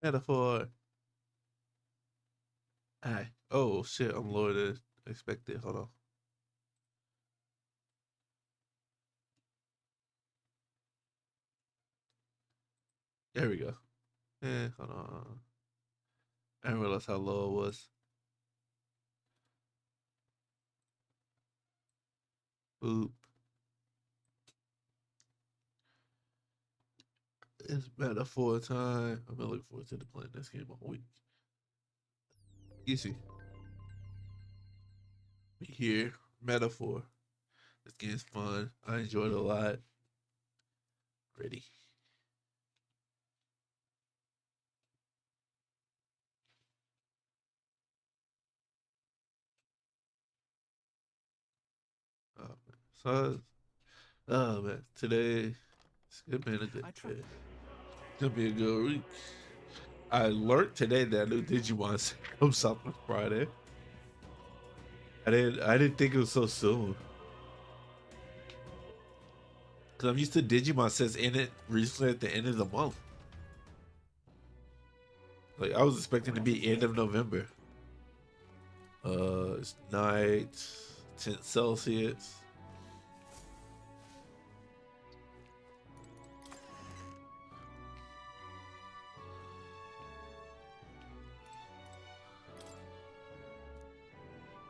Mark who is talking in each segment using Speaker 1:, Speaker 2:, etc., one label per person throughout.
Speaker 1: Metaphor. Aye. Oh shit, I'm lower than expected. Hold on. There we go. Hold on. I didn't realize how low it was. Boop. It's metaphor time. I'm looking forward to the playing this game all week. Easy. We here. Metaphor. This game's fun. I enjoyed it a lot. Ready. Oh, man. So, oh man, today it's been a good day. It's gonna be a good week. I learned today that new Digimon set comes out on Friday. I didn't think it was so soon. Cause I'm used to Digimon sets in it recently at the end of the month. Like I was expecting to be end of November. It's night, 10 Celsius.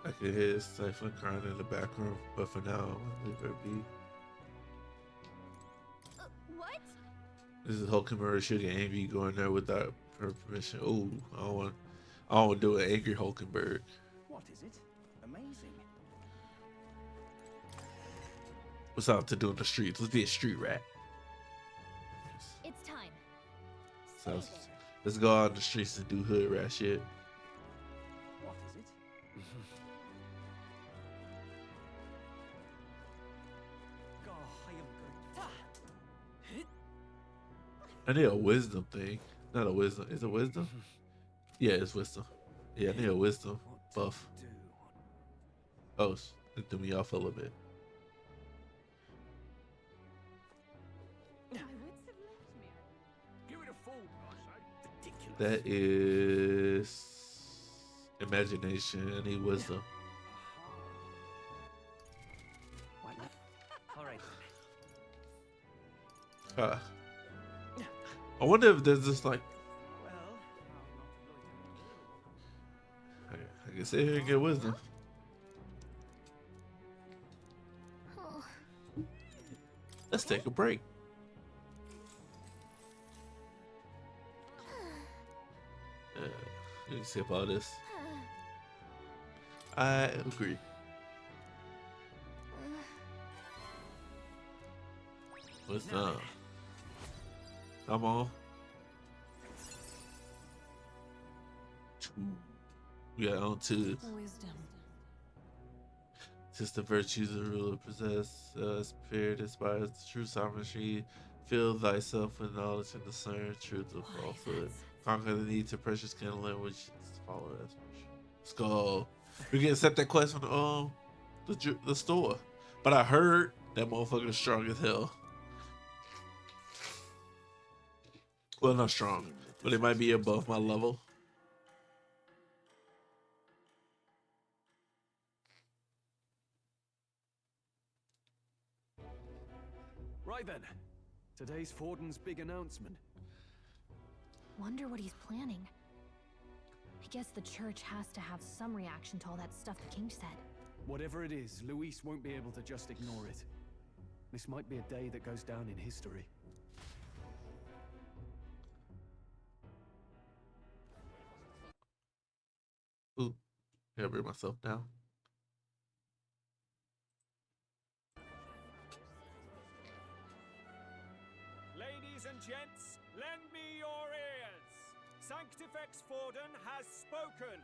Speaker 1: I can hear Stifling crying in the background, but for now, I'll leave her be.
Speaker 2: What?
Speaker 1: This is Hulkenberg shooting Amy going there without her permission. Oh, I don't want to do an angry Hulkenberg.
Speaker 3: What is it? Amazing.
Speaker 1: What's out to do in the streets? Let's be a street rat.
Speaker 2: It's time.
Speaker 1: So
Speaker 2: Stay there.
Speaker 1: let's go out in the streets and do hood rat shit.
Speaker 3: What is it?
Speaker 1: I need a wisdom thing. Not a wisdom. Is it wisdom? Yeah, it's wisdom. Yeah, I need a wisdom buff. Oh, it threw me off a little bit.
Speaker 2: My wits have left me.
Speaker 3: Give it a full, I say. Ridiculous.
Speaker 1: That is imagination. I need wisdom.
Speaker 3: All right.
Speaker 1: Uh, I wonder if there's just like
Speaker 3: Well,
Speaker 1: I can sit here and get wisdom.
Speaker 2: Oh,
Speaker 1: Let's take a break. You can skip all this. I agree. Wisdom. Come on. We got on to
Speaker 2: wisdom.
Speaker 1: just the virtues the ruler possess. Spirit inspires the true sovereignty. Fill thyself with knowledge and discern truth of falsehood. Conquer the need to precious kindling, which is follow as let's go. We can accept that quest from the store. But I heard that motherfucker is strong as hell. Well, not strong, but it might be above my level.
Speaker 3: right then. Today's Forden's big announcement.
Speaker 2: Wonder what he's planning. I guess the church has to have some reaction to all that stuff the king said.
Speaker 3: Whatever it is, Luis won't be able to just ignore it. This might be a day that goes down in history.
Speaker 1: Ooh, gotta bring myself down.
Speaker 4: Ladies and gents, lend me your ears. Sanctifex Forden has spoken.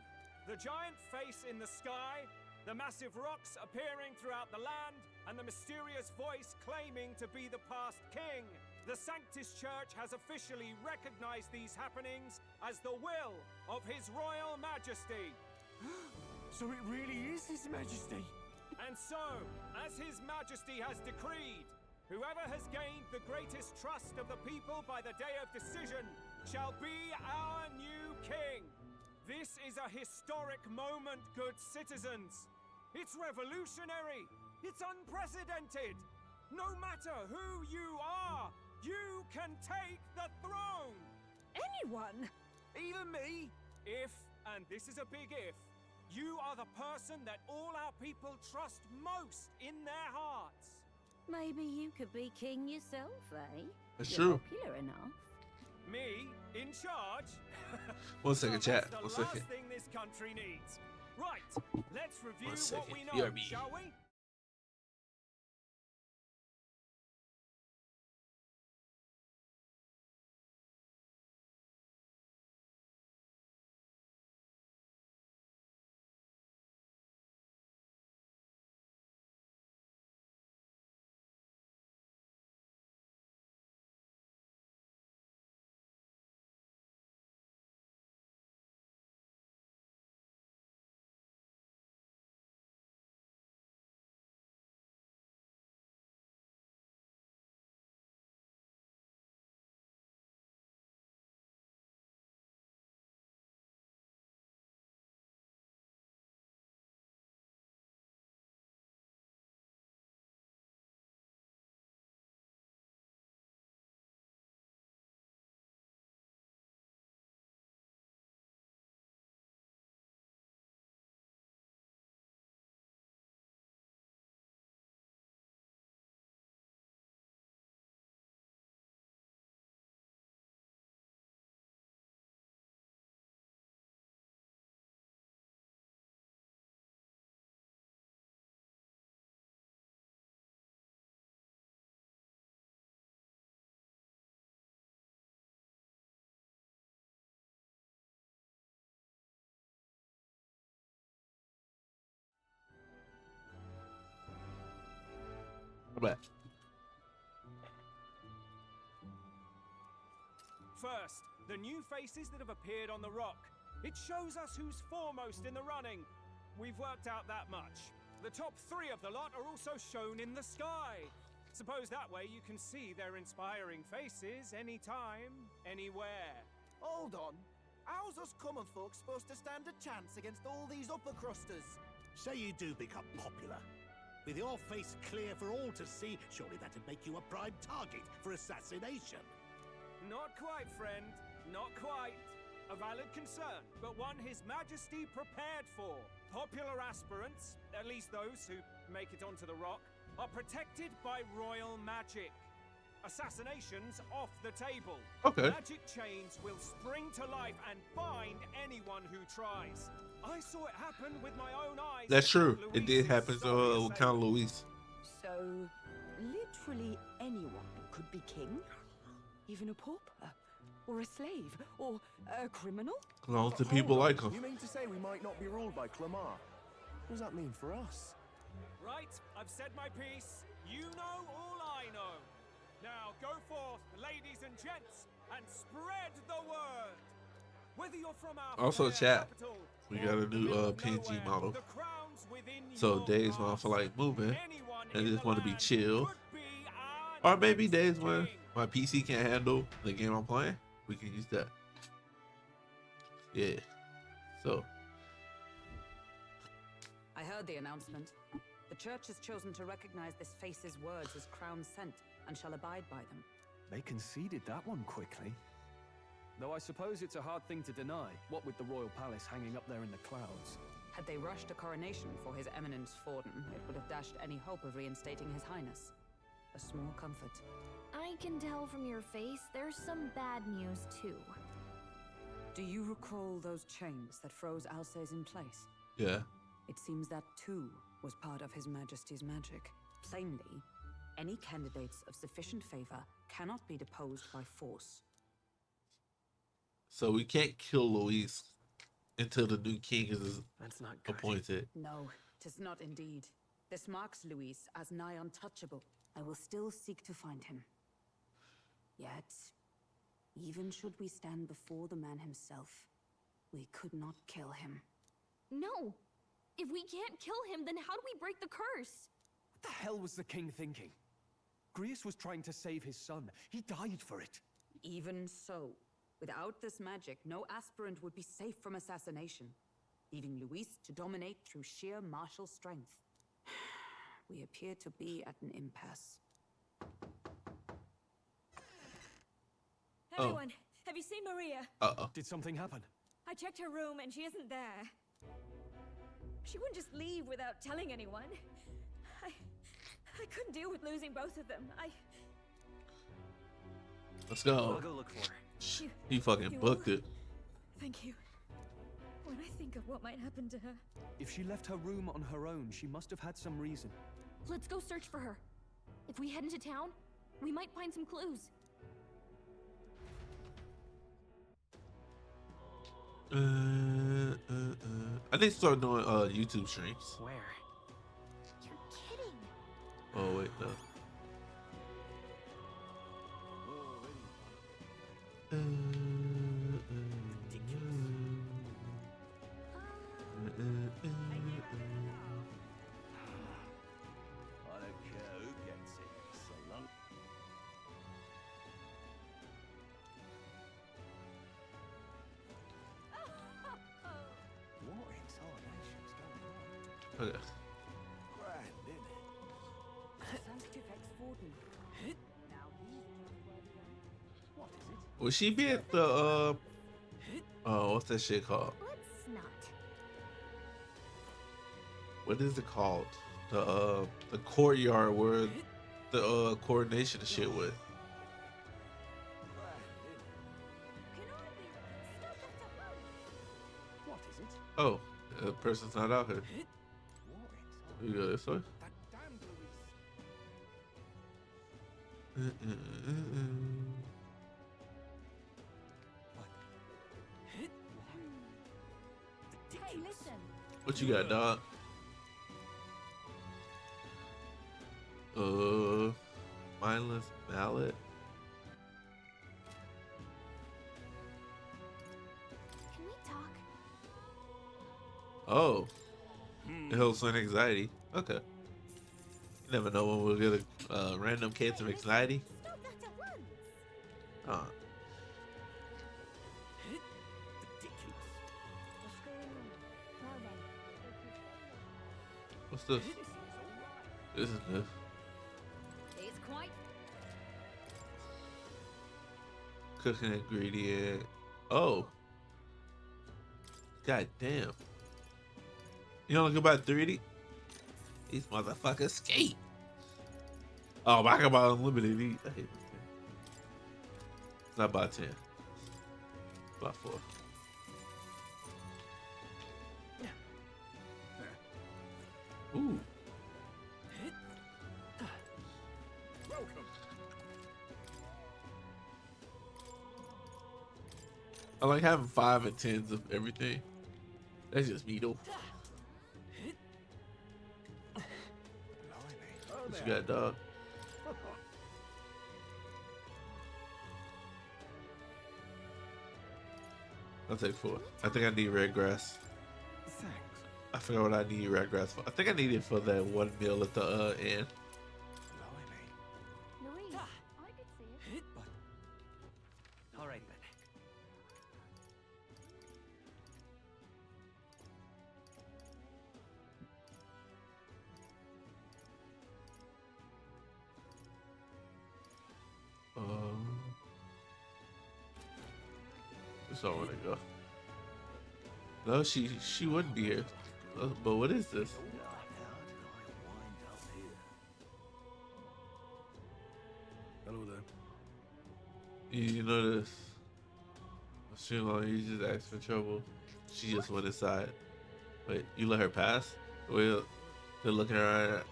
Speaker 4: The giant face in the sky, the massive rocks appearing throughout the land, and the mysterious voice claiming to be the past king. The Sanctus Church has officially recognized these happenings as the will of His Royal Majesty.
Speaker 3: So it really is His Majesty.
Speaker 4: And so, as His Majesty has decreed, Whoever has gained the greatest trust of the people by the day of decision shall be our new king. This is a historic moment, good citizens. It's revolutionary. It's unprecedented. No matter who you are, you can take the throne.
Speaker 5: Anyone?
Speaker 4: Even me. If, and this is a big if, you are the person that all our people trust most in their hearts.
Speaker 5: Maybe you could be king yourself, eh?
Speaker 1: That's
Speaker 5: You're
Speaker 1: true.
Speaker 5: popular enough.
Speaker 4: Me in charge?
Speaker 1: 1 second,
Speaker 4: So
Speaker 1: chat.
Speaker 4: that's
Speaker 1: 1
Speaker 4: the
Speaker 1: second.
Speaker 4: last thing this country needs. Right, let's review
Speaker 1: 1
Speaker 4: what
Speaker 1: second.
Speaker 4: we know,
Speaker 1: BRB.
Speaker 4: shall we?
Speaker 1: I'm back.
Speaker 4: First, the new faces that have appeared on the rock. It shows us who's foremost in the running. We've worked out that much. The top 3 of the lot are also shown in the sky. Suppose that way you can see their inspiring faces anytime, anywhere.
Speaker 6: Hold on. How's us common folk supposed to stand a chance against all these upper crusters?
Speaker 7: Say you do become popular. With your face clear for all to see, surely that'd make you a prime target for assassination.
Speaker 4: Not quite, friend. Not quite. A valid concern, but one His Majesty prepared for. Popular aspirants, at least those who make it onto the rock, are protected by royal magic. Assassinations off the table.
Speaker 1: Okay.
Speaker 4: Magic chains will spring to life and bind anyone who tries. I saw it happen with my own eyes.
Speaker 1: That's true.
Speaker 4: at
Speaker 1: It did
Speaker 4: Luis's
Speaker 1: happen to
Speaker 4: zombie
Speaker 1: Count
Speaker 4: assailant.
Speaker 1: Luis.
Speaker 5: So, literally anyone could be king? Even a pauper? Or a slave? Or a criminal?
Speaker 1: As long as the people like him.
Speaker 8: You mean to say we might not be ruled by Clamar? What does that mean for us?
Speaker 4: Right, I've said my piece. You know all I know. Now go forth, ladies and gents, and spread the word. Whether you're from our
Speaker 1: Also,
Speaker 4: fair
Speaker 1: chat,
Speaker 4: capital
Speaker 1: we
Speaker 4: or
Speaker 1: got a
Speaker 4: the
Speaker 1: new
Speaker 4: middle of
Speaker 1: PNG
Speaker 4: nowhere,
Speaker 1: model.
Speaker 4: the crown's within
Speaker 1: So
Speaker 4: your
Speaker 1: days when I feel
Speaker 4: grasp.
Speaker 1: like moving
Speaker 4: Anyone
Speaker 1: and
Speaker 4: in
Speaker 1: just
Speaker 4: the
Speaker 1: want to be
Speaker 4: land
Speaker 1: chill,
Speaker 4: could be our
Speaker 1: or maybe
Speaker 4: next
Speaker 1: days when
Speaker 4: king.
Speaker 1: my PC can't handle the game I'm playing, we can use that. Yeah. So
Speaker 9: I heard the announcement. The church has chosen to recognize this face's words as crown sent and shall abide by them.
Speaker 3: They conceded that one quickly. Though I suppose it's a hard thing to deny, what with the royal palace hanging up there in the clouds.
Speaker 9: Had they rushed a coronation for His Eminence Forden, it would have dashed any hope of reinstating His Highness. A small comfort.
Speaker 2: I can tell from your face there's some bad news too.
Speaker 9: Do you recall those chains that froze Alsace in place?
Speaker 1: yeah.
Speaker 9: It seems that too was part of His Majesty's magic. Plainly, any candidates of sufficient favor cannot be deposed by force.
Speaker 1: So we can't kill Luis until the new king is
Speaker 8: That's not good.
Speaker 1: appointed.
Speaker 9: No, 'tis not indeed. This marks Luis as nigh untouchable. I will still seek to find him. Yet, even should we stand before the man himself, we could not kill him.
Speaker 2: No! If we can't kill him, then how do we break the curse?
Speaker 3: What the hell was the king thinking? Grius was trying to save his son. He died for it.
Speaker 9: Even so, without this magic, no aspirant would be safe from assassination, leaving Luis to dominate through sheer martial strength. We appear to be at an impasse.
Speaker 2: Everyone, have you seen Maria?
Speaker 1: Uh-oh.
Speaker 3: Did something happen?
Speaker 2: I checked her room and she isn't there. She wouldn't just leave without telling anyone. I couldn't deal with losing both of them.
Speaker 1: Let's go.
Speaker 8: I'll go look for her.
Speaker 1: You fucking booked it.
Speaker 2: Thank you. When I think of what might happen to her.
Speaker 3: If she left her room on her own, she must have had some reason.
Speaker 2: Let's go search for her. If we head into town, we might find some clues.
Speaker 1: I need to start doing YouTube streams.
Speaker 8: Where?
Speaker 2: You're kidding.
Speaker 1: Oh wait, no.
Speaker 8: I don't care who gets it, so long. What in tarnation's going on?
Speaker 1: Okay.
Speaker 8: Grand, isn't it?
Speaker 5: Sanctifex Warden. Now
Speaker 8: What is it?
Speaker 1: Will she be at the what's that shit called?
Speaker 2: Let's not.
Speaker 1: What is it called? The courtyard where the coordination and shit with.
Speaker 8: What is it?
Speaker 1: Oh, the person's not out here.
Speaker 8: What in
Speaker 1: We go this way.
Speaker 8: That damned Luis.
Speaker 2: Hey, listen.
Speaker 1: What you got, dog? Mindless mallet.
Speaker 2: Can we talk?
Speaker 1: Oh, it helps with anxiety. Okay. You never know when we'll get a random case of anxiety.
Speaker 2: Stop that at once.
Speaker 7: Ridiculous.
Speaker 2: Well then.
Speaker 1: What's this? This is new.
Speaker 2: It's quite.
Speaker 1: Cooking ingredient. Oh. God damn. You don't look about 3D? These motherfuckers skate. Oh, but I can buy unlimited. I hate this game. It's not about 10. About 4. Ooh.
Speaker 7: Welcome.
Speaker 1: I like having 5 and 10s of everything. That's just me though. What you got, dog? I'll take 4. I think I need red grass.
Speaker 3: Thanks.
Speaker 1: I forgot what I need red grass for. I think I need it for that 1 meal at the end.
Speaker 2: Louise, I could see it.
Speaker 8: All right then.
Speaker 1: That's all I want to go. No, she wouldn't be here. But what is this?
Speaker 8: How did I wind up here?
Speaker 3: Hello there.
Speaker 1: You notice? Shulon, you just asked for trouble. She just went inside. Wait, you let her pass? Well, they're looking around.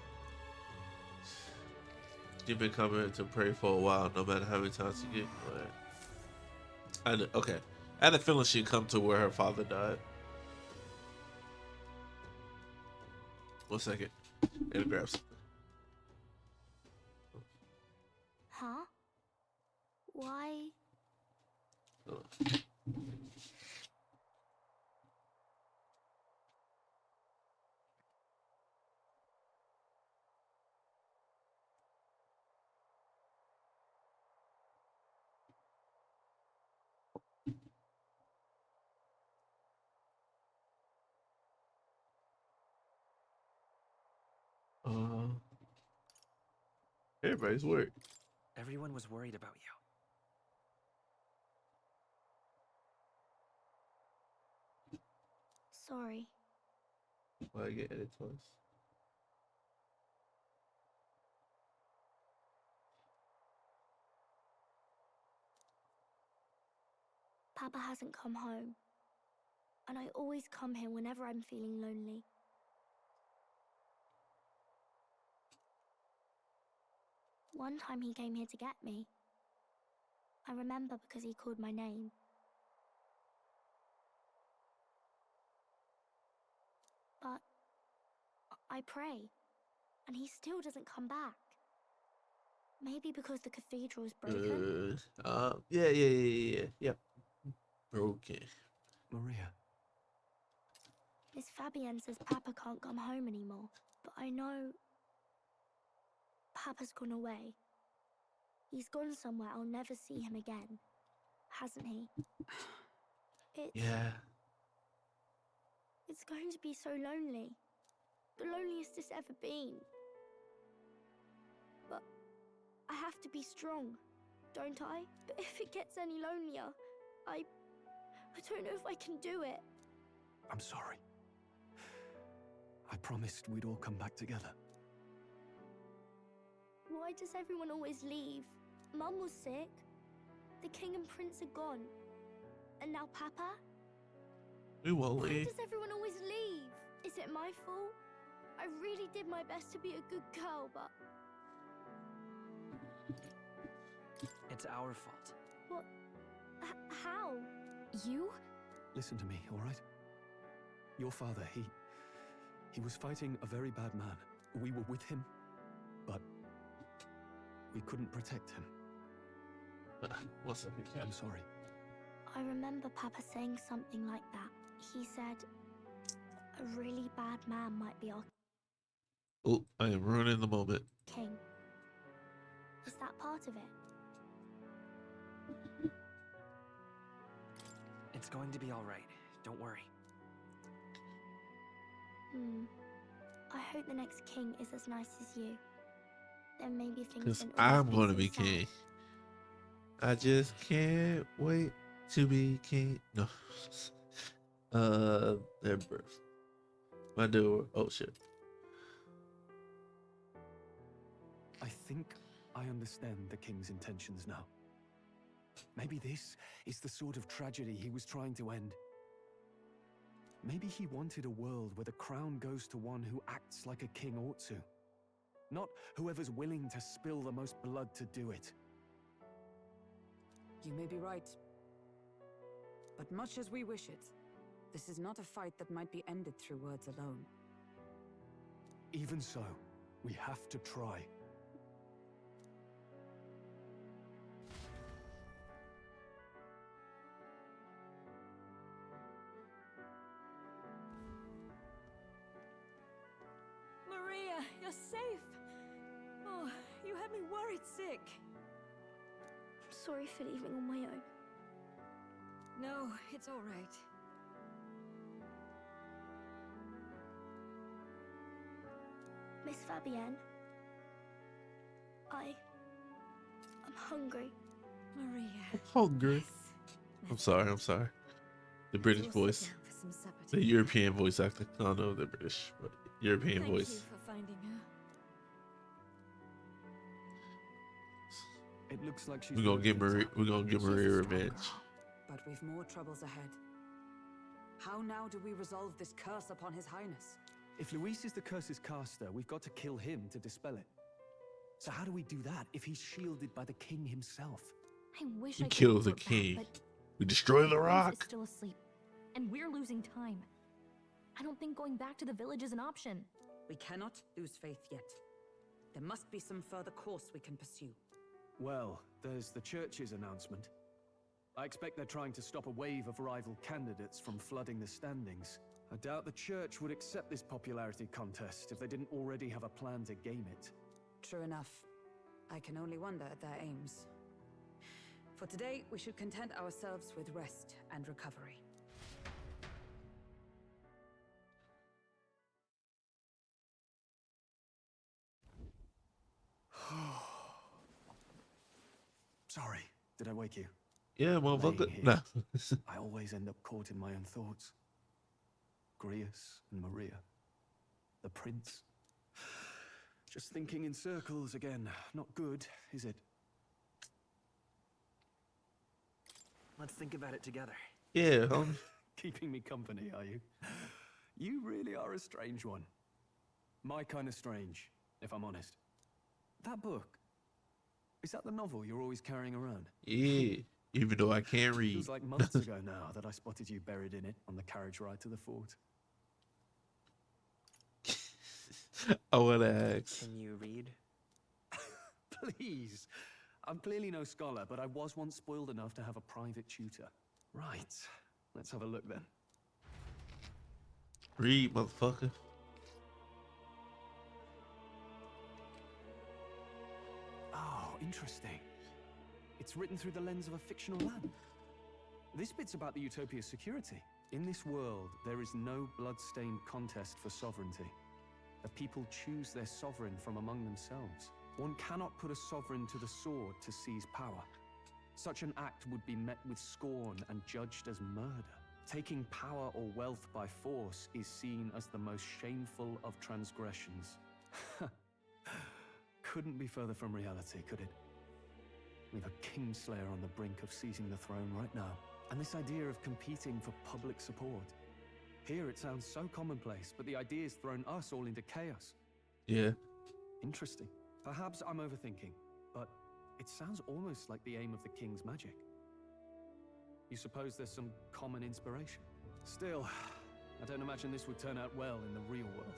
Speaker 1: You've been coming to pray for a while, no matter how many times you get. Okay. I had a feeling she'd come to where her father died. 1 second. Gotta grab something.
Speaker 2: Huh? Why?
Speaker 1: Hold on. Everybody's worried.
Speaker 10: Everyone was worried about you.
Speaker 2: Sorry.
Speaker 1: Well, I get it twice.
Speaker 2: Papa hasn't come home. And I always come here whenever I'm feeling lonely. One time he came here to get me. I remember because he called my name. But I pray, and he still doesn't come back. Maybe because the cathedral's broken?
Speaker 1: Yep. Broken.
Speaker 3: Maria.
Speaker 2: Miss Fabienne says Papa can't come home anymore, but I know Papa's gone away. He's gone somewhere I'll never see him again, hasn't he?
Speaker 1: Yeah.
Speaker 2: It's going to be so lonely. The loneliest it's ever been. But I have to be strong, don't I? But if it gets any lonelier, I don't know if I can do it.
Speaker 3: I'm sorry. I promised we'd all come back together.
Speaker 2: Why does everyone always leave? Mum was sick. The king and prince are gone. And now Papa?
Speaker 1: We won't
Speaker 2: Why
Speaker 1: leave.
Speaker 2: does everyone always leave? Is it my fault? I really did my best to be a good girl, but...
Speaker 10: It's our fault.
Speaker 2: What? How? You?
Speaker 3: Listen to me, all right? Your father, he was fighting a very bad man. We were with him, but we couldn't protect him.
Speaker 1: What's up,
Speaker 3: I'm sorry.
Speaker 2: I remember Papa saying something like that. He said, a really bad man might be our
Speaker 1: Oh, I am ruining the moment.
Speaker 2: king. Is that part of it?
Speaker 10: It's going to be all right. Don't worry.
Speaker 2: I hope the next king is as nice as you. Then maybe things
Speaker 1: Because
Speaker 2: won't always
Speaker 1: I'm going to
Speaker 2: so
Speaker 1: be
Speaker 2: sad.
Speaker 1: king. I just can't wait to be king. No. Their birth. My dude. Oh, shit.
Speaker 3: I think I understand the king's intentions now. Maybe this is the sort of tragedy he was trying to end. Maybe he wanted a world where the crown goes to one who acts like a king ought to. Not whoever's willing to spill the most blood to do it.
Speaker 9: You may be right. But much as we wish it, this is not a fight that might be ended through words alone.
Speaker 3: Even so, we have to try.
Speaker 2: Maria, you're safe. Oh, you had me worried sick. I'm sorry for leaving on my own. No, it's all right. Miss Fabienne, I'm hungry. Maria.
Speaker 1: Hungry. I'm sorry. The British voice. The European voice acting. I don't know if they're British, but European
Speaker 2: Thank
Speaker 1: voice.
Speaker 2: you for finding her.
Speaker 3: It looks like she's
Speaker 1: We're gonna
Speaker 3: working
Speaker 1: give Maria.
Speaker 3: it out.
Speaker 1: We're gonna give
Speaker 9: She's a
Speaker 1: Maria
Speaker 9: strong
Speaker 1: revenge.
Speaker 9: girl, but we've more troubles ahead. How now do we resolve this curse upon His Highness?
Speaker 3: If Luis is the curse's caster, we've got to kill him to dispel it. So how do we do that if he's shielded by the king himself?
Speaker 11: I wish
Speaker 1: We
Speaker 11: I could
Speaker 1: kill the
Speaker 11: report back,
Speaker 1: king.
Speaker 11: but
Speaker 1: We destroy the
Speaker 11: Prince
Speaker 1: rock.
Speaker 11: is still asleep, and we're losing time. I don't think going back to the village is an option.
Speaker 9: We cannot lose faith yet. There must be some further course we can pursue.
Speaker 3: Well, there's the church's announcement. I expect they're trying to stop a wave of rival candidates from flooding the standings. I doubt the church would accept this popularity contest if they didn't already have a plan to game it.
Speaker 9: True enough. I can only wonder at their aims. For today, we should content ourselves with rest and recovery.
Speaker 3: Did I wake you?
Speaker 1: Yeah, motherfucker.
Speaker 3: Laying
Speaker 1: Nah.
Speaker 3: here, I always end up caught in my own thoughts. Grius and Maria. The prince. Just thinking in circles again. Not good, is it?
Speaker 10: Let's think about it together.
Speaker 1: Yeah, homie.
Speaker 3: Keeping me company, are you? You really are a strange one. My kind of strange, if I'm honest. That book, is that the novel you're always carrying around?
Speaker 1: Yeah, even though I can't read.
Speaker 3: Feels like months ago now that I spotted you buried in it on the carriage ride to the fort.
Speaker 1: I want to ask.
Speaker 10: Can you read?
Speaker 3: Please. I'm clearly no scholar, but I was once spoiled enough to have a private tutor. Right. Let's have a look then.
Speaker 1: Read, motherfucker.
Speaker 3: Oh, interesting. It's written through the lens of a fictional land. This bit's about the Utopia's security. In this world, there is no blood-stained contest for sovereignty. The people choose their sovereign from among themselves. One cannot put a sovereign to the sword to seize power. Such an act would be met with scorn and judged as murder. Taking power or wealth by force is seen as the most shameful of transgressions. Couldn't be further from reality, could it? We've a kingslayer on the brink of seizing the throne right now. And this idea of competing for public support. Here it sounds so commonplace, but the idea's thrown us all into chaos.
Speaker 1: Yeah.
Speaker 3: Interesting. Perhaps I'm overthinking, but it sounds almost like the aim of the king's magic. You suppose there's some common inspiration? Still, I don't imagine this would turn out well in the real world.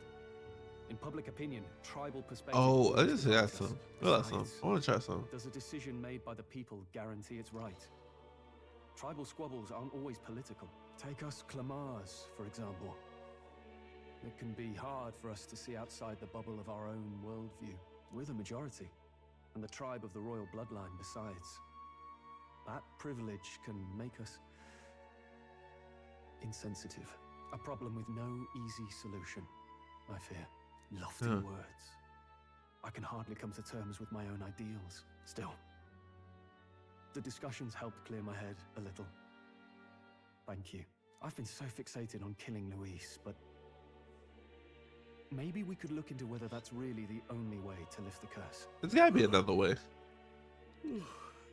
Speaker 3: In public opinion, tribal perspective...
Speaker 1: Oh, I just got some. I got some. I want to try some.
Speaker 3: Does a decision made by the people guarantee it's right? Tribal squabbles aren't always political. Take us Clamars, for example. It can be hard for us to see outside the bubble of our own worldview. We're the majority, and the tribe of the royal bloodline besides. That privilege can make us insensitive. A problem with no easy solution, I fear. Lofty words. I can hardly come to terms with my own ideals. Still, the discussions helped clear my head a little. Thank you. I've been so fixated on killing Luis, but maybe we could look into whether that's really the only way to lift the curse.
Speaker 1: There's gotta be another way.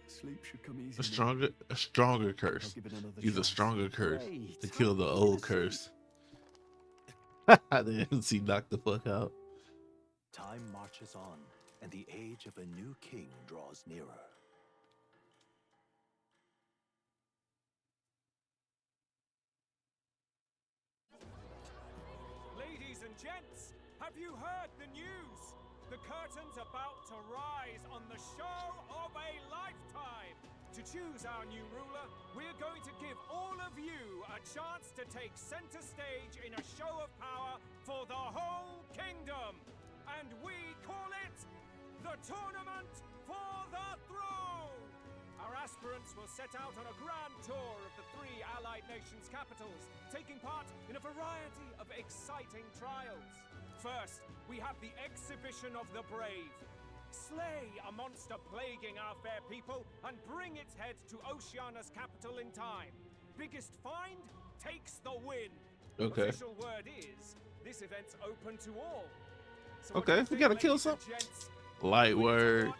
Speaker 3: Sleep should come easy.
Speaker 1: A stronger curse. Use a stronger curse to kill the old curse. They didn't see knock the fuck out.
Speaker 8: Time marches on, and the age of a new king draws nearer.
Speaker 4: Ladies and gents, have you heard the news? The curtain's about to rise on the show of a lifetime. To choose our new ruler, we're going to give all of you a chance to take center stage in a show of power for the whole kingdom. And we call it the Tournament for the Throne. Our aspirants will set out on a grand tour of the 3 allied nations' capitals, taking part in a variety of exciting trials. First, we have the Exhibition of the Brave. Slay a monster plaguing our fair people and bring its head to Oceania's capital in time. Biggest find takes the win.
Speaker 1: Okay.
Speaker 4: Official word is, this event's open to all. So
Speaker 1: okay, we gotta kill something. Light work.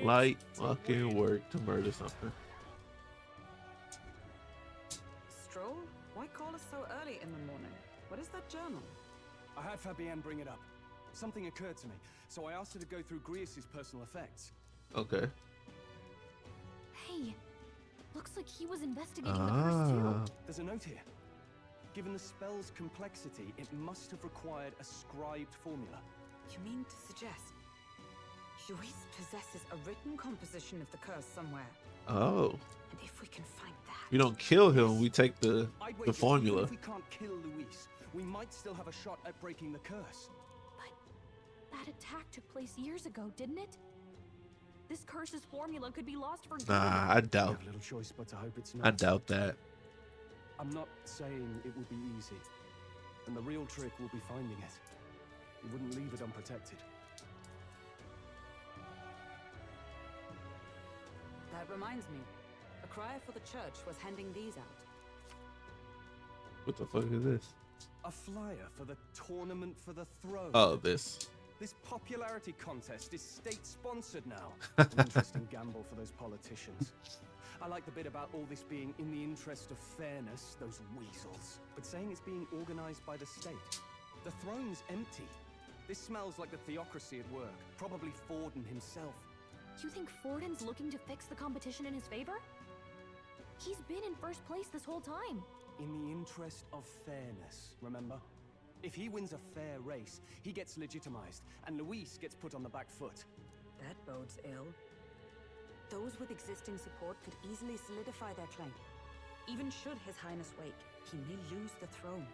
Speaker 1: Light fucking work to murder something.
Speaker 9: Stroll? Why call us so early in the morning? What is that journal?
Speaker 3: I had Fabienne bring it up. Something occurred to me, so I asked her to go through Grius' personal effects.
Speaker 1: Okay.
Speaker 11: Hey, looks like he was investigating the curse too.
Speaker 3: There's a note here. Given the spell's complexity, it must have required a scribed formula.
Speaker 9: You mean to suggest Luis possesses a written composition of the curse somewhere?
Speaker 1: Oh.
Speaker 9: And if we can find that...
Speaker 1: We don't kill him, we take the formula.
Speaker 3: Even if we can't kill Luis, we might still have a shot at breaking the curse.
Speaker 11: That attack took place years ago, didn't it? This curse's formula could be lost for good.
Speaker 1: Nah, I doubt.
Speaker 3: We have little choice but to hope it's not.
Speaker 1: I doubt that.
Speaker 3: I'm not saying it will be easy, and the real trick will be finding it. We wouldn't leave it unprotected.
Speaker 9: That reminds me. A crier for the church was handing these out.
Speaker 1: What the fuck is this?
Speaker 3: A flyer for the Tournament for the Throne.
Speaker 1: Oh, this.
Speaker 3: This popularity contest is state-sponsored now. An interesting gamble for those politicians. I like the bit about all this being in the interest of fairness, those weasels. But saying it's being organized by the state. The throne's empty. This smells like the theocracy at work. Probably Forden himself.
Speaker 11: You think Forden's looking to fix the competition in his favor? He's been in first place this whole time.
Speaker 3: In the interest of fairness, remember? If he wins a fair race, he gets legitimized, and Luis gets put on the back foot.
Speaker 9: That bodes ill. Those with existing support could easily solidify their claim. Even should His Highness wake, he may lose the throne.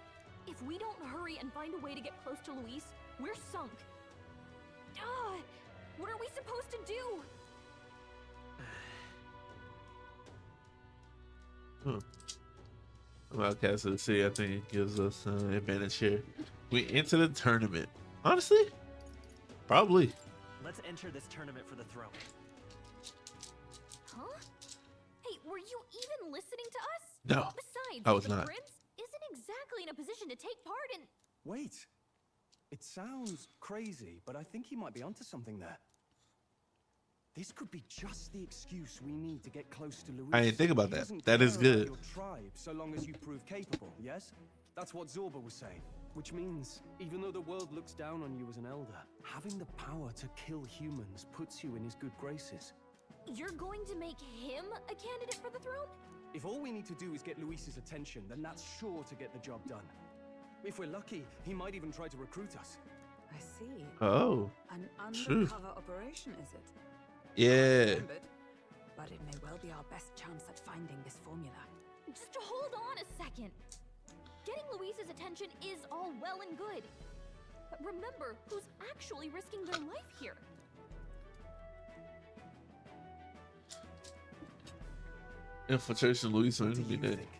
Speaker 11: If we don't hurry and find a way to get close to Luis, we're sunk. What are we supposed to do?
Speaker 1: Outcast of the City, I think it gives us an advantage here. We enter the tournament. Honestly, probably.
Speaker 10: Let's enter this tournament for the throne.
Speaker 11: Huh? Hey, were you even listening to us?
Speaker 1: No,
Speaker 11: Besides,
Speaker 1: I was
Speaker 11: the
Speaker 1: not.
Speaker 11: prince isn't exactly in a position to take part in.
Speaker 3: Wait. It sounds crazy, but I think he might be onto something there. This could be just the excuse we need to get close to Luis.
Speaker 1: I didn't think about
Speaker 3: He
Speaker 1: that.
Speaker 3: doesn't
Speaker 1: That is
Speaker 3: care
Speaker 1: good.
Speaker 3: about your tribe, so long as you prove capable, yes? That's what Zorba was saying. Which means, even though the world looks down on you as an elder, having the power to kill humans puts you in his good graces.
Speaker 11: You're going to make him a candidate for the throne?
Speaker 3: If all we need to do is get Luis's attention, then that's sure to get the job done. If we're lucky, he might even try to recruit us.
Speaker 9: I see.
Speaker 1: Oh,
Speaker 9: An
Speaker 1: true.
Speaker 9: undercover operation, is it?
Speaker 1: Yeah.
Speaker 9: Remembered, but it may well be our best chance at finding this formula.
Speaker 11: Just hold on a second. Getting Luis's attention is all well and good. But remember who's actually risking their life here.
Speaker 1: Infiltration, Luis,
Speaker 3: What do
Speaker 1: would be
Speaker 3: you
Speaker 1: good.
Speaker 3: think?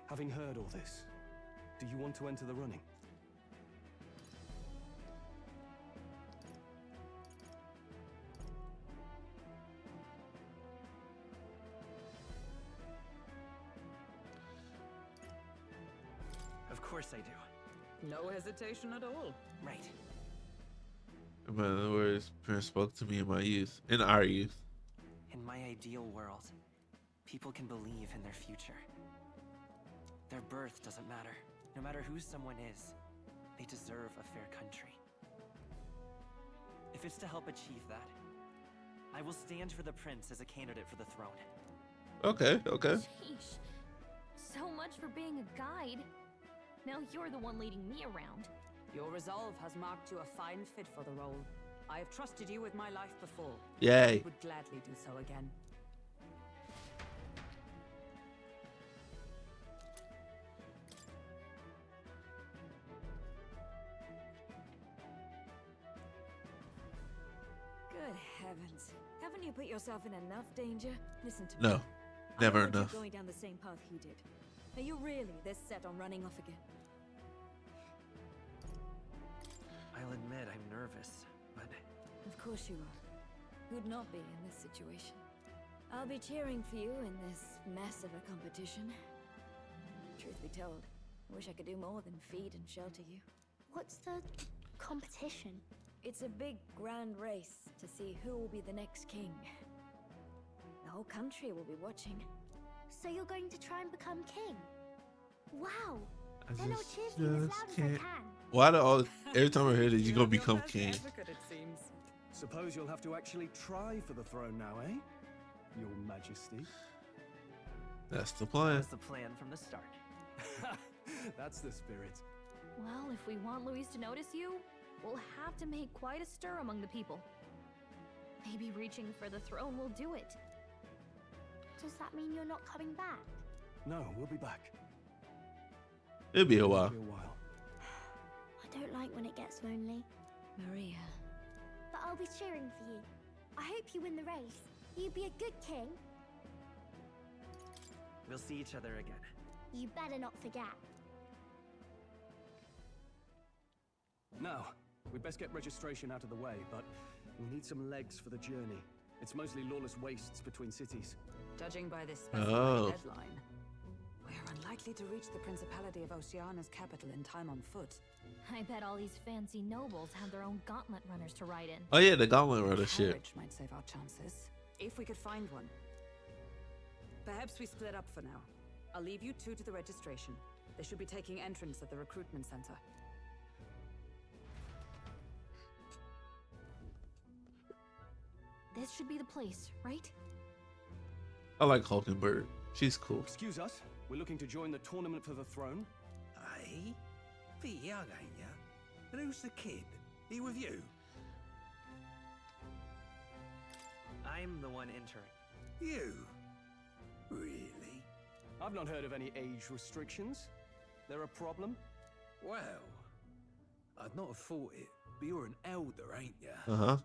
Speaker 3: Having heard all this, do you want to enter the running?
Speaker 10: Of course I do.
Speaker 9: No hesitation at all.
Speaker 10: Right.
Speaker 1: In other words, parents spoke to me in my youth, in our youth.
Speaker 10: In my ideal world, people can believe in their future. Their birth doesn't matter. No matter who someone is, they deserve a fair country. If it's to help achieve that, I will stand for the prince as a candidate for the throne.
Speaker 1: Okay, okay.
Speaker 11: Sheesh. So much for being a guide. Now you're the one leading me around.
Speaker 9: Your resolve has marked you a fine fit for the role. I have trusted you with my life before.
Speaker 1: Yay.
Speaker 9: I would gladly do so again.
Speaker 2: Good heavens. Haven't you put yourself in enough danger? Listen to me.
Speaker 1: No, never
Speaker 2: I know
Speaker 1: enough.
Speaker 2: you're going down the same path he did. Are you really this set on running off again?
Speaker 10: I'll admit I'm nervous, but
Speaker 2: Of course you are. Who'd not be in this situation? I'll be cheering for you in this mess of a competition. Truth be told, I wish I could do more than feed and shelter you.
Speaker 12: What's the competition?
Speaker 2: It's a big, grand race to see who will be the next king. The whole country will be watching.
Speaker 12: So you're going to try and become king? Wow!
Speaker 1: I
Speaker 12: Then I'll cheer for you as loud as I
Speaker 1: can't.
Speaker 12: can.
Speaker 1: Why do all every time I hear this, you're gonna
Speaker 9: have your
Speaker 1: become
Speaker 9: best
Speaker 1: king?
Speaker 9: advocate, it seems.
Speaker 3: Suppose you'll have to actually try for the throne now, eh? Your Majesty.
Speaker 1: That's the
Speaker 10: that
Speaker 1: plan.
Speaker 10: was the plan from the start.
Speaker 3: That's the spirit.
Speaker 11: Well, if we want Luis to notice you, we'll have to make quite a stir among the people. Maybe reaching for the throne will do it.
Speaker 12: Does that mean you're not coming back?
Speaker 3: No, we'll be back.
Speaker 1: It'll be a while.
Speaker 3: It'll be a while.
Speaker 12: I don't like when it gets lonely.
Speaker 2: Maria.
Speaker 12: But I'll be cheering for you. I hope you win the race. You be a good king.
Speaker 10: We'll see each other again.
Speaker 12: You better not forget.
Speaker 3: Now, we'd best get registration out of the way, but we'll need some legs for the journey. It's mostly lawless wastes between cities.
Speaker 9: Judging by this specified
Speaker 1: Oh.
Speaker 9: deadline, we're unlikely to reach the Principality of Oceana's capital in time on foot.
Speaker 11: I bet all these fancy nobles have their own gauntlet runners to ride in.
Speaker 1: Oh yeah, the Gauntlet runner shit.
Speaker 9: Carriage might save our chances, if we could find one. Perhaps we split up for now. I'll leave you two to the registration. They should be taking entrance at the recruitment center.
Speaker 11: This should be the place, right?
Speaker 1: I like Hulkenberg. She's cool.
Speaker 3: Excuse us, we're looking to join the tournament for the throne.
Speaker 8: Hey? Bit young, ain't ya? And who's the kid? He with you?
Speaker 10: I'm the one entering.
Speaker 8: You? Really?
Speaker 3: I've not heard of any age restrictions. There a problem?
Speaker 8: Well, I'd not have thought it, but you're an elder, ain't ya?
Speaker 1: Uh-huh.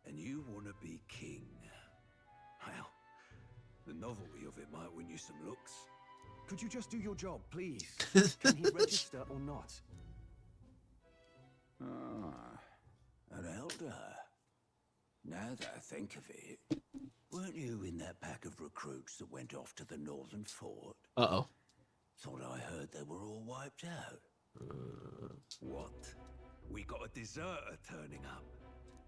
Speaker 8: And you want to be king. Well, the novelty of it might win you some looks.
Speaker 3: Could you just do your job, please? Can he register or not?
Speaker 8: Ah, an elder. Now that I think of it, weren't you in that pack of recruits that went off to the northern fort?
Speaker 1: Uh-oh.
Speaker 8: Thought I heard they were all wiped out. What? We got a deserter turning up.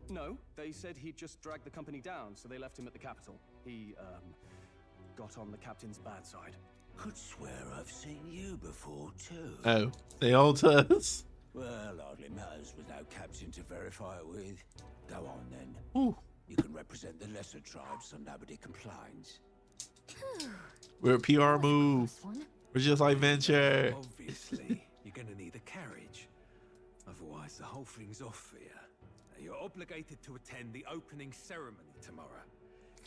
Speaker 3: No, they said he'd just dragged the company down, so they left him at the capital. He, got on the captain's bad side.
Speaker 8: Could swear I've seen you before, too.
Speaker 1: Oh, they all does.
Speaker 8: Well, hardly matters with no captain to verify it with. Go on, then.
Speaker 1: Ooh.
Speaker 8: You can represent the lesser tribes so nobody complains.
Speaker 1: We're a PR move. We're just like Venture.
Speaker 8: Obviously, you're gonna need a carriage. Otherwise, the whole thing's off for you. You're obligated to attend the opening ceremony tomorrow.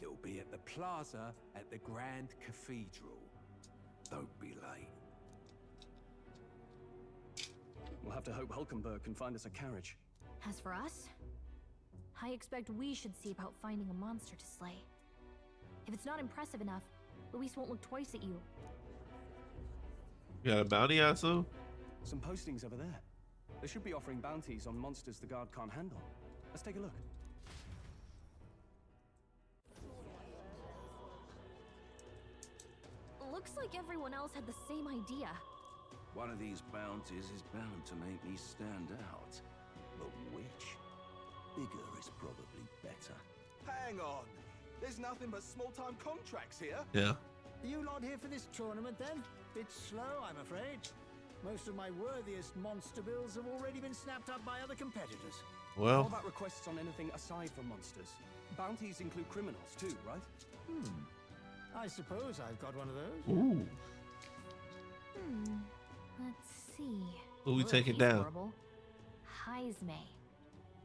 Speaker 8: It'll be at the plaza at the Grand Cathedral. Don't be late.
Speaker 3: We'll have to hope Hulkenberg can find us a carriage.
Speaker 11: As for us, I expect we should see about finding a monster to slay. If it's not impressive enough, Luis won't look twice at you.
Speaker 1: You got a bounty also?
Speaker 3: Some postings over there. They should be offering bounties on monsters the guard can't handle. Let's take a look.
Speaker 11: Looks like everyone else had the same idea.
Speaker 8: One of these bounties is bound to make me stand out. But which? Bigger is probably better.
Speaker 6: Hang on. There's nothing but small-time contracts here.
Speaker 1: Yeah.
Speaker 6: Are you lot here for this tournament, then? Bit slow, I'm afraid. Most of my worthiest monster bills have already been snapped up by other competitors.
Speaker 1: Well.
Speaker 3: What about requests on anything aside from monsters? Bounties include criminals too, right?
Speaker 6: I suppose I've got one of those.
Speaker 1: Ooh.
Speaker 11: Let's see.
Speaker 1: Who we
Speaker 11: Oh,
Speaker 1: taking
Speaker 11: he's
Speaker 1: down?
Speaker 11: horrible. Heisme,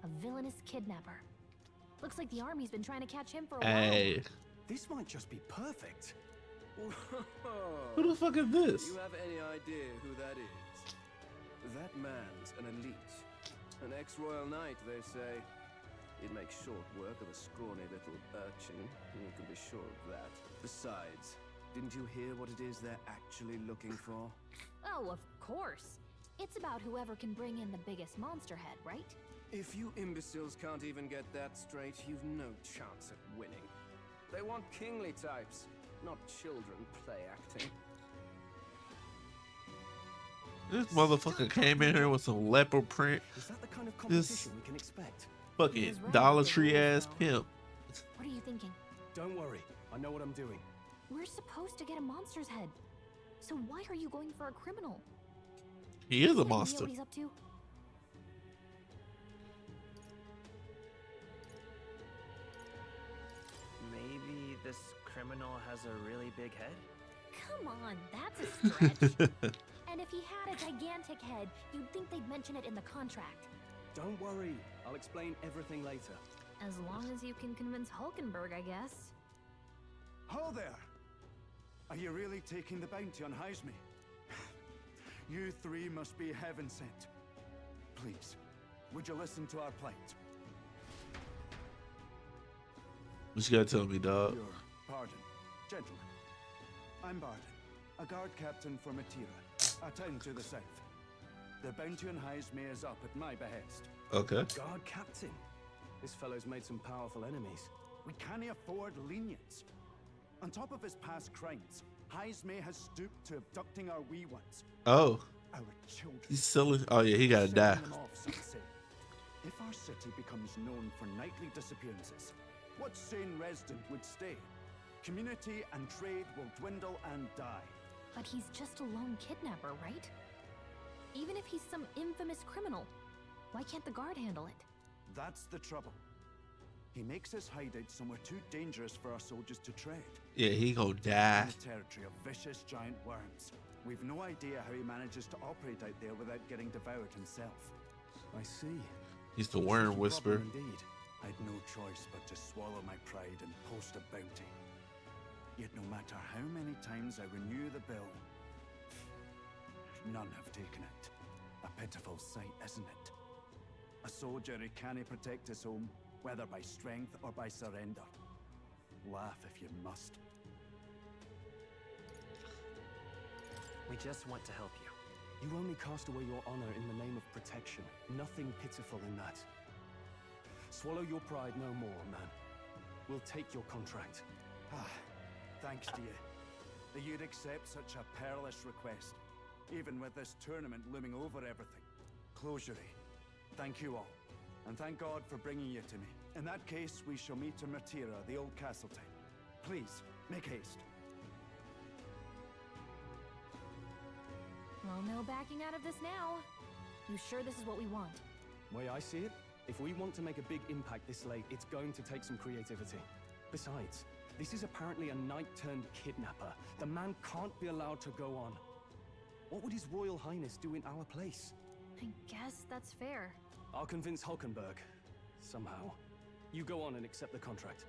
Speaker 11: a villainous kidnapper. Looks like the army's been trying to catch him for a
Speaker 1: Hey.
Speaker 3: This might just be perfect.
Speaker 1: Who the fuck is this?
Speaker 13: Do you have any idea who that is? That man's an elite. An ex-royal knight, they say. He'd make short work of a scrawny little urchin. You can be sure of that. Besides, didn't you hear what it is they're actually looking for?
Speaker 11: Oh, of course. It's about whoever can bring in the biggest monster head, right?
Speaker 13: If you imbeciles can't even get that straight, you've no chance at winning. They want kingly types, not children play acting.
Speaker 1: This motherfucker came in here with some leopard print.
Speaker 3: Is that the kind of
Speaker 1: This
Speaker 3: competition we can expect?
Speaker 1: fucking Dollar Tree ass pimp.
Speaker 11: What are you thinking?
Speaker 3: Don't worry, I know what I'm doing.
Speaker 11: We're supposed to get a monster's head. So why are you going for a criminal?
Speaker 1: He is a
Speaker 11: Any idea
Speaker 1: monster.
Speaker 11: what he's up to?
Speaker 10: Maybe this criminal has a really big head?
Speaker 11: Come on, that's a stretch. And if he had a gigantic head, you'd think they'd mention it in the contract.
Speaker 3: Don't worry, I'll explain everything later.
Speaker 11: As long as you can convince Hulkenberg, I guess.
Speaker 14: Ho there! Are you really taking the bounty on Heisme? You three must be heaven sent. Please, would you listen to our plight?
Speaker 1: What you gotta tell me, dog?
Speaker 14: Your pardon, gentlemen. I'm Barden, a guard captain for Matira, a town to the south. The bounty on Heisme is up at my behest.
Speaker 1: Okay.
Speaker 3: Guard captain? This fellow's made some powerful enemies.
Speaker 14: We can't afford lenience. On top of his past crimes, Heismay has stooped to abducting our wee ones.
Speaker 1: Oh.
Speaker 14: Our children.
Speaker 1: He's selling. Oh yeah, he gotta die.
Speaker 14: Them off, some say. If our city becomes known for nightly disappearances, what sane resident would stay? Community and trade will dwindle and die.
Speaker 11: But he's just a lone kidnapper, right? Even if he's some infamous criminal, why can't the guard handle it?
Speaker 14: That's the trouble. He makes his hideout somewhere too dangerous for our soldiers to tread.
Speaker 1: Yeah, he gonna die.
Speaker 14: In the territory of vicious giant worms. We've no idea how he manages to operate out there without getting devoured himself.
Speaker 3: I see.
Speaker 1: He's the worm whisperer.
Speaker 14: Indeed. I'd no choice but to swallow my pride and post a bounty. Yet no matter how many times I renew the bill, none have taken it. A pitiful sight, isn't it? A soldier who can't protect his home, whether by strength or by surrender. Laugh if you must.
Speaker 10: We just want to help you.
Speaker 3: You only cast away your honor in the name of protection. Nothing pitiful in that. Swallow your pride no more, man. We'll take your contract.
Speaker 14: Thanks to you. That you'd accept such a perilous request, even with this tournament looming over everything. Closure. Thank you all. And thank God for bringing you to me. In that case, we shall meet in Matira, the old castle town. Please, make haste.
Speaker 11: Well, no backing out of this now. You sure this is what we want?
Speaker 3: Way I see it, if we want to make a big impact this late, it's going to take some creativity. Besides, this is apparently a knight-turned-kidnapper. The man can't be allowed to go on. What would His Royal Highness do in our place?
Speaker 11: I guess that's fair.
Speaker 3: I'll convince Hulkenberg. Somehow. You go on and accept the contract.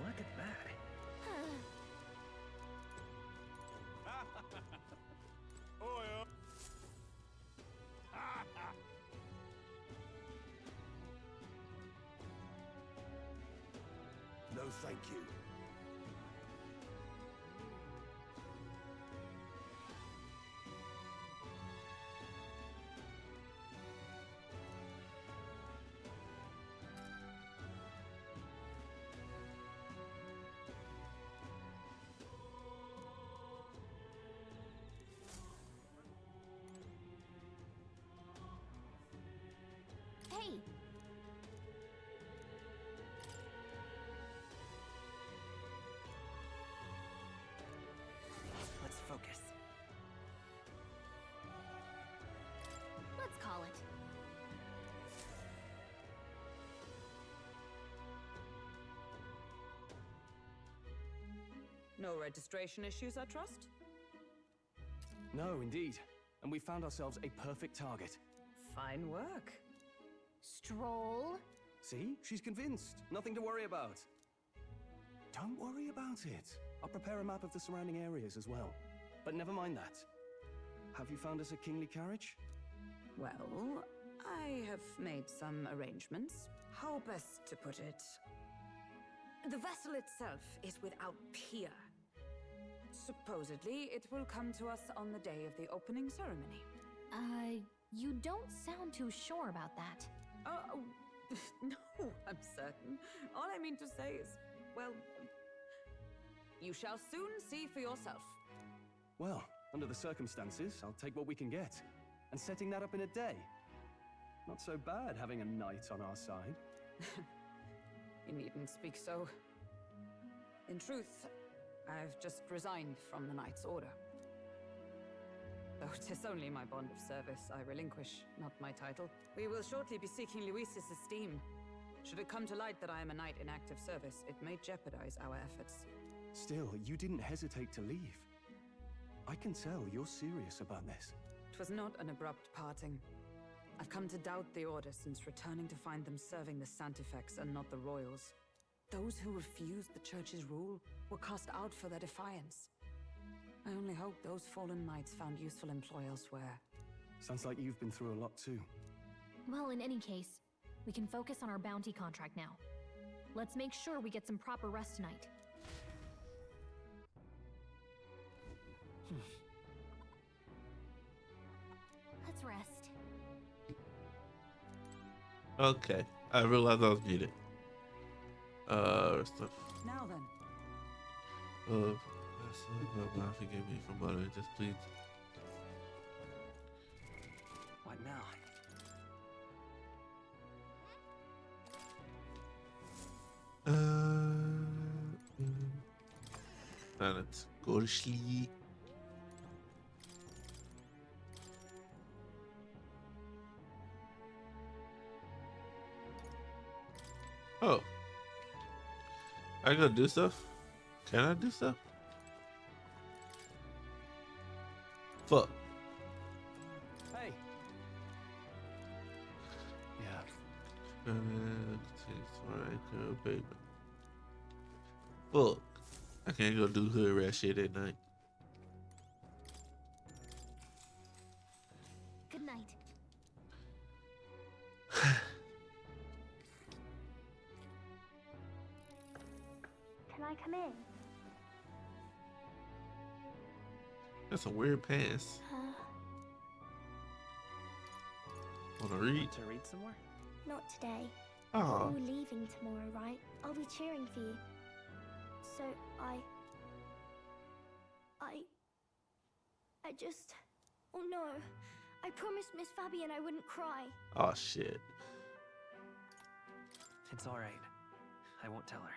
Speaker 10: Look at that.
Speaker 7: No, thank you.
Speaker 11: Hey!
Speaker 10: Let's focus.
Speaker 11: Let's call it.
Speaker 5: No registration issues, I trust?
Speaker 3: No, indeed. And we found ourselves a perfect target.
Speaker 5: Fine work.
Speaker 11: Stroll?
Speaker 3: See? She's convinced. Nothing to worry about. Don't worry about it. I'll prepare a map of the surrounding areas as well. But never mind that. Have you found us a kingly carriage?
Speaker 9: Well, I have made some arrangements. How best to put it? The vessel itself is without peer. Supposedly, it will come to us on the day of the opening ceremony.
Speaker 11: You don't sound too sure about that.
Speaker 9: No, I'm certain. All I mean to say is, well, you shall soon see for yourself.
Speaker 3: Well, under the circumstances, I'll take what we can get. And setting that up in a day. Not so bad having a knight on our side.
Speaker 9: You needn't speak so. In truth, I've just resigned from the Knight's Order. Though 'tis only my bond of service I relinquish, not my title. We will shortly be seeking Luis's esteem. Should it come to light that I am a knight in active service, it may jeopardize our efforts.
Speaker 3: Still, you didn't hesitate to leave. I can tell you're serious about this.
Speaker 9: It was not an abrupt parting. I've come to doubt the Order since returning to find them serving the Santifex and not the Royals. Those who refused the Church's rule were cast out for their defiance. I only hope those fallen knights found useful employ elsewhere.
Speaker 3: Sounds like you've been through a lot too.
Speaker 11: Well, in any case, we can focus on our bounty contract now. Let's make sure we get some proper rest tonight. Let's rest.
Speaker 1: Okay, I realized I was muted. Stuff.
Speaker 5: Now then.
Speaker 1: God forgive me for muttering. Just please.
Speaker 10: What now?
Speaker 1: Let's go to sleep. Oh, I gotta do stuff. Can I do stuff? Fuck.
Speaker 3: Hey. Yeah.
Speaker 1: Fuck. I can't go do hood rat shit at night.
Speaker 11: Good night.
Speaker 12: Can I come in?
Speaker 1: That's a weird pants. Wanna read?
Speaker 10: To read some more?
Speaker 12: Not today.
Speaker 1: Aw.
Speaker 12: We're all leaving tomorrow, right? I'll be cheering for you. So I just... Oh no. I promised Miss Fabian I wouldn't cry.
Speaker 1: Oh shit.
Speaker 10: It's all right. I won't tell her.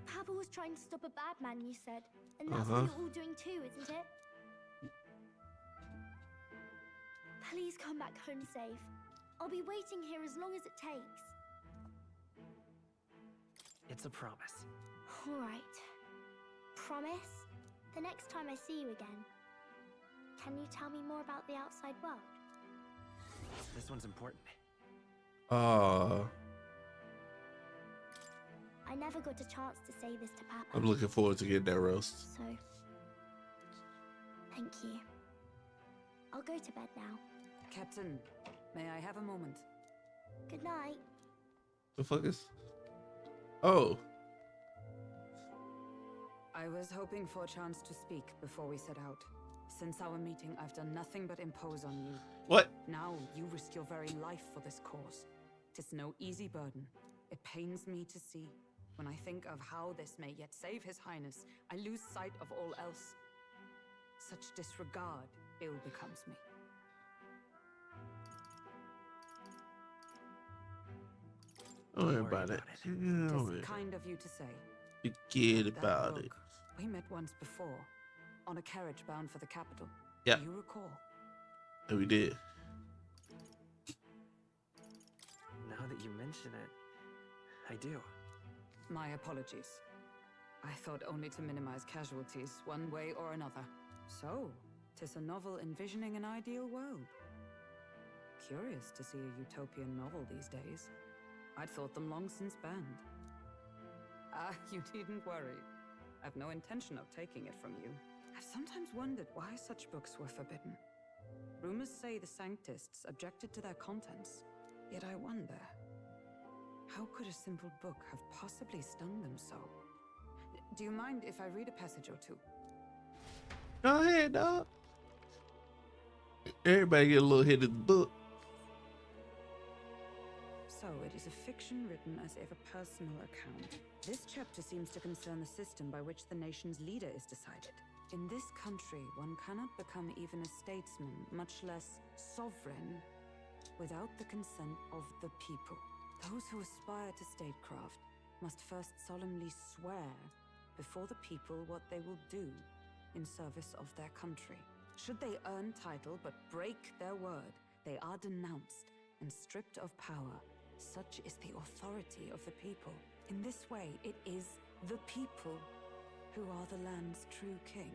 Speaker 12: Papa was trying to stop a bad man, you said. And that's what you're all doing too, isn't it? Please come back home safe. I'll be waiting here as long as it takes.
Speaker 10: It's a promise.
Speaker 12: All right. Promise? The next time I see you again. Can you tell me more about the outside world?
Speaker 10: This one's important.
Speaker 12: I never got a chance to say this to Papa.
Speaker 1: I'm looking forward to getting that roast.
Speaker 12: So, thank you. I'll go to bed now.
Speaker 5: Captain, may I have a moment?
Speaker 12: Good night.
Speaker 1: The fuck is? Oh.
Speaker 9: I was hoping for a chance to speak before we set out. Since our meeting, I've done nothing but impose on you.
Speaker 1: What?
Speaker 9: Now you risk your very life for this cause. 'Tis no easy burden. It pains me to see. When I think of how this may yet save His Highness, I lose sight of all else. Such disregard ill becomes me.
Speaker 1: Don't worry about it.
Speaker 9: Tis kind of you to say.
Speaker 1: Forget
Speaker 9: That
Speaker 1: about it.
Speaker 9: book, we met once before, on a carriage bound for the capital.
Speaker 1: Yeah.
Speaker 9: Do you recall?
Speaker 1: Yeah, we did.
Speaker 10: Now that you mention it, I do.
Speaker 9: My apologies. I thought only to minimize casualties, one way or another. So, 'tis a novel envisioning an ideal world. Curious to see a utopian novel these days. I'd thought them long since banned. Ah, you needn't worry. I've no intention of taking it from you. I've sometimes wondered why such books were forbidden. Rumors say the Sanctists objected to their contents. Yet I wonder, how could a simple book have possibly stung them so? Do you mind if I read a passage or two?
Speaker 1: Go ahead, dog. Everybody get a little hit of the book.
Speaker 9: So it is a fiction written as if a personal account. This chapter seems to concern the system by which the nation's leader is decided. In this country, one cannot become even a statesman, much less sovereign, without the consent of the people. Those who aspire to statecraft must first solemnly swear before the people what they will do in service of their country. Should they earn title but break their word, they are denounced and stripped of power. Such is the authority of the people. In this way, it is the people who are the land's true king.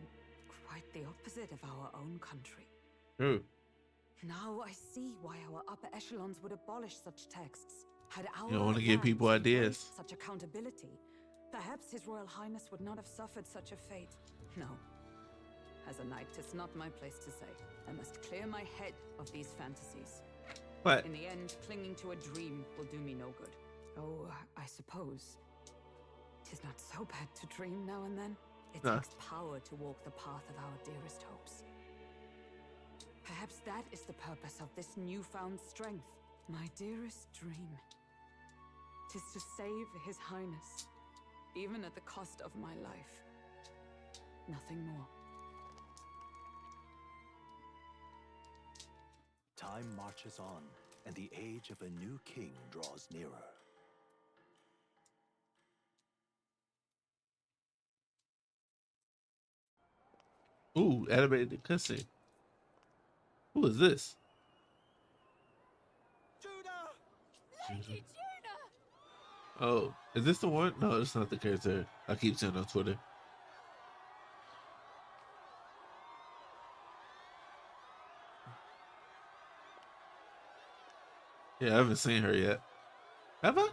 Speaker 9: Quite the opposite of our own country.
Speaker 1: True.
Speaker 9: Now I see why our upper echelons would abolish such texts. Had our
Speaker 1: You don't want to give people
Speaker 9: lands
Speaker 1: ideas.
Speaker 9: embraced such accountability, perhaps His Royal Highness would not have suffered such a fate. No. As a knight, 'tis not my place to say. I must clear my head of these fantasies.
Speaker 1: What?
Speaker 9: In the end, clinging to a dream will do me no good. Oh, I suppose 'tis not so bad to dream now and then. It
Speaker 1: Nah.
Speaker 9: takes power to walk the path of our dearest hopes. Perhaps that is the purpose of this newfound strength. My dearest dream. 'Tis to save His Highness, even at the cost of my life. Nothing more.
Speaker 15: Time marches on, and the age of a new king draws nearer.
Speaker 1: Ooh, animated cutscene. Who is this?
Speaker 11: Lady
Speaker 1: Oh, is this the one? No, it's not the character I keep seeing on Twitter. Yeah, I haven't seen her yet. Have I?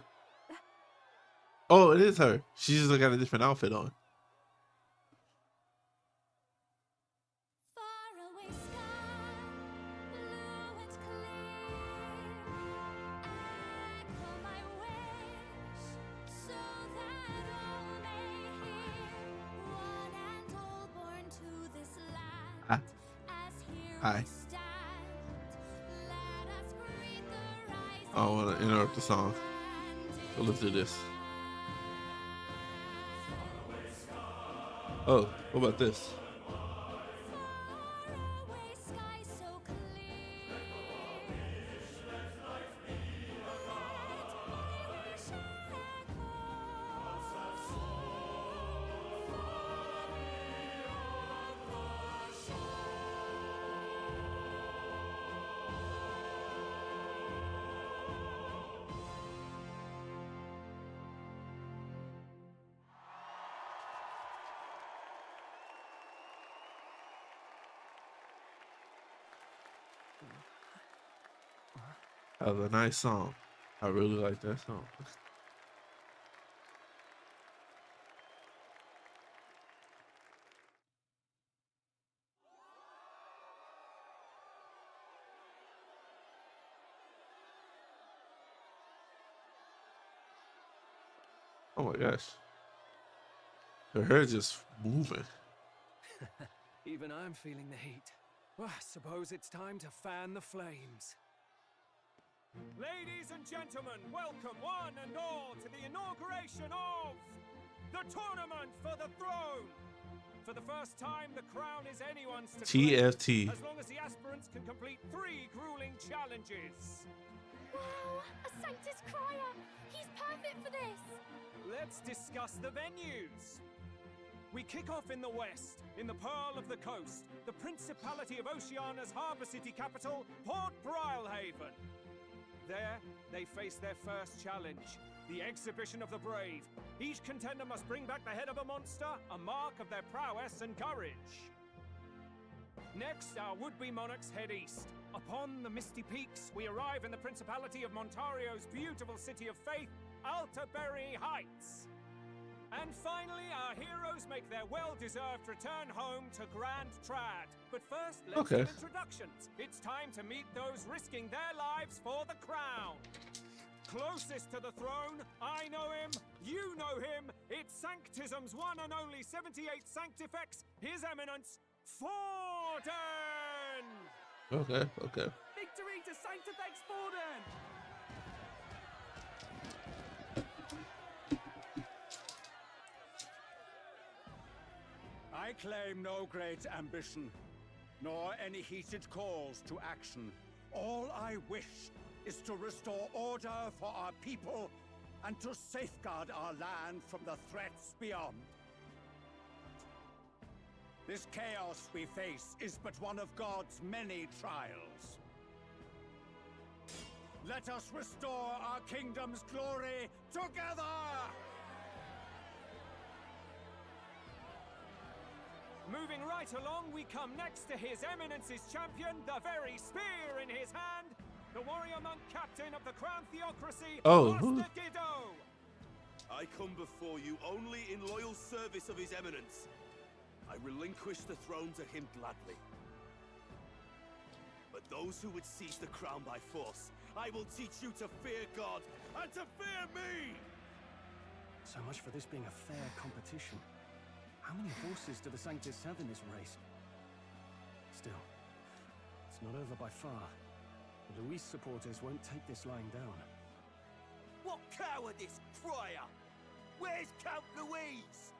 Speaker 1: Oh, it is her. She just got a different outfit on. Hi. Hi. I don't want to interrupt the song, so let's do this. Oh, what about this? That was a nice song. I really like that song. Oh my gosh. Her hair just moving.
Speaker 8: Even I'm feeling the heat. Well, I suppose it's time to fan the flames.
Speaker 4: Ladies and gentlemen, welcome one and all to the inauguration of the Tournament for the Throne. For the first time, the crown is anyone's to claim,
Speaker 1: TFT.
Speaker 4: as long as the aspirants can complete 3 grueling challenges.
Speaker 11: Wow, a Sanctus Crier! He's perfect for this!
Speaker 4: Let's discuss the venues. We kick off in the west, in the Pearl of the Coast, the Principality of Oceania's harbour city capital, Port Brilehaven. There, they face their first challenge, the Exhibition of the Brave. Each contender must bring back the head of a monster, a mark of their prowess and courage. Next, our would-be monarchs head east. Upon the misty peaks, we arrive in the Principality of Montario's beautiful city of faith, Altaberry Heights. And finally, our heroes make their well-deserved return home to Grand Trad. But first, let's have introductions. It's time to meet those risking their lives for the crown. Closest to the throne, I know him, you know him. It's Sanctism's one and only 78 Sanctifex, His Eminence, Forden!
Speaker 1: Okay.
Speaker 8: Victory to Sanctifex Forden!
Speaker 16: I claim no great ambition, nor any heated calls to action. All I wish is to restore order for our people and to safeguard our land from the threats beyond. This chaos we face is but one of God's many trials. Let us restore our kingdom's glory together!
Speaker 4: Moving right along, we come next to His Eminence's champion, the very spear in his hand, the warrior monk captain of the Crown Theocracy, Master Giddo!
Speaker 17: I come before you only in loyal service of His Eminence. I relinquish the throne to him gladly. But those who would seize the crown by force, I will teach you to fear God and to fear me!
Speaker 3: So much for this being a fair competition. How many horses do the Sanctus have in this race? Still, it's not over by far. The Luis supporters won't take this lying down.
Speaker 7: What cowardice, Friar! Where's Count Louise?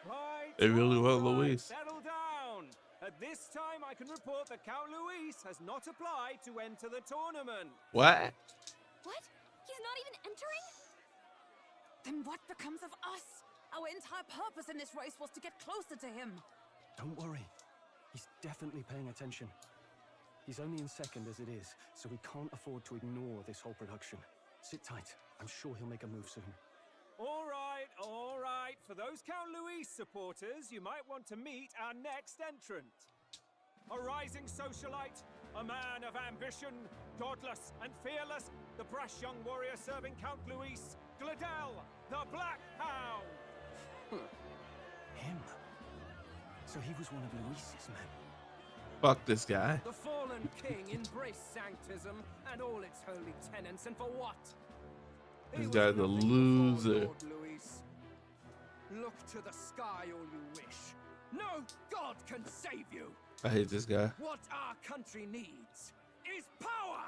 Speaker 4: Right,
Speaker 1: They really want
Speaker 4: right,
Speaker 1: Luis.
Speaker 4: settle down. At this time, I can report that Count Luis has not applied to enter the tournament.
Speaker 1: What?
Speaker 11: What? He's not even entering?
Speaker 9: Then what becomes of us? Our entire purpose in this race was to get closer to him.
Speaker 3: Don't worry. He's definitely paying attention. He's only in second as it is, so we can't afford to ignore this whole production. Sit tight. I'm sure he'll make a move soon.
Speaker 4: All right, all right. For those Count Luis supporters, you might want to meet our next entrant. A rising socialite, a man of ambition, godless and fearless, the brash young warrior serving Count Luis, Gladel, the Black Hound.
Speaker 3: Him? So he was one of Luis's men.
Speaker 1: Fuck this guy.
Speaker 13: The fallen king embraced sanctism and all its holy tenets, and for what?
Speaker 1: This guy's a loser.
Speaker 13: Lord Luis. Look to the sky all you wish. No god can save you.
Speaker 1: I hate this guy.
Speaker 13: What our country needs is power.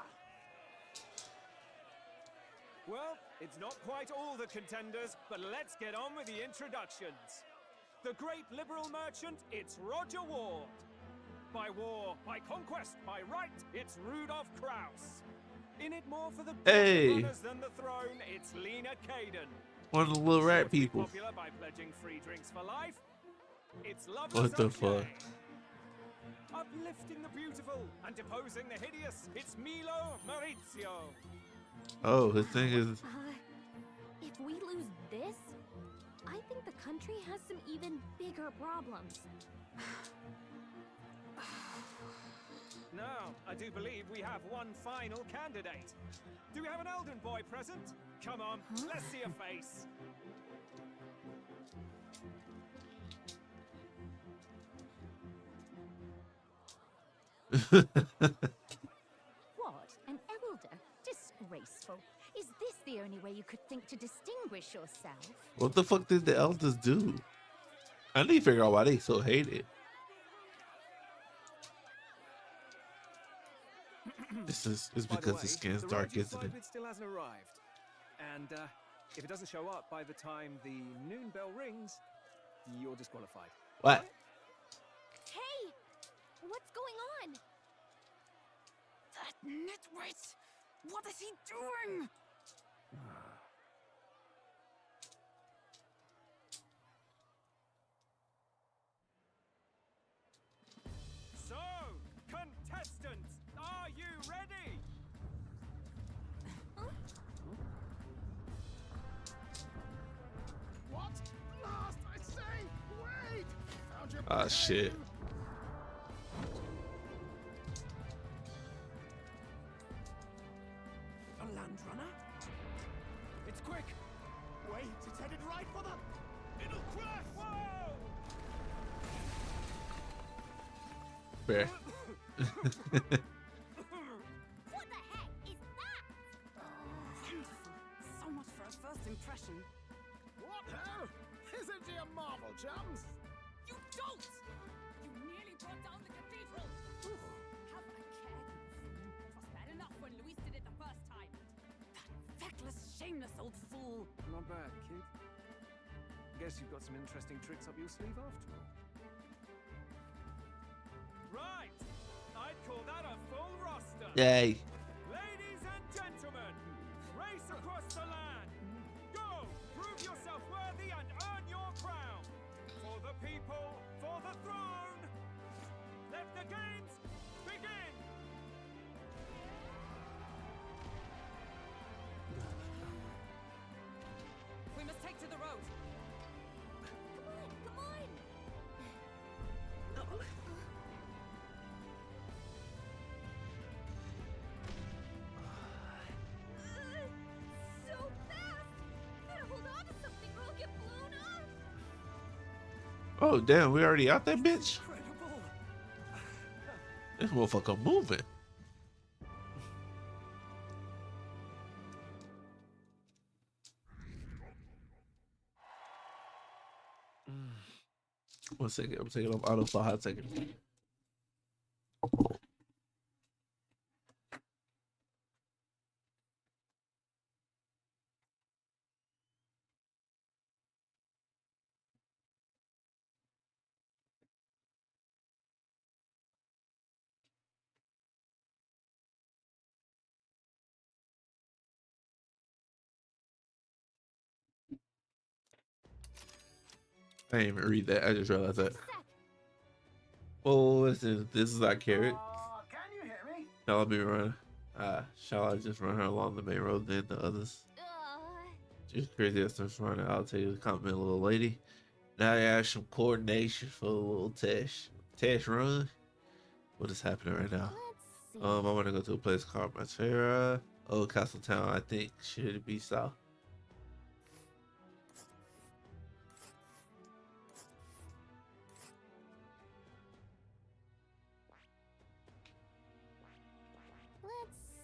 Speaker 4: Well, it's not quite all the contenders, but let's get on with the introductions. The great liberal merchant, it's Roger Ward. By war, by conquest, by right, it's Rudolph Kraus. In it more for the runners than the throne, it's Lena Caden.
Speaker 1: One of the little rat people.
Speaker 4: Popular by pledging free drinks for life. It's Loveless
Speaker 1: What the
Speaker 4: Okay.
Speaker 1: fuck?
Speaker 4: Uplifting the beautiful and deposing the hideous, it's Milo Maurizio.
Speaker 1: Oh, his thing is.
Speaker 11: If we lose this, I think the country has some even bigger problems.
Speaker 4: Now, I do believe we have one final candidate. Do we have an Elden boy present? Come on, let's see a face.
Speaker 18: What? An elder? Disgraceful. Is this the only way you could think to distinguish yourself?
Speaker 1: What the fuck did the elders do? I need to figure out why they so hate it. It's because the skin's dark, isn't it?
Speaker 4: Still hasn't arrived. And if it doesn't show up by the time the noon bell rings, you're disqualified.
Speaker 1: What?
Speaker 11: Hey! What's going on?
Speaker 9: That nitwit! What is he doing?
Speaker 4: So, contestants, are you ready?
Speaker 6: What? Last, I say! Wait! Found your
Speaker 1: Ah, shit.
Speaker 13: A land runner?
Speaker 4: It's quick!
Speaker 6: Wait, it's headed right for the...
Speaker 4: It'll crash! Whoa!
Speaker 1: Fair.
Speaker 11: What the heck is that?
Speaker 9: Wonderful. So much for a first impression.
Speaker 6: What ho? Isn't he a marvel, chums?
Speaker 9: You don't! You nearly brought down the cathedral! Have a care, you fool. It was bad enough when Luis did it the first time. That feckless, shameless old fool.
Speaker 4: Not bad, kid. Guess you've got some interesting tricks up your sleeve after all. Right! I'd call that a full roster.
Speaker 1: Yay.
Speaker 4: Ladies and gentlemen, race across the land. Go! Prove yourself worthy and earn your crown. For the people, for the throne. Let the games begin!
Speaker 9: We must take to the road.
Speaker 11: Come on! So fast! Better hold on to something or I'll get blown up!
Speaker 1: Oh, damn, we already out that bitch? This motherfucker moving. 1 second. I'm taking off auto for a hot second. I didn't even read that. I just realized that. Oh, listen, this is our carrot.
Speaker 6: Can you hear me?
Speaker 1: Shall I be running? Shall I just run her along the main road than the others? Just crazy as I'm running. I'll tell you the compliment, little lady. Now I have some coordination for a little test. Test run. What is happening right now? I want to go to a place called Matera. Old Castle Town, I think. Should it be south?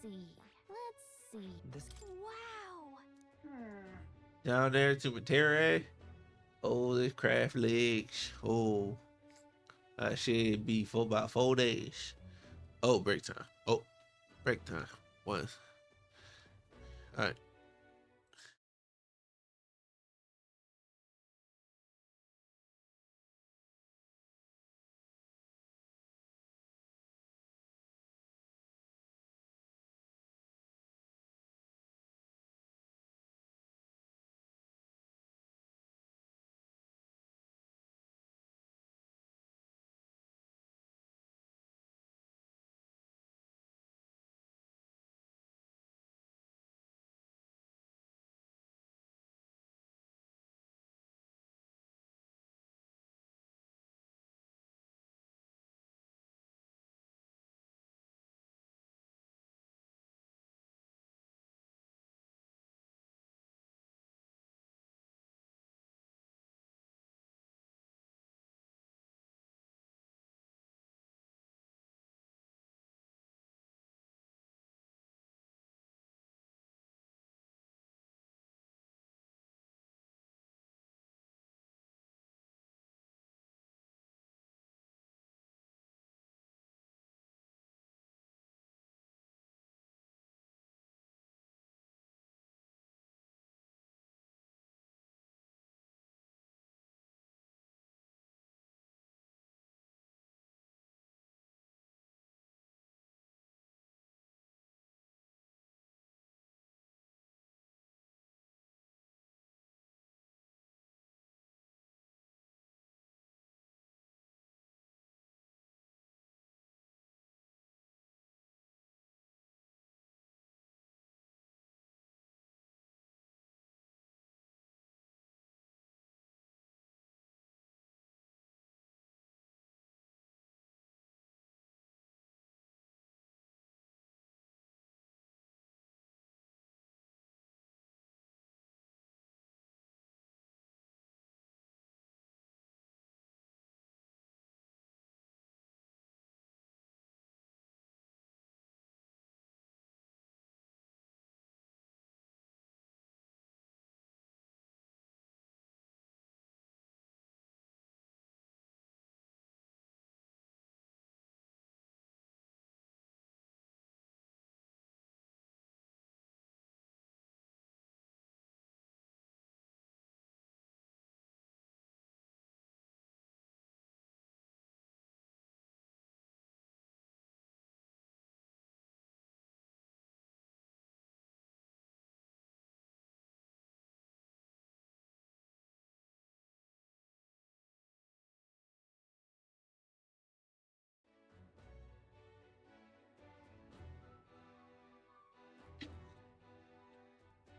Speaker 18: Let's see.
Speaker 10: This.
Speaker 18: Wow.
Speaker 1: Down there to Matera. Oh, this craft legs. Oh, I should be for about 4 days. Oh, break time. Oh, break time. One. All right.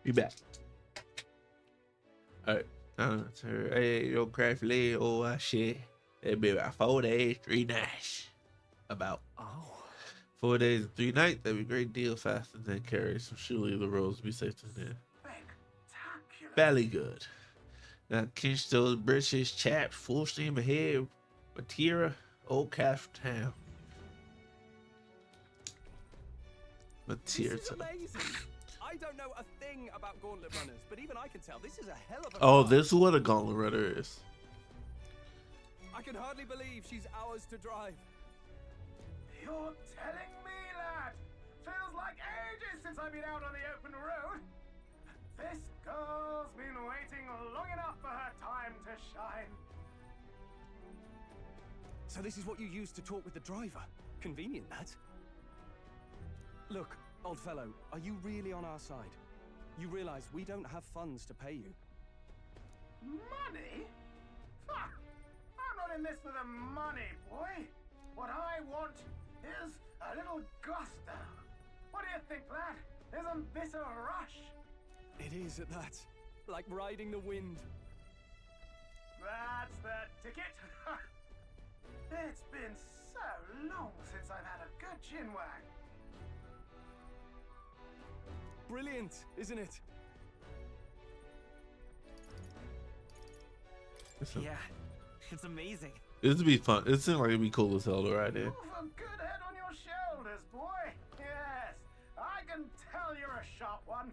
Speaker 1: Be back. All right. Hey, yo, craft leg. Oh, shit. It'll be about 4 days, 3 nights. About.
Speaker 3: Oh.
Speaker 1: 4 days and 3 nights. That'd be a great deal faster than carry. So surely the roads be safe to them. Valley good. Now, Kinsto's British chaps, full steam ahead. Matera, Old Castle Town.
Speaker 4: This is
Speaker 1: Matera.
Speaker 4: amazing. I don't know a thing about Gauntlet runners, but even I can tell this is a hell of a
Speaker 1: Oh,
Speaker 4: car.
Speaker 1: this is what a Gauntlet runner is.
Speaker 3: can hardly believe she's ours to drive.
Speaker 19: You're telling me, lad? Feels like ages since I've been out on the open road. This girl's been waiting long enough for her time to shine.
Speaker 3: So this is what you used to talk with the driver? Convenient, that. Look, old fellow, are you really on our side? You realize we don't have funds to pay you.
Speaker 19: Money? Ha! I'm not in this for the money, boy. What I want is a little gusto. What do you think, lad? Isn't this a rush?
Speaker 3: It is at that. Like riding the wind.
Speaker 19: That's the ticket. It's been so long since I've had a good chinwag.
Speaker 3: Brilliant, isn't it?
Speaker 10: Yeah, it's amazing.
Speaker 1: This would be fun. It seems like it'd be cool as hell to ride in.
Speaker 19: You've a good head on your shoulders, boy. Yes, I can tell you're a sharp one.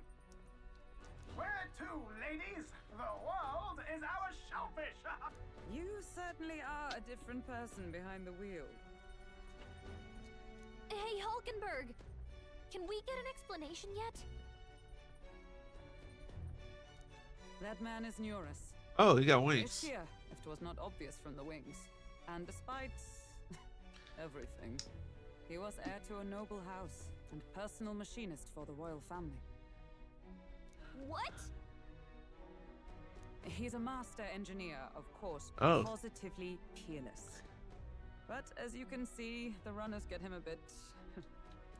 Speaker 19: Where to, ladies? The world is our shellfish.
Speaker 20: You certainly are a different person behind the wheel.
Speaker 11: Hey, Hulkenberg! Can we get an explanation yet?
Speaker 20: That man is Neurus.
Speaker 1: Oh, he got wings.
Speaker 20: It's here, if it was not obvious from the wings. And despite everything, he was heir to a noble house and personal machinist for the royal family.
Speaker 11: What?
Speaker 20: He's a master engineer, of course,
Speaker 1: Oh.
Speaker 20: positively peerless. But as you can see, the runners get him a bit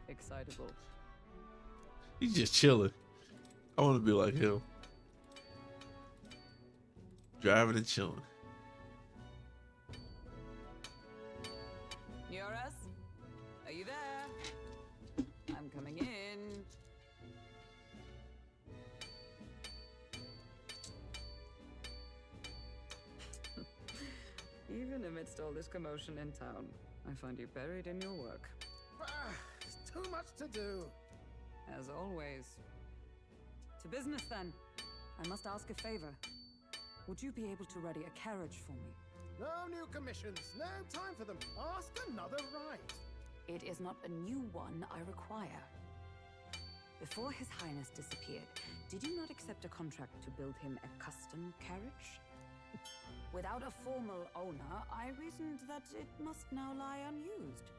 Speaker 20: excitable.
Speaker 1: He's just chilling. I want to be like him. Driving and chilling.
Speaker 20: Neurus? Are you there? I'm coming in. Even amidst all this commotion in town, I find you buried in your work.
Speaker 6: It's too much to do.
Speaker 20: As always. To business then. I must ask a favor. Would you be able to ready a carriage for me?
Speaker 6: No new commissions, no time for them. Ask another right.
Speaker 9: It is not a new one I require. Before His Highness disappeared, did you not accept a contract to build him a custom carriage? Without a formal owner, I reasoned that it must now lie unused.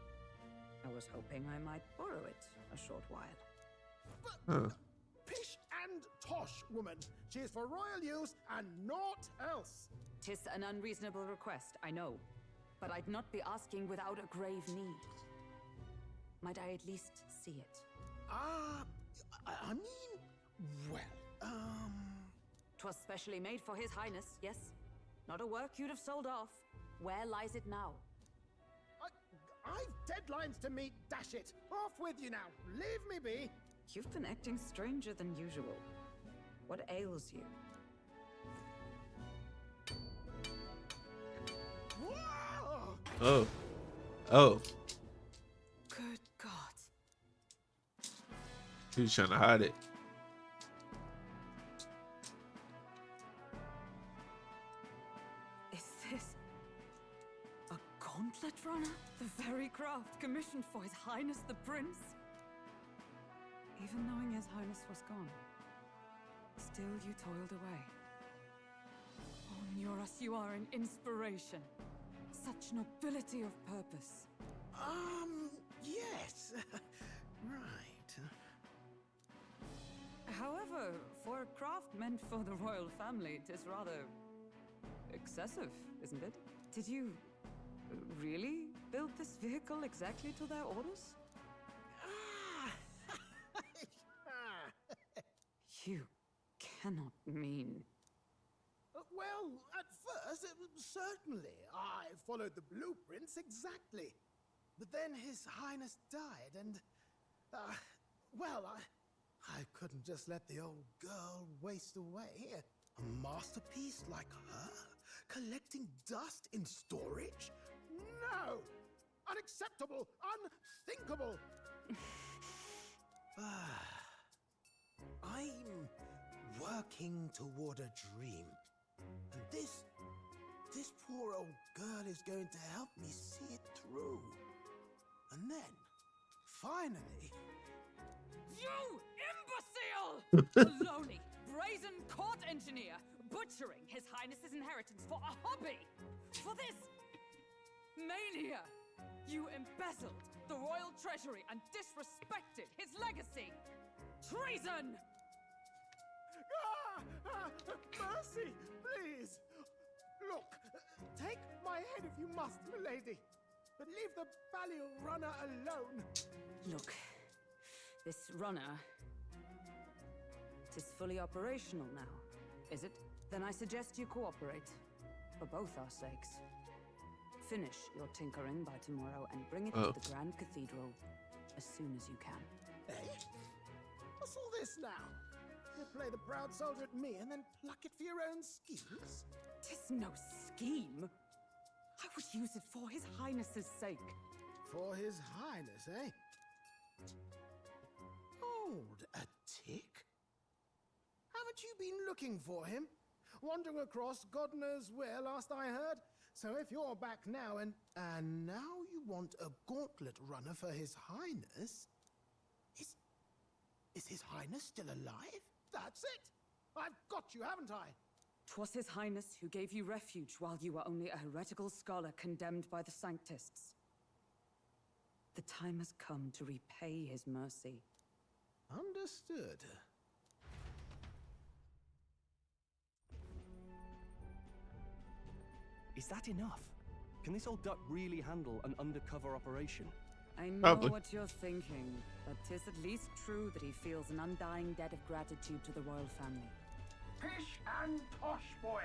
Speaker 9: I was hoping I might borrow it a short while.
Speaker 1: Huh.
Speaker 6: Pish and tosh, woman. She is for royal use and naught else.
Speaker 9: 'Tis an unreasonable request, I know. But I'd not be asking without a grave need. Might I at least see it?
Speaker 6: I mean, well,
Speaker 9: 'Twas specially made for His Highness, yes? Not a work you'd have sold off. Where lies it now?
Speaker 6: I've deadlines to meet, dash it. Off with you now. Leave me be.
Speaker 20: You've been acting stranger than usual. What ails you?
Speaker 6: Whoa!
Speaker 1: Oh. Oh.
Speaker 20: Good God.
Speaker 1: He was trying to hide it.
Speaker 20: Is this a gauntlet runner? The very craft commissioned for His Highness the Prince? Even knowing His Highness was gone, still you toiled away. Oh, Neurus, you are an inspiration. Such nobility of purpose.
Speaker 6: Yes. Right.
Speaker 20: However, for a craft meant for the royal family, it is rather excessive, isn't it? Did you really build this vehicle exactly to their orders? You cannot mean...
Speaker 6: Well, at first, certainly. I followed the blueprints exactly. But then His Highness died, and... well, I couldn't just let the old girl waste away. A masterpiece like her? Collecting dust in storage? No! Unacceptable! Unthinkable! I'm working toward a dream. And this this poor old girl is going to help me see it through. And then, finally...
Speaker 20: You imbecile! Baloney! Brazen court engineer! Butchering His Highness's inheritance for a hobby! For this... mania! You embezzled the royal treasury and disrespected his legacy! Treason!
Speaker 6: Mercy, please! Look, take my head if you must, milady. But leave the Balliol runner alone.
Speaker 20: Look, this runner... Tis fully operational now, is it? Then I suggest you cooperate, for both our sakes. Finish your tinkering by tomorrow and bring it to the Grand Cathedral as soon as you can.
Speaker 6: Eh? What's all this now? You play the proud soldier at me and then pluck it for your own schemes?
Speaker 20: Tis no scheme. I would use it for His Highness's sake.
Speaker 6: For His Highness, eh? Hold a tick. Haven't you been looking for him? Wandering across God knows where last I heard? So if you're back now and now you want a gauntlet runner for His Highness, is His Highness still alive? That's it! I've got you, haven't I?
Speaker 20: 'Twas His Highness who gave you refuge while you were only a heretical scholar condemned by the Sanctists. The time has come to repay his mercy.
Speaker 6: Understood.
Speaker 3: Is that enough? Can this old duck really handle an undercover operation?
Speaker 20: I know
Speaker 3: Probably.
Speaker 20: what you're thinking, but 'tis at least true that he feels an undying debt of gratitude to the royal family.
Speaker 19: Pish and tosh, boy.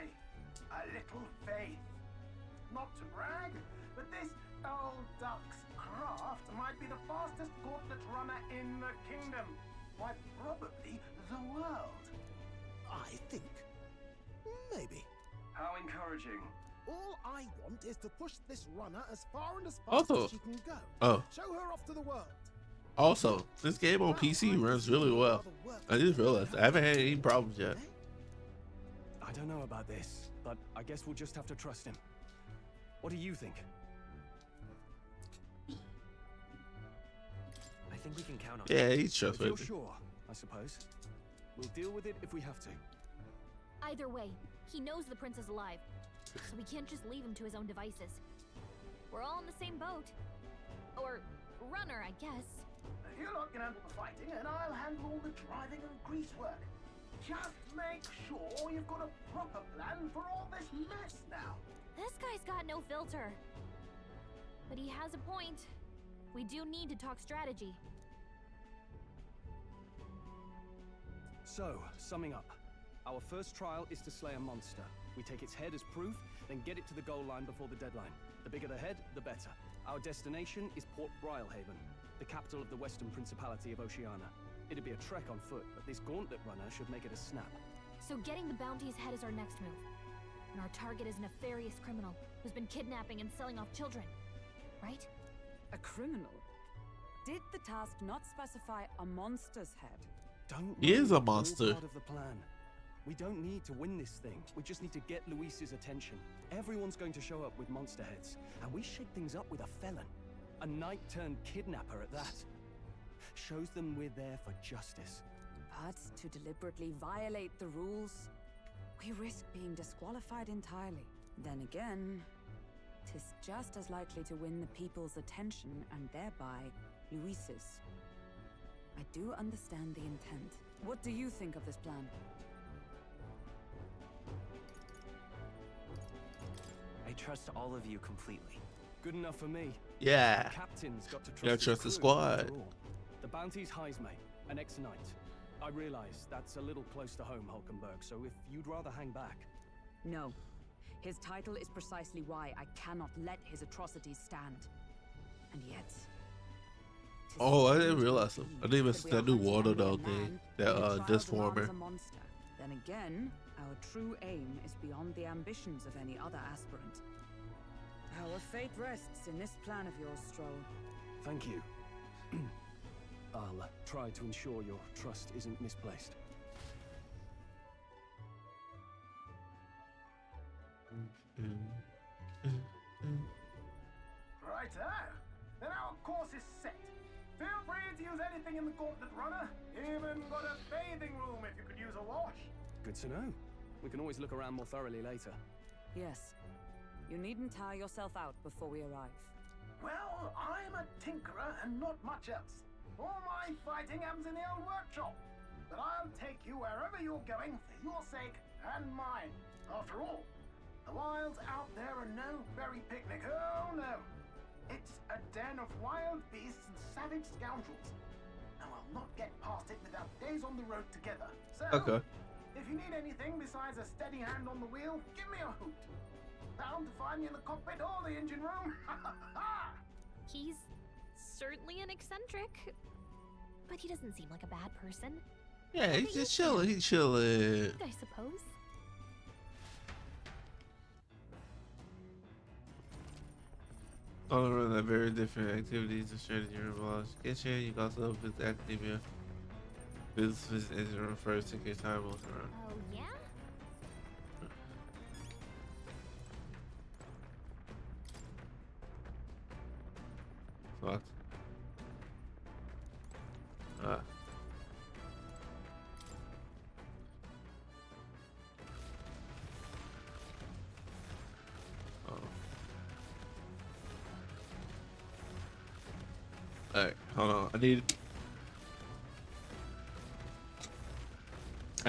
Speaker 19: A little faith. Not to brag, but this old duck's craft might be the fastest gauntlet runner in the kingdom. Why, probably the world.
Speaker 6: I think. Maybe.
Speaker 19: How encouraging.
Speaker 6: All I want is to push this runner as far and as fast
Speaker 1: Also-
Speaker 6: as she can go.
Speaker 1: oh.
Speaker 6: Show her off to the world.
Speaker 1: Also, this game on PC runs really well. I just realized I haven't had any problems yet.
Speaker 3: I don't know about this, but I guess we'll just have to trust him. What do you think?
Speaker 10: I think we can count on
Speaker 1: Yeah,
Speaker 10: him.
Speaker 1: he's
Speaker 3: If you're
Speaker 1: trustworthy.
Speaker 3: sure, I suppose. We'll deal with it if we have to.
Speaker 11: Either way, he knows the prince is alive, so we can't just leave him to his own devices. We're all in the same boat. Or runner, I guess.
Speaker 19: You lot can handle the fighting, and I'll handle all the driving and grease work. Just make sure you've got a proper plan for all this mess now.
Speaker 11: This guy's got no filter. But he has a point. We do need to talk strategy.
Speaker 3: So, summing up. Our first trial is to slay a monster. We take its head as proof, then get it to the goal line before the deadline. The bigger the head, the better. Our destination is Port Brylehaven, the capital of the Western Principality of Oceania. It'd be a trek on foot, but this gauntlet runner should make it a snap.
Speaker 11: So getting the bounty's head is our next move. And our target is a nefarious criminal who's been kidnapping and selling off children. Right?
Speaker 20: A criminal? Did the task not specify a monster's head?
Speaker 3: Don't
Speaker 1: He is a
Speaker 3: worry, it's all
Speaker 1: monster.
Speaker 3: part of the plan. We don't need to win this thing. We just need to get Luis's attention. Everyone's going to show up with monster heads, and we shake things up with a felon. A knight-turned-kidnapper at that. Shows them we're there for justice.
Speaker 20: But to deliberately violate the rules, we risk being disqualified entirely. Then again, 'tis just as likely to win the people's attention and thereby Luis's. I do understand the intent. What do you think of this plan?
Speaker 10: I trust all of you completely.
Speaker 3: Good enough for me.
Speaker 1: Yeah.
Speaker 3: The captain's got to trust,
Speaker 1: You gotta
Speaker 3: his
Speaker 1: trust the
Speaker 3: crew,
Speaker 1: squad.
Speaker 3: after all. The bounty's Heisme, an ex-knight. I realize that's a little close to home, Hulkenberg, so if you'd rather hang back.
Speaker 20: No. His title is precisely why I cannot let his atrocities stand. And yet... 'tis
Speaker 1: Oh, I didn't
Speaker 20: strange
Speaker 1: realize them. I
Speaker 20: indeed
Speaker 1: didn't even
Speaker 20: that we
Speaker 1: that
Speaker 20: are
Speaker 1: new
Speaker 20: hunting
Speaker 1: water
Speaker 20: only a
Speaker 1: dog thing.
Speaker 20: man
Speaker 1: That
Speaker 20: whose child
Speaker 1: disformer.
Speaker 20: alarms a monster. Then again, our true aim is beyond the ambitions of any other aspirant. Our fate rests in this plan of yours, Stroll.
Speaker 3: Thank you. I'll try to ensure your trust isn't misplaced.
Speaker 19: Righto. Then our course is set. Feel free to use anything in the Gauntlet runner. Even got a bathing room if you could use a wash.
Speaker 3: Good to know. We can always look around more thoroughly later.
Speaker 9: Yes. You needn't tire yourself out before we arrive.
Speaker 19: Well, I'm a tinkerer and not much else. All my fighting happens in the old workshop. But I'll take you wherever you're going for your sake and mine. After all, the wilds out there are no berry picnic. Oh no. It's a den of wild beasts and savage scoundrels. And I'll not get past it without days on the road together. So,
Speaker 1: Okay.
Speaker 19: if you need anything besides a steady hand on the wheel, give me a hoot. Bound to find me in the cockpit or the engine room.
Speaker 11: He's certainly an eccentric, but he doesn't seem like a bad person.
Speaker 1: Yeah, he's just chilling. He's chilling.
Speaker 11: I suppose.
Speaker 1: All around that very different activities and strategy involved. Kitchen, you can also visit academia. Visit engine room first, take your time, look around.
Speaker 11: Oh, yeah?
Speaker 1: Fuck. Ah. Oh. Alright, hold on. I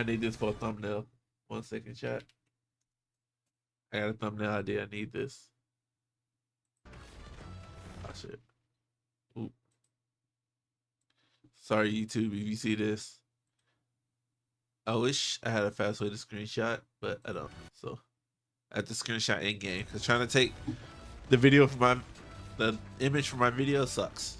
Speaker 1: need this for a thumbnail. 1 second, chat. I got a thumbnail idea. I need this. Oh shit. Oop. Sorry, YouTube, if you see this. I wish I had a fast way to screenshot, but I don't. So I have to screenshot in game because trying to take the image for my video sucks.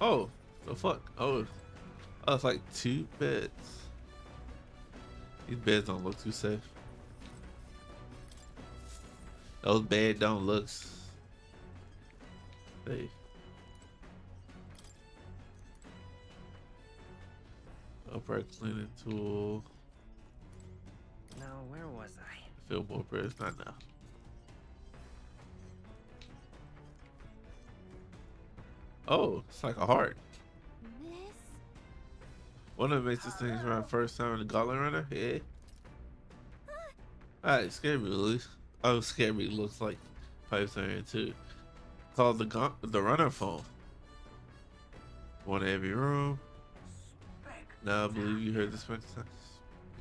Speaker 1: Oh, the fuck? Oh, it's like 2 beds. These beds don't look too safe. Those beds don't look safe. Upright cleaning tool.
Speaker 10: Now, where was I?
Speaker 1: Feel more bread, not now. Oh, it's like a heart. One of the makes this thing around first time in the Gauntlet runner. Yeah. Alright, scared me, Louis. Oh, scared me looks like pipes are in too. Called the runner phone. One in every room. Now I believe you heard this one.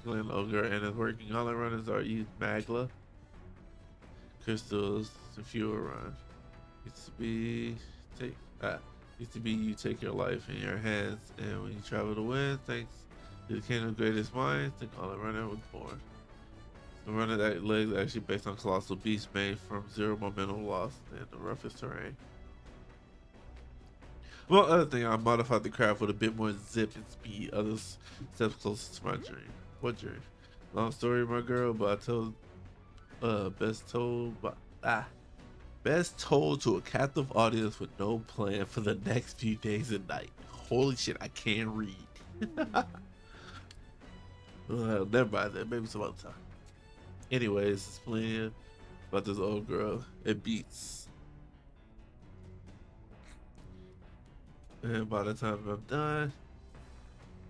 Speaker 1: Glenn Ogre and his working Gauntlet runners are used Magla, crystals, and fuel run. Used to be you take your life in your hands, and when you travel the wind, thanks to the kingdom's greatest minds, the Gauntlet runner was born. The runner that leg is actually based on colossal beasts made from zero momentum loss in the roughest terrain. One other thing, I modified the craft with a bit more zip and speed. Others steps closer to my dream. What dream? Long story, my girl, but I told, best told to a captive audience with no plan for the next few days and night. Holy shit, I can't read. Never mind that, maybe some other time. Anyways, it's playing about this old girl. It beats. And by the time I'm done,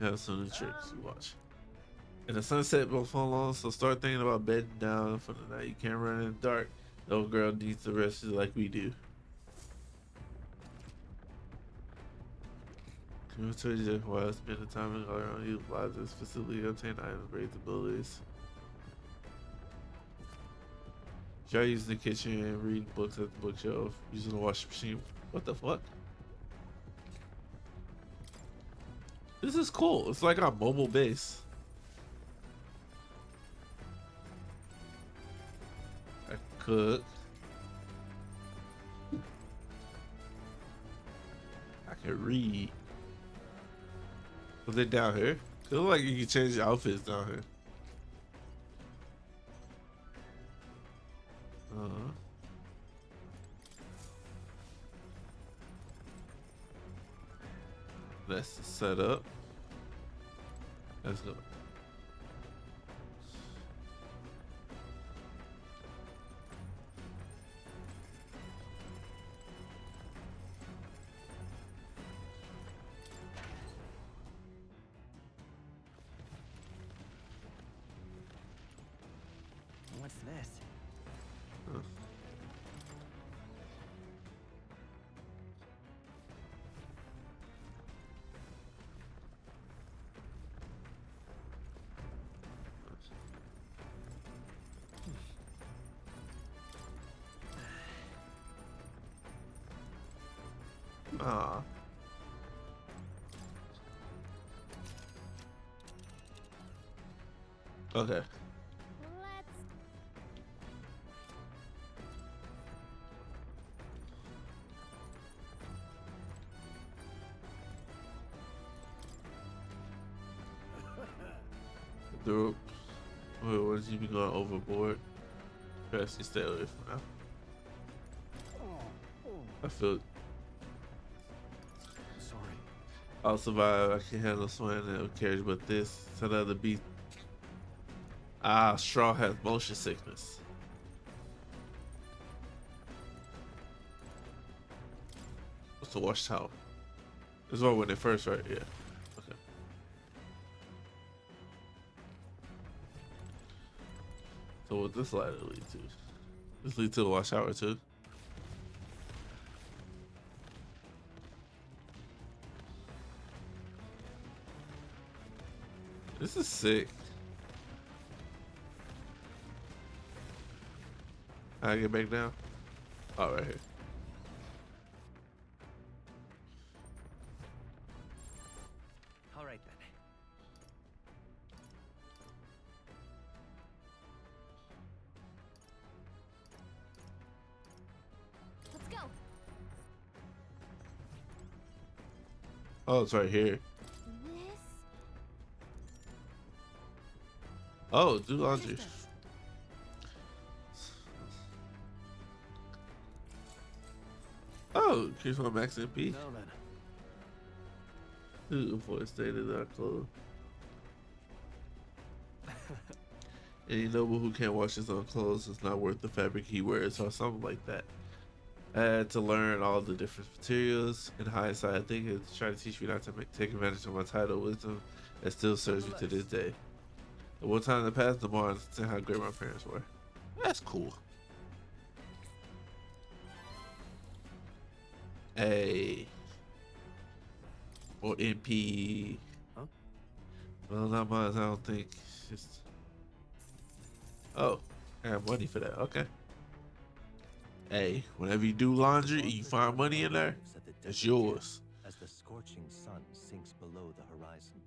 Speaker 1: I have some new tricks to watch. And the sunset will fall on, so start thinking about bedding down for the night. You can't run in the dark. The old girl needs to rest just like we do. Community while spend the time in around utilize this facility to obtain items, raise abilities. Try using the kitchen and reading books at the bookshelf. Using the washing machine. What the fuck? This is cool. It's like a mobile base. I cook. I can read. Was it down here? It looks like you can change your outfits down here. That's the setup. Let's go.
Speaker 10: What's this?
Speaker 1: Huh. Ah. Okay. Dude. Wait, what is you be going overboard? Best you stay away from now. I feel.
Speaker 3: Sorry.
Speaker 1: I'll survive. I can handle swimming and carriage, but this, so the other beast. Ah, straw has motion sickness. What's the watchtower? This is what when they first, right? Yeah. Okay. So what this ladder lead to? This lead to the watchtower too. This is sick. How I get back down? Oh, right here.
Speaker 10: All right then.
Speaker 11: Let's go.
Speaker 1: Oh, it's right here.
Speaker 11: This.
Speaker 1: Oh, do laundry. Oh, here's my max MP.
Speaker 3: Now then.
Speaker 1: Ooh, voice data that I close. Any noble who can't wash his own clothes is not worth the fabric he wears, or something like that. I had to learn all the different materials. In hindsight, I think it's trying to teach me not to take advantage of my title wisdom that still serves me to this day. The one time in the past, the more I understand how great my parents were. That's cool. A or MP.
Speaker 3: Huh?
Speaker 1: Well, not mine. I don't think. It's just. Oh, I have money for that. Okay. Hey, whenever you do laundry and you find money in there, it's yours.
Speaker 15: As the scorching sun sinks below the horizon,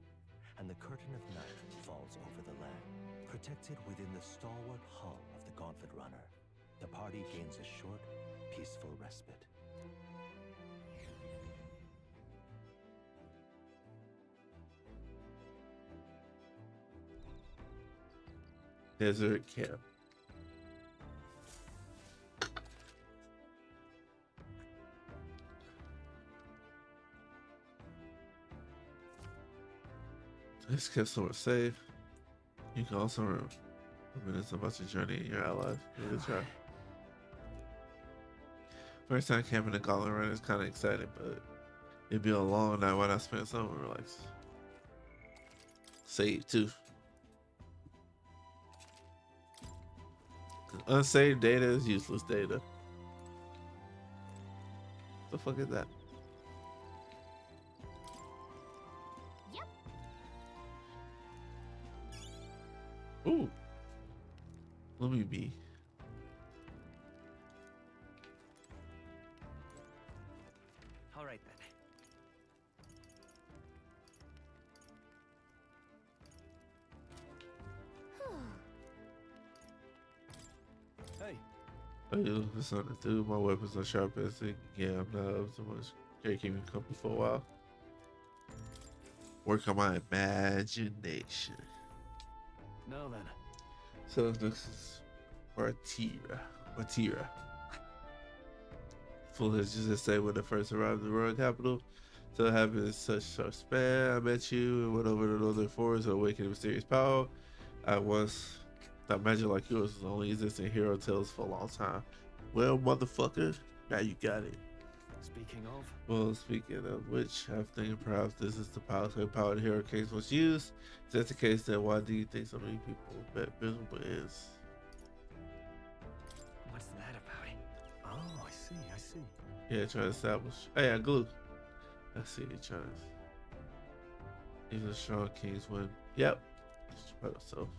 Speaker 15: and the curtain of night falls over the land, protected within the stalwart hull of the Gauntlet runner, the party gains a short, peaceful respite.
Speaker 1: Desert camp. This kept somewhere safe. You can also reminisce about your journey and your allies. Give it a try. First time camping in Gauntlet Run is kind of exciting, but it'd be a long night. Why not spend somewhere relaxed? Save too. Unsaved data is useless data. The fuck is that?
Speaker 11: Yep.
Speaker 1: Ooh. Let me be.
Speaker 10: All right then.
Speaker 3: Hey.
Speaker 1: Oh, you look for something to do. My weapons are sharp as they yeah, I'm not up to much. Can't keep me company for a while. Work on my imagination.
Speaker 3: Now then.
Speaker 1: So this is Partira. Matira. Full history just say when I first arrived in the royal capital. So it happened in such short span. I met you and went over to the northern forest and awakened a mysterious power. I once thought magic like yours was only existing in hero tales for a long time. Well, motherfucker, now you got it.
Speaker 3: Speaking of?
Speaker 1: Well, speaking of which, I'm thinking perhaps this is the power the hero kings must use. If that's the case, then why do you think so many people bet miserable ends?
Speaker 10: What's that about?
Speaker 3: Oh, I see, I see.
Speaker 1: Yeah, trying to establish. Hey, I glue. I see you trying to. Even the strong kings win. Yep. So,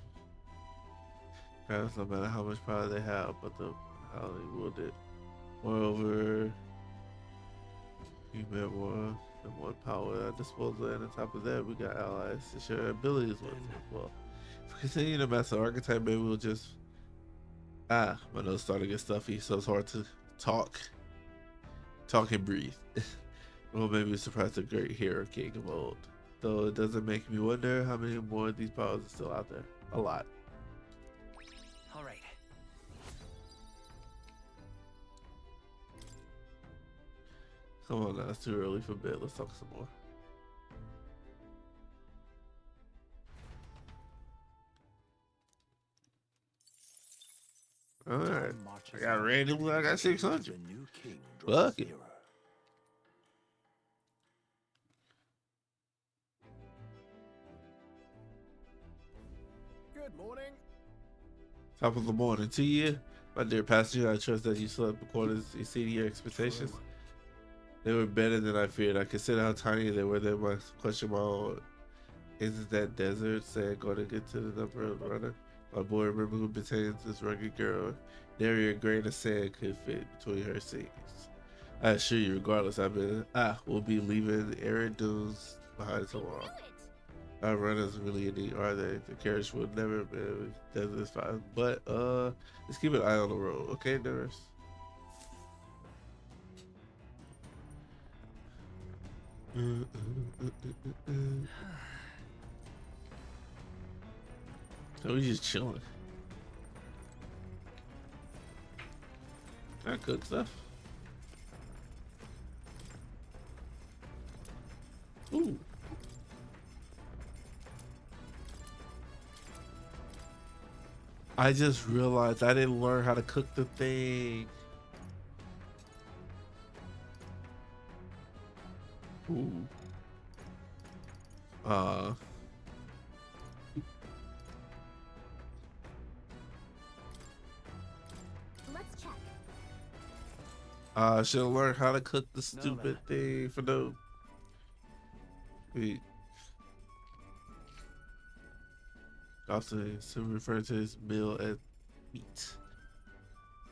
Speaker 1: perhaps no matter how much power they have, but how they wield it. Moreover, you met more than one power at our disposal, and on top of that, we got allies to share abilities with as well. If we continue to master archetype, maybe we'll just. My nose starting to get stuffy, so it's hard to talk and breathe. Well, maybe we surprised the great hero king of old. Though it doesn't make me wonder how many more of these powers are still out there. A lot.
Speaker 10: All right.
Speaker 1: Come on now, it's too early for bed. Let's talk some more. Alright. I got randomly, I got 600. Fuck it.
Speaker 6: Good morning.
Speaker 1: Top of the morning to you, my dear passenger. I trust that you slept according to exceeding your expectations. They were better than I feared. I consider how tiny they were. Then my question mark, isn't that desert sand going to get to the number of the runner? My boy remember who maintains this rugged girl. Nary a grain of sand could fit between her seats. I assure you, regardless, we'll be leaving the arid dunes behind so long. Our runners really indeed are they? The carriage will never be desert fine. But let's keep an eye on the road, okay, nurse? So we just chilling. I cook stuff. Ooh. I just realized I didn't learn how to cook the thing. Ooh.
Speaker 12: Let's check.
Speaker 1: I should learn how to cook the stupid thing for the. Wait. Often referring to this meal as meat.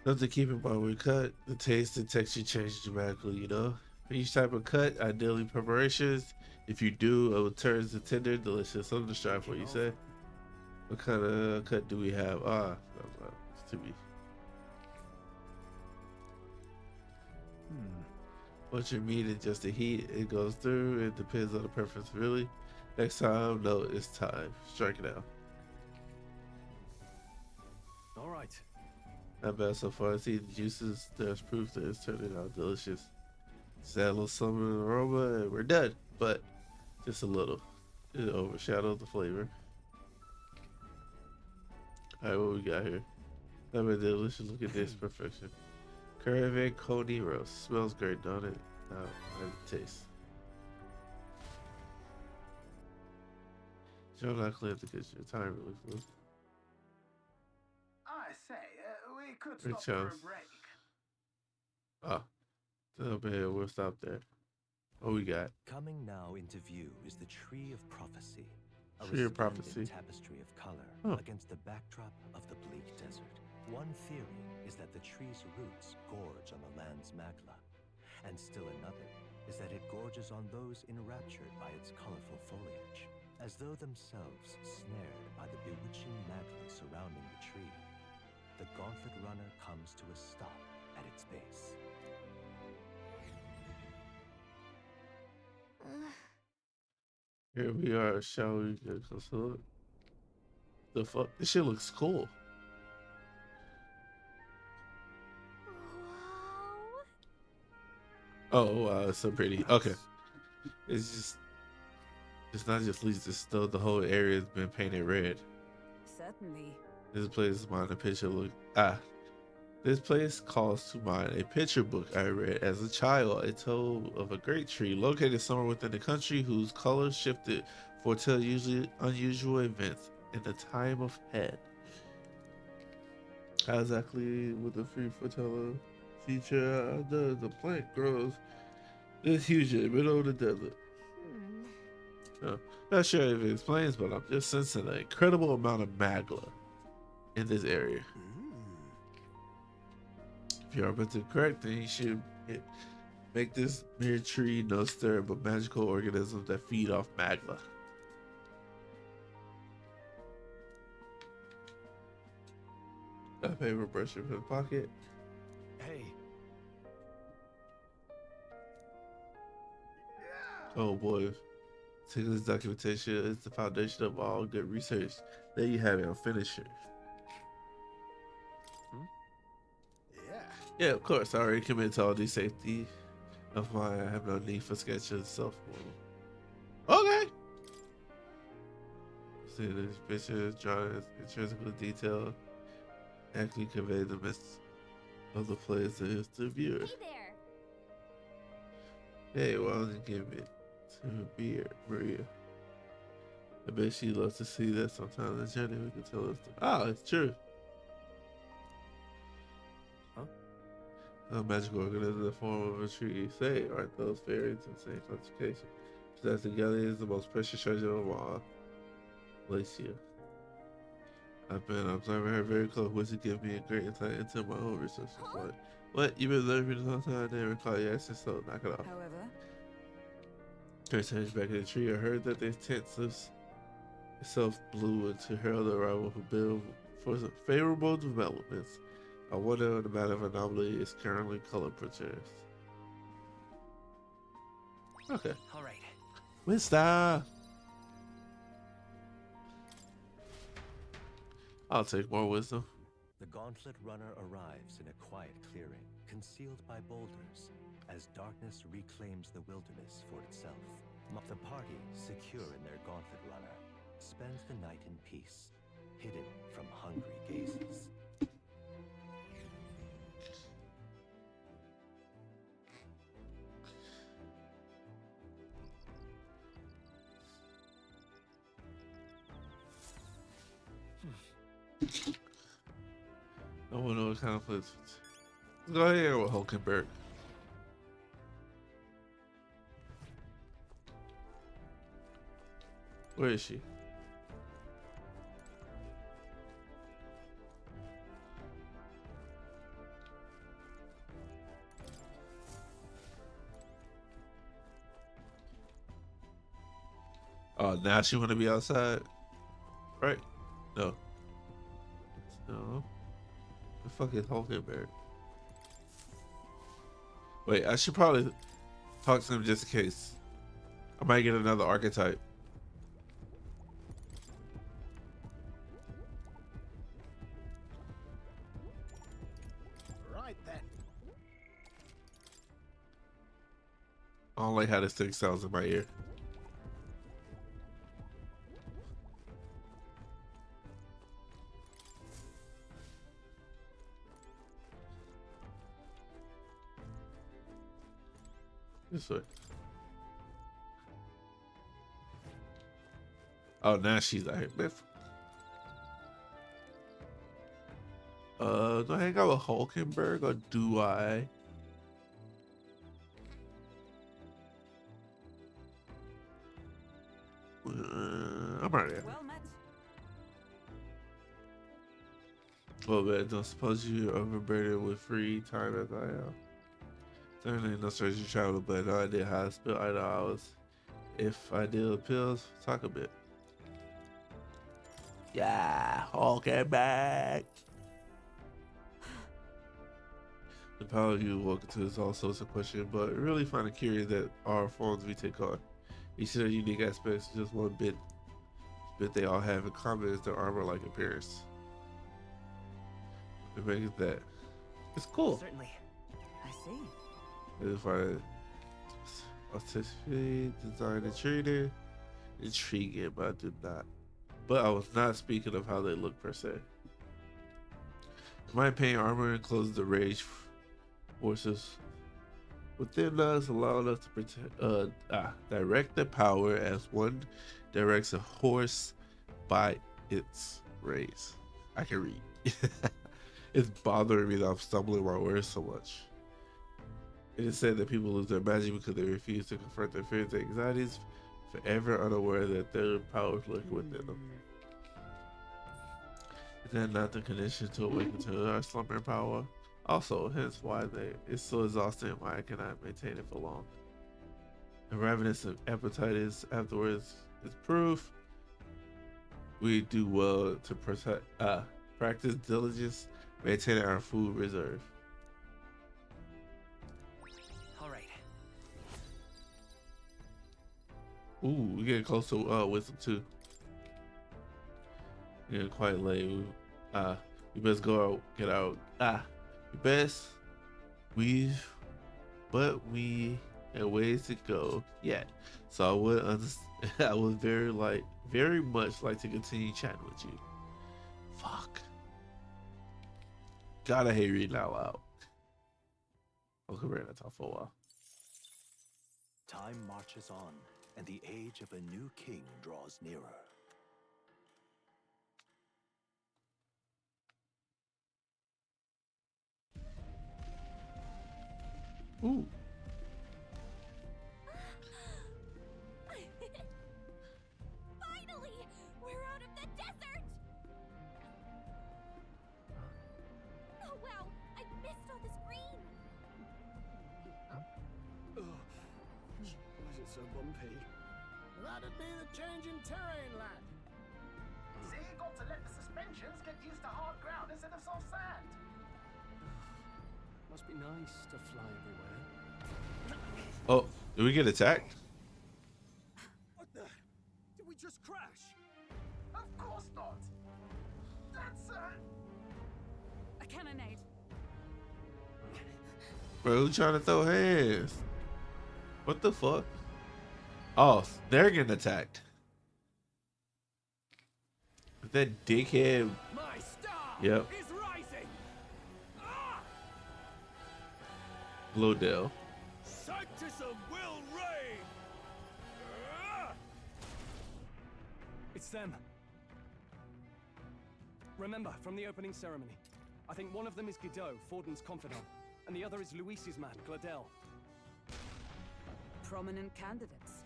Speaker 1: Something to keep in mind when we cut, the taste and texture change dramatically, you know? For each type of cut, ideally preparations. If you do, it will turn to tender, delicious. Something to strive for, you say? What kind of cut do we have? It's to be. Once your meat is just the heat, it goes through. It depends on the preference, really. Next time, no, it's time. Strike it out.
Speaker 3: All right.
Speaker 1: Not bad so far. See the juices. There's proof that it's turning out delicious. Just add a little summer aroma, and we're done. But just a little. It overshadows the flavor. All right, what we got here? That been delicious. Look at this perfection. Curry Coney roast. Smells great, don't it? Now, how it tastes. Joe not clean up the kitchen. Time really flew.
Speaker 19: I say, we could
Speaker 1: Great
Speaker 19: stop for a
Speaker 1: chance.
Speaker 19: break.
Speaker 1: Up here, we'll stop there. What we got?
Speaker 15: Coming now into view is the Tree of Prophecy. A
Speaker 1: Tree of
Speaker 15: resplendent
Speaker 1: Prophecy.
Speaker 15: tapestry of color
Speaker 1: Huh.
Speaker 15: against the backdrop of the bleak desert. One theory is that the tree's roots gorge on the land's magla, and still another is that it gorges on those enraptured by its colorful foliage, as though themselves snared by the bewitching magla surrounding the tree. The Gauntlet runner comes to a stop at its base.
Speaker 1: Here we are. Shall we get closer? The fuck? This shit looks cool. Oh wow, it's so pretty. Okay, it's not just leaves. It's still the whole area has been painted red.
Speaker 20: Certainly.
Speaker 1: This place mind a picture look. This place calls to mind a picture book I read as a child. It told of a great tree located somewhere within the country whose colors shifted foretell usually unusual events in the time of head. How exactly would the free foreteller feature does the plant grows this huge in the middle of the desert? Not sure if it explains, but I'm just sensing an incredible amount of magla in this area. If you're mental correct, then you should make this mere tree no stir but magical organisms that feed off magma. A paper brush in the pocket.
Speaker 3: Hey.
Speaker 1: Oh boy. Tickler's documentation is the foundation of all good research. There you have it, I'll finish it. Yeah, of course. I already committed to all these safety of mine. I have no need for sketches self-model. Okay. See, these pictures, drawings, intrinsically detailed, actually convey the message of the place to the viewer.
Speaker 11: Hey there.
Speaker 1: Hey, why don't you give it to Maria? I bet she loves to see that sometimes the journey we can tell us. It's true. A magical organism in the form of a tree. Say, aren't those fairies in the same classification? That together is the most precious treasure of all. Lacia. I've been observing her very close, which has given me a great insight into my own research. Like, what? You've been observing the whole time? I didn't recall your accent, so knock it off.
Speaker 20: However,
Speaker 1: Her turns back in the tree. I heard that the tent itself blew into herald the arrival for build for some favorable developments. I wonder if the matter of anomaly is currently color perturbed. Okay.
Speaker 10: All right.
Speaker 1: Wisdom. I'll take more wisdom.
Speaker 15: The Gauntlet runner arrives in a quiet clearing, concealed by boulders, as darkness reclaims the wilderness for itself. The party, secure in their Gauntlet runner, spends the night in peace, hidden from hungry gazes.
Speaker 1: I want to know what kind of place. Let's go here with Hulkenberg. Where is she? Oh, now she want to be outside, right? No. No. The fuck is Hulkenberg? Wait, I should probably talk to him just in case. I might get another archetype.
Speaker 6: Right then.
Speaker 1: I don't like how this thing sounds in my ear. This way. Oh, now she's out here. Do I hang out with Hulkenberg or do I? I'm already there.
Speaker 20: Well met.
Speaker 1: Well, man, don't suppose you're overburdened with free time as I am. Certainly no stranger travel, but no idea how to spend idle hours. If I deal with pills, talk a bit. Yeah, Hulkenberg. The power of you walk into is all sorts of questions, but really find it curious that our forms we take on. Each of their unique aspects, just one bit they all have in common is their armor-like appearance. It makes that it's cool.
Speaker 10: Certainly.
Speaker 20: I see.
Speaker 1: If I Authenticity, design, and training. Intriguing, but I do not. But I was not speaking of how they look per se. My paint armor encloses the rage forces within us, allowing us to direct the power as one directs a horse by its race. I can read. It's bothering me that I'm stumbling my words so much. It is said that people lose their magic because they refuse to confront their fears and anxieties, forever unaware that their powers lurk within them. Is that not the condition to awaken to our slumbering power? Also, hence why it's so exhausting why I cannot maintain it for long. The ravenous appetite is afterwards is proof. We do well to practice diligence, maintaining our food reserve.
Speaker 10: Alright.
Speaker 1: Ooh, we getting close to wisdom too. Getting quite late. We best go out, get out. We best but we have ways to go yet. So I would I would very much like to continue chatting with you. Fuck. God, I hate reading out loud. Okay, we're gonna talk for a while.
Speaker 15: Time marches on, and the age of a new king draws nearer.
Speaker 1: Ooh.
Speaker 11: Finally! We're out of the desert! Oh wow, I missed all this green!
Speaker 6: Why is it so bumpy? That'd be the change in terrain, lad.
Speaker 19: See, you got to let the suspensions get used to hard ground instead of soft sand.
Speaker 3: Must be nice to fly everywhere.
Speaker 1: Oh, did we get attacked?
Speaker 6: What the? Did we just crash?
Speaker 19: Of course not. That's
Speaker 9: A cannonade.
Speaker 1: Bro, who trying to throw hands? What the fuck? Oh, they're getting attacked. That dickhead.
Speaker 4: My star
Speaker 1: Yep.
Speaker 4: is rising.
Speaker 1: Glodell.
Speaker 4: Sanctism will reign.
Speaker 3: It's them. Remember, from the opening ceremony, I think one of them is Godot, Forden's confidant, and the other is Luis's man, Gladel.
Speaker 9: Prominent candidates.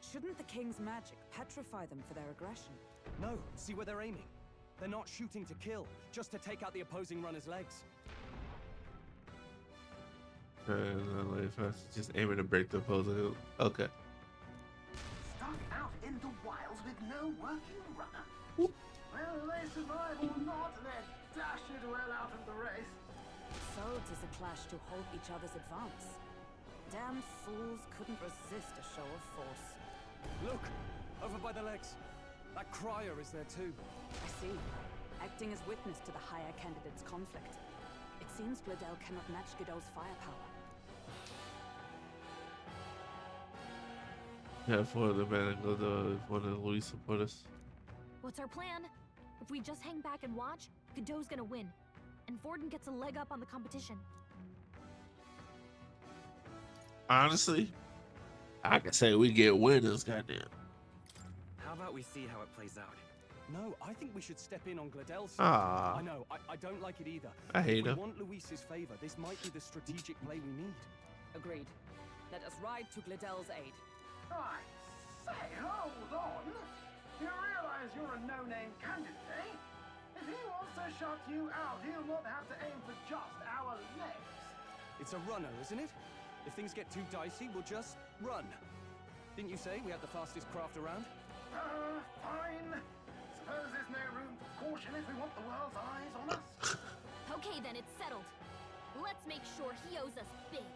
Speaker 9: Shouldn't the king's magic petrify them for their aggression?
Speaker 3: No, see where they're aiming. They're not shooting to kill, just to take out the opposing runner's legs.
Speaker 1: Just aiming to break the opposing. Okay.
Speaker 19: stuck out in the wilds with no working runner. Well, they survive or not, they're dashing well out of the race.
Speaker 9: So 'tis a clash to halt each other's advance. Damn fools couldn't resist a show of force.
Speaker 3: Look! Over by the legs. That crier is there too.
Speaker 9: I see. Acting as witness to the higher candidate's conflict. It seems Gladel cannot match Godot's firepower.
Speaker 1: Yeah, for the man and Glodell, one of Luis support us.
Speaker 11: What's our plan? If we just hang back and watch, Godot's gonna win. And Forden gets a leg up on the competition.
Speaker 1: Honestly, I can say we get winners, goddamn.
Speaker 10: How about we see how it plays out?
Speaker 3: No, I think we should step in on Gladel's side.
Speaker 1: Ah.
Speaker 3: I know, I don't like it either.
Speaker 1: I hate
Speaker 3: if we
Speaker 1: him.
Speaker 3: want Luis's favor, this might be the strategic play we need.
Speaker 9: Agreed. Let us ride to Gladel's aid.
Speaker 19: I say, hold on. You realize you're a no-name candidate, eh? If he wants to shut you out, he'll not have to aim for just our legs.
Speaker 3: It's a runner, isn't it? If things get too dicey, we'll just run. Didn't you say we had the fastest craft around?
Speaker 19: Fine. Suppose there's no room for caution if we want the world's eyes on us.
Speaker 11: Okay then, it's settled. Let's make sure he owes us big.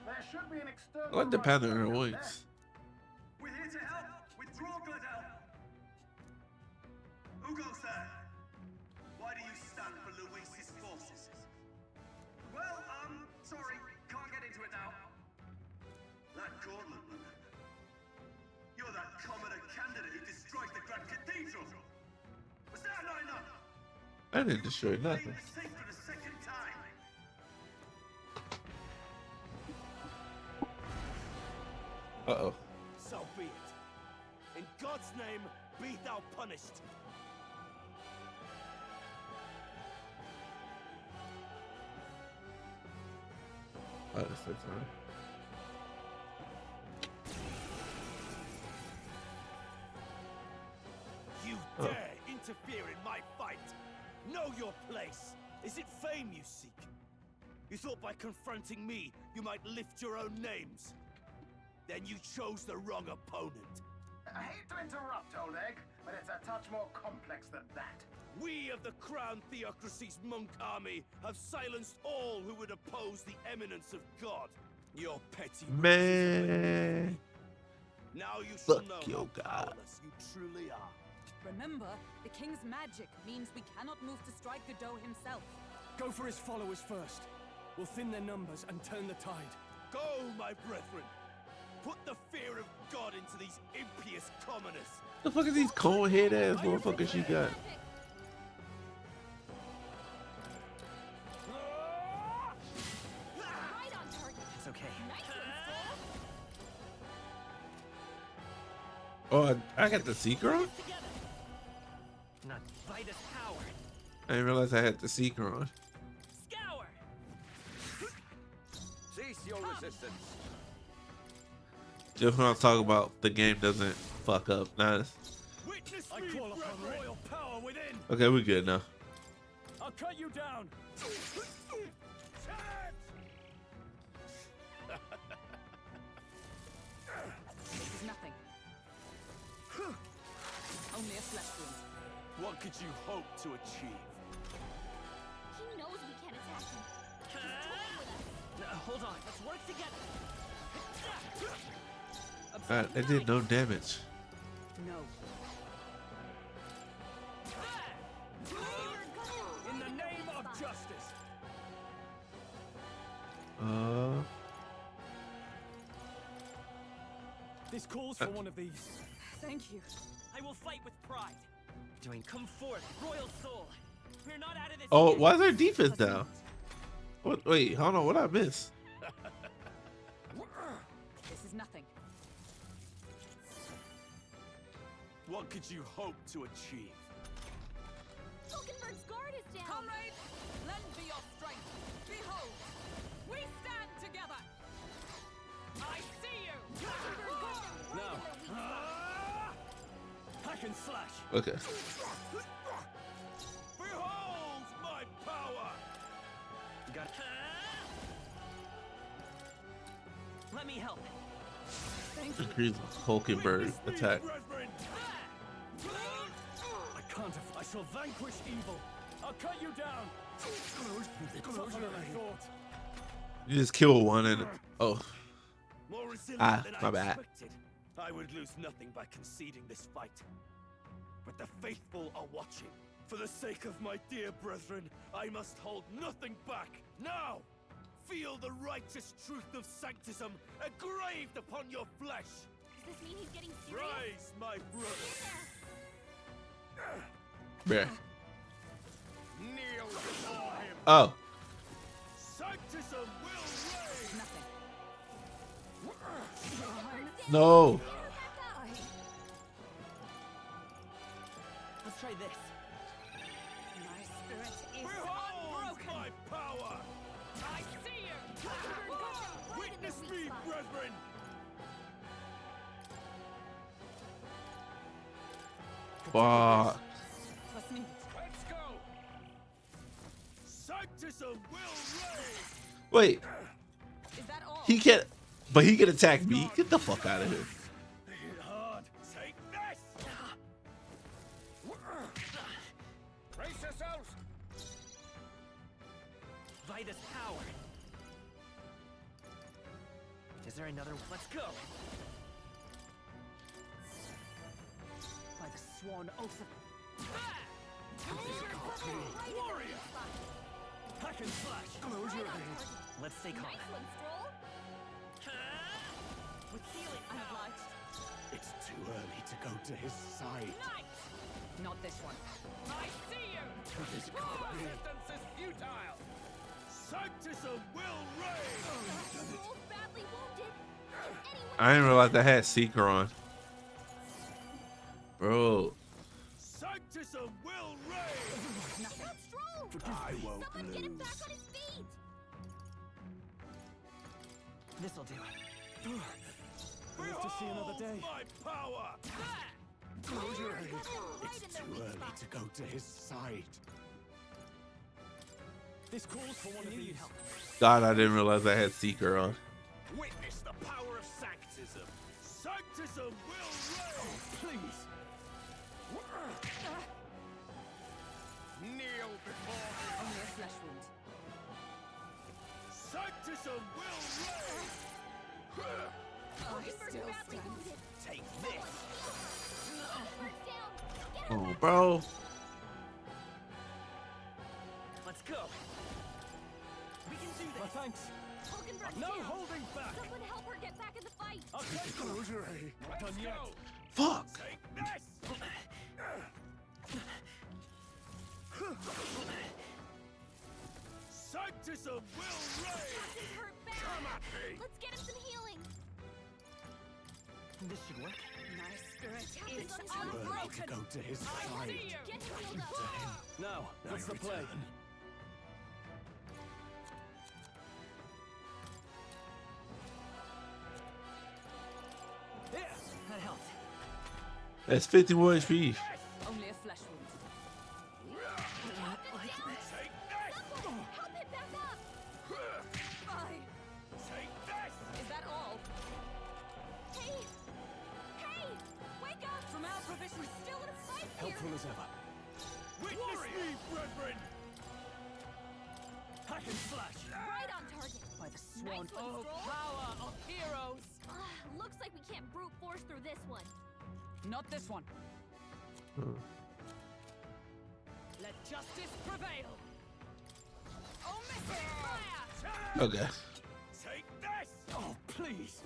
Speaker 19: There should be an external...
Speaker 1: I like the pattern in her wings.
Speaker 21: We're here to help. Withdraw, Gladel. Who goes there? Why do you stand for Luis's forces? Well, sorry. Can't get into it now. That
Speaker 1: I didn't destroy nothing. Uh-oh.
Speaker 17: So be it. In God's name, be thou punished.
Speaker 1: Oh, that's that time.
Speaker 17: You dare interfere in my fight? Know your place. Is it fame you seek? You thought by confronting me, you might lift your own names. Then you chose the wrong opponent.
Speaker 19: I hate to interrupt, Old Egg, but it's a touch more complex than that.
Speaker 17: We of the Crown Theocracy's monk army have silenced all who would oppose the eminence of God. Your petty
Speaker 1: Man.
Speaker 17: Now you shall
Speaker 1: Fuck
Speaker 17: know
Speaker 1: your
Speaker 17: how
Speaker 1: God.
Speaker 17: powerless you truly are.
Speaker 9: Remember, the king's magic means we cannot move to strike Godot himself.
Speaker 3: Go for his followers first. We'll thin their numbers and turn the tide.
Speaker 17: Go, my brethren. Put the fear of God into these impious commoners.
Speaker 1: The fuck is these cold head ass motherfuckers you got?
Speaker 18: Right on target.
Speaker 10: It's okay.
Speaker 18: Nice one, Skull.
Speaker 1: Oh, I got the seeker on?
Speaker 10: Not Vitus power.
Speaker 1: I didn't realize I had the seeker on.
Speaker 10: Scour.
Speaker 13: Cease your resistance.
Speaker 1: Just when I talk about the game doesn't fuck up. Nice.
Speaker 4: Witness me,
Speaker 3: call upon
Speaker 4: brethren.
Speaker 3: royal
Speaker 4: power within.
Speaker 1: Okay, we're good now.
Speaker 4: I'll cut you down.
Speaker 9: This is nothing. Only a flesh wound.
Speaker 17: What could you hope to achieve?
Speaker 11: He knows we can't attack him. He's toying with us.
Speaker 10: No, hold on. Let's work together.
Speaker 1: It did no damage.
Speaker 9: No.
Speaker 4: In the name of justice.
Speaker 3: This calls for one of these.
Speaker 9: Thank you.
Speaker 10: I will fight with pride. Doing come forth, royal soul. We're not out of this.
Speaker 1: Oh,
Speaker 10: yet.
Speaker 1: why is our defense down? What? Wait, hold on. What I miss?
Speaker 9: This is nothing.
Speaker 17: What could you hope to achieve?
Speaker 11: Falkenberg's guard is down.
Speaker 9: Comrades, lend me your strength. Behold, we stand together. I see you.
Speaker 3: Now. Hack and slash.
Speaker 1: Okay.
Speaker 17: Behold my power!
Speaker 10: Got. Let me help.
Speaker 9: Thank you.
Speaker 1: Increase Hulkenberg attack.
Speaker 3: I can't. I shall vanquish evil.
Speaker 4: I'll cut you down. Tougher than I thought.
Speaker 1: You just kill one and oh,
Speaker 17: More resilient than
Speaker 1: my
Speaker 17: I
Speaker 1: bad.
Speaker 17: expected. I would lose nothing by conceding this fight. But the faithful are watching. For the sake of my dear brethren, I must hold nothing back. Now, feel the righteous truth of sanctism engraved upon your flesh.
Speaker 11: Does this mean he's getting serious?
Speaker 17: Rise, my brothers.
Speaker 1: bruh.
Speaker 19: Kneel before him.
Speaker 1: Oh,
Speaker 17: Sanctism will reign.
Speaker 9: Nothing.
Speaker 1: no.
Speaker 10: Let's try this.
Speaker 9: My spirit is
Speaker 17: Behold
Speaker 9: unbroken.
Speaker 17: my power.
Speaker 9: I see you.
Speaker 17: Witness me, brethren.
Speaker 1: Fuck.
Speaker 9: Trust me.
Speaker 17: Let's go. Sanctism will reign.
Speaker 1: Wait,
Speaker 9: Is that all?
Speaker 1: he can't. But he can attack me. Get the fuck out of here.
Speaker 17: Hit hard. Take this.
Speaker 19: Brace yourselves.
Speaker 10: Vitus power. Is there another? Let's go. By the sworn oath of.
Speaker 17: Warrior.
Speaker 3: Hack and slash. Close your eyes.
Speaker 10: Let's stay calm.
Speaker 11: Nice one, Stroll.
Speaker 10: With healing
Speaker 9: I'm obliged.
Speaker 6: It's too early to go to his side.
Speaker 20: Not this one.
Speaker 17: I see you! Resistance is futile! Sanctism will reign!
Speaker 11: Scroll's badly wounded.
Speaker 1: I didn't realize I had Seeker on. Bro.
Speaker 17: Sanctism will reign!
Speaker 11: Stop Stroll!
Speaker 17: I won't
Speaker 11: Someone get him back
Speaker 17: lose.
Speaker 11: on his feet!
Speaker 10: This'll do.
Speaker 3: Live to see another day.
Speaker 17: My power!
Speaker 3: It's too early to go to his side. This calls for one of these.
Speaker 1: God, I didn't realize I had Seeker on.
Speaker 17: Witness the power of Sanctism! Sanctism will reign!
Speaker 3: Please.
Speaker 17: Kneel before me!
Speaker 20: Only a flesh wound.
Speaker 17: Sanctism will reign!
Speaker 20: I still stand.
Speaker 17: Take this!
Speaker 1: Oh, bro.
Speaker 10: Let's go. We can do this.
Speaker 3: Thanks.
Speaker 11: Hulkenberg's
Speaker 17: No
Speaker 11: down.
Speaker 17: holding back!
Speaker 11: Someone help her get back in the fight!
Speaker 17: I'll take you!
Speaker 3: Not done yet.
Speaker 1: Fuck.
Speaker 17: Take this! Sanctism will reign!
Speaker 11: Captain's hurt bad!
Speaker 17: Come at me!
Speaker 11: Let's get him some healing!
Speaker 10: This should work.
Speaker 20: Nice spirit.
Speaker 11: Captain's
Speaker 20: It's
Speaker 11: on
Speaker 3: Too
Speaker 11: the
Speaker 3: early
Speaker 11: rope!
Speaker 3: to go to his
Speaker 17: I
Speaker 3: side.
Speaker 17: see you!
Speaker 11: Get him healed up!
Speaker 3: Now, what's the play?
Speaker 10: There. That helped.
Speaker 1: That's 50 more HP.
Speaker 20: Only a flesh wound.
Speaker 17: Take this!
Speaker 11: Someone help him back up!
Speaker 20: Fine.
Speaker 17: Take this!
Speaker 20: Is that all?
Speaker 11: Hey! Hey! Wake up!
Speaker 20: From our provision.
Speaker 11: We're still in a fight here!
Speaker 3: Helpful as ever.
Speaker 17: Witness me, brethren!
Speaker 3: Hack and slash.
Speaker 11: Right on target!
Speaker 20: By the
Speaker 11: Nice
Speaker 20: swan.
Speaker 11: one, Stroll!
Speaker 20: Power of heroes.
Speaker 11: Looks like we can't brute force through this one.
Speaker 20: Not this one. Let justice prevail. Oh, missile fire!
Speaker 1: Okay.
Speaker 17: Take this!
Speaker 3: Oh, please.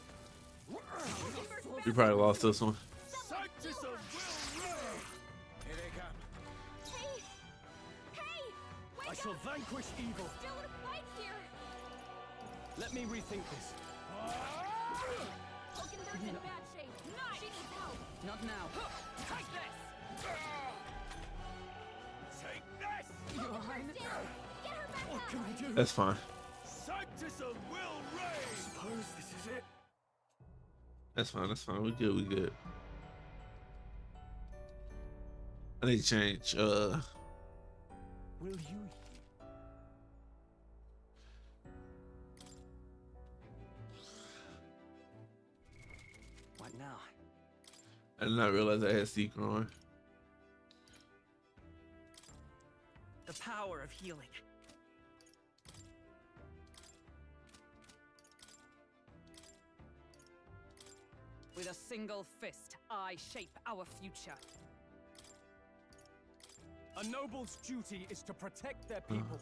Speaker 1: We probably lost this one.
Speaker 17: Sanctism will reign! Here they come.
Speaker 11: Hey! Hey! Wake
Speaker 3: I shall
Speaker 11: up!
Speaker 3: vanquish evil.
Speaker 11: Still in a fight here!
Speaker 3: Let me rethink this.
Speaker 11: Hulkenberg's in bad shape. She needs help.
Speaker 20: Not now.
Speaker 17: Take this! Take this!
Speaker 20: Your Highness.
Speaker 11: Down! Get her back
Speaker 3: What
Speaker 11: up!
Speaker 3: can I do?
Speaker 1: That's fine.
Speaker 17: Sanctism will reign!
Speaker 3: Suppose this is it.
Speaker 1: That's fine. That's fine. We good. We good. I need to change.
Speaker 3: Will you?
Speaker 10: What now?
Speaker 1: I did not realize I had Seeker on.
Speaker 10: The power of healing.
Speaker 20: With a single fist, I shape our future.
Speaker 3: A noble's duty is to protect their people.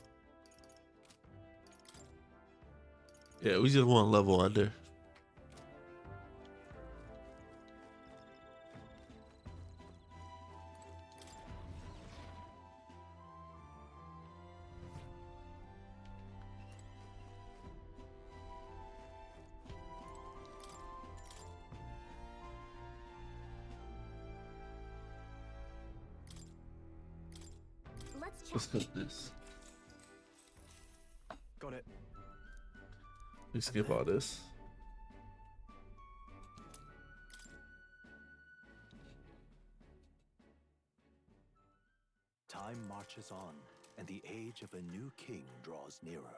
Speaker 1: Yeah, we just one level under. Let's cook this.
Speaker 3: Got it.
Speaker 1: We skip all this.
Speaker 15: Time marches on, and the age of a new king draws nearer.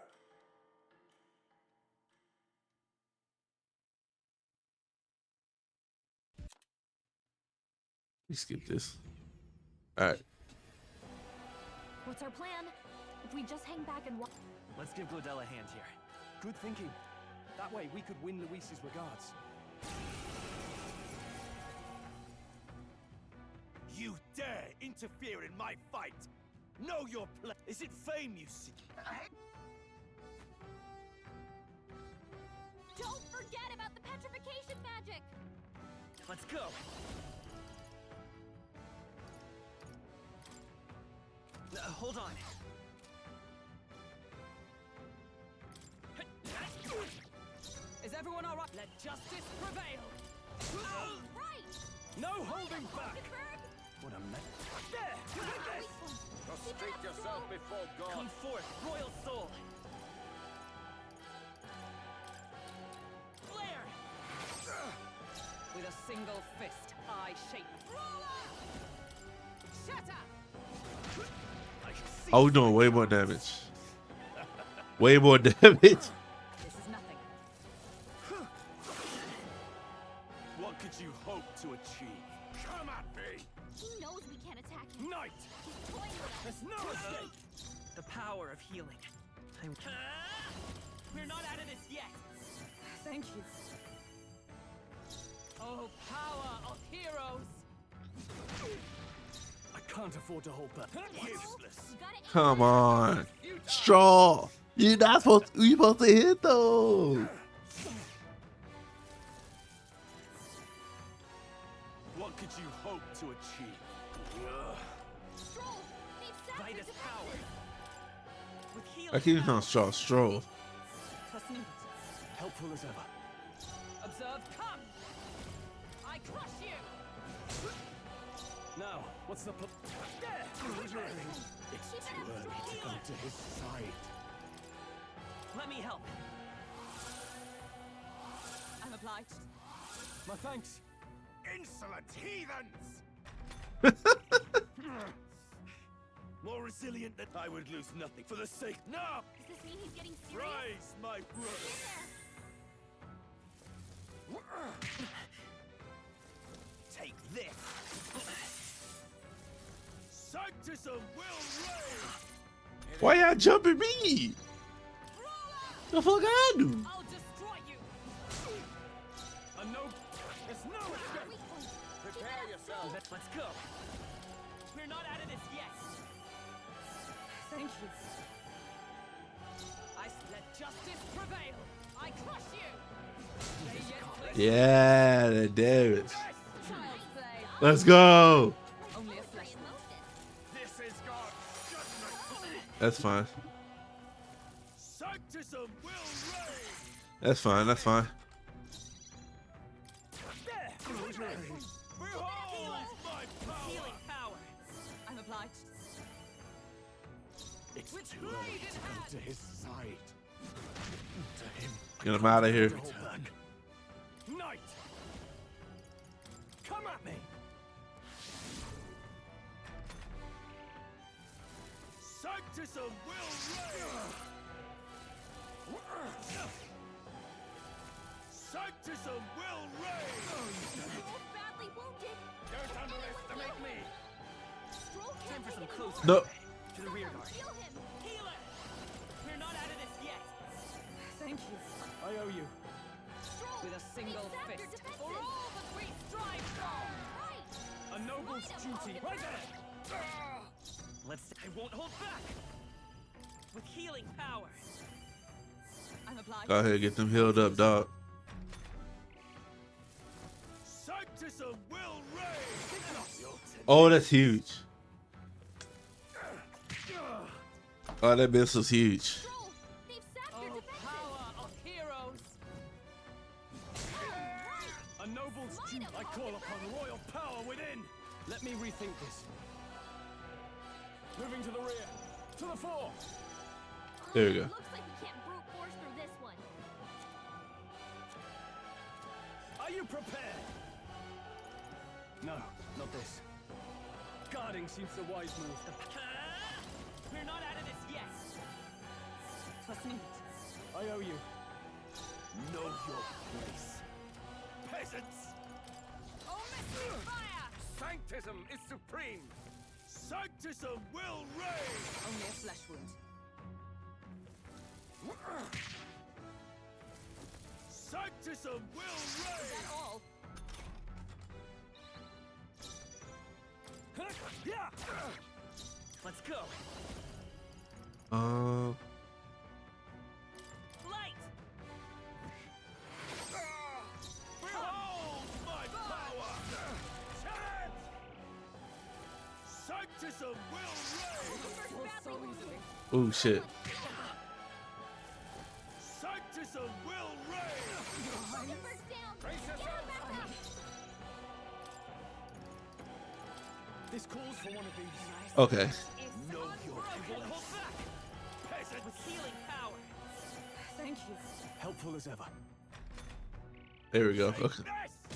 Speaker 1: We skip this. All right.
Speaker 11: What's our plan? If we just hang back and watch.
Speaker 10: Let's give Glodell a hand here.
Speaker 3: Good thinking. That way we could win Luis's regards.
Speaker 17: You dare interfere in my fight! Know your place! Is it fame you seek?
Speaker 11: Don't forget about the petrification magic!
Speaker 10: Let's go. Hold on.
Speaker 4: Is everyone all right? Let justice prevail.
Speaker 11: Right!
Speaker 4: No holding back.
Speaker 3: What a mess.
Speaker 4: There! You did this!
Speaker 17: Prostrate yourself before God.
Speaker 10: Come forth, royal soul. Flare!
Speaker 20: With a single fist, I shape.
Speaker 18: Shatter!
Speaker 1: Oh, we're doing way more damage. Way more damage.
Speaker 20: This is nothing.
Speaker 17: What could you hope to achieve? Come at me!
Speaker 11: He knows we can't attack him.
Speaker 17: Knight!
Speaker 11: He's toying with us.
Speaker 4: There's no escape.
Speaker 10: The power of healing. We're not out of this yet.
Speaker 20: Thank you.
Speaker 4: Oh, power of heroes!
Speaker 3: I can't afford to hold back.
Speaker 17: Useless.
Speaker 1: Come on, Straw. You're not supposed. You supposed to hit those.
Speaker 17: What could you hope to achieve?
Speaker 11: Stroll! They've sapped
Speaker 10: By
Speaker 11: your
Speaker 10: this power.
Speaker 11: defenses.
Speaker 10: With healing
Speaker 1: I keep
Speaker 10: power.
Speaker 1: calling Straw Stroll.
Speaker 20: Transmute.
Speaker 3: Helpful as ever.
Speaker 4: Observe, come! I crush you!
Speaker 3: Now, what's the
Speaker 4: There!
Speaker 3: It's too early to come to his side.
Speaker 10: Let me help.
Speaker 20: I'm obliged.
Speaker 3: My thanks.
Speaker 17: Insolent heathens! More resilient than I would lose nothing for the sake. No!
Speaker 11: Does this mean he's getting serious?
Speaker 17: Rise, my brother!
Speaker 10: Take this.
Speaker 17: Sanctism will reign!
Speaker 1: Why y'all jumping me? The fuck I do?
Speaker 4: I'll destroy you! There's no escape!
Speaker 17: Prepare yourself!
Speaker 10: Let's go. We're not out of this yet.
Speaker 20: Thank you.
Speaker 4: Let justice prevail! I crush you! They yet place
Speaker 1: Yeah, damn it.
Speaker 20: Child's play.
Speaker 1: Let's go.
Speaker 20: Only a flesh wound.
Speaker 17: This is God's judgment!
Speaker 1: That's fine.
Speaker 17: Sanctism will reign!
Speaker 1: That's fine. That's fine.
Speaker 4: there!
Speaker 17: Behold my power!
Speaker 10: Healing power.
Speaker 20: I'm obliged.
Speaker 3: It's
Speaker 4: With
Speaker 3: too
Speaker 4: blade
Speaker 3: early
Speaker 4: in
Speaker 3: to come
Speaker 4: hand.
Speaker 3: to his side. To him.
Speaker 1: Get him out of here.
Speaker 3: Hold back.
Speaker 4: Knight! Come at me!
Speaker 17: Sanctism will reign! Sanctism will reign!
Speaker 11: Stroll's badly wounded.
Speaker 17: Don't underestimate me!
Speaker 11: Stroll
Speaker 10: Time
Speaker 11: can't
Speaker 10: for some
Speaker 11: take it
Speaker 10: close
Speaker 11: anymore.
Speaker 1: No.
Speaker 10: To the rear guard.
Speaker 11: Heal him.
Speaker 10: Healer! We're not out of this yet.
Speaker 20: Thank you.
Speaker 3: I owe you.
Speaker 11: Stroll,
Speaker 20: With a single
Speaker 11: they've sapped your
Speaker 20: fist.
Speaker 11: defenses.
Speaker 4: For all that we strive for!
Speaker 11: Right!
Speaker 4: A noble's
Speaker 11: Right
Speaker 4: duty!
Speaker 11: above
Speaker 4: Right
Speaker 11: the
Speaker 4: there!
Speaker 10: I won't hold back. With healing power.
Speaker 20: I'm obliged.
Speaker 1: Go ahead, get them healed up, dog.
Speaker 17: Sanctism will reign!
Speaker 1: Oh, that's huge. Oh, that missile's huge.
Speaker 11: Stroll, they've sapped your
Speaker 4: Oh,
Speaker 11: defenses.
Speaker 4: power of heroes!
Speaker 11: Right!
Speaker 4: A noble's
Speaker 11: Smite
Speaker 4: duty!
Speaker 11: him,
Speaker 4: I call upon royal power within!
Speaker 3: Let me rethink this. Moving to the rear. To the fore.
Speaker 1: There you go.
Speaker 11: Looks like we can't brute force through this one.
Speaker 3: Are you prepared? No, not this. Guarding seems the wise move.
Speaker 10: We're not out of this yet.
Speaker 20: Transmute.
Speaker 3: I owe you.
Speaker 17: Know your place. Peasants!
Speaker 4: Oh, mystery fire!
Speaker 17: Sanctism is supreme! Sanctism will reign!
Speaker 20: Only a flesh wound.
Speaker 17: Sanctism will reign!
Speaker 11: That's all.
Speaker 10: Let's go. Light.
Speaker 17: Behold my power! Chant! Sanctism will reign!
Speaker 1: Oh shit.
Speaker 17: Sanctism will reign!
Speaker 3: This calls for one of these.
Speaker 1: Okay.
Speaker 4: No, you won't hold back! Peasant with healing power!
Speaker 18: Thank you.
Speaker 3: Helpful as ever.
Speaker 1: There we go. Okay.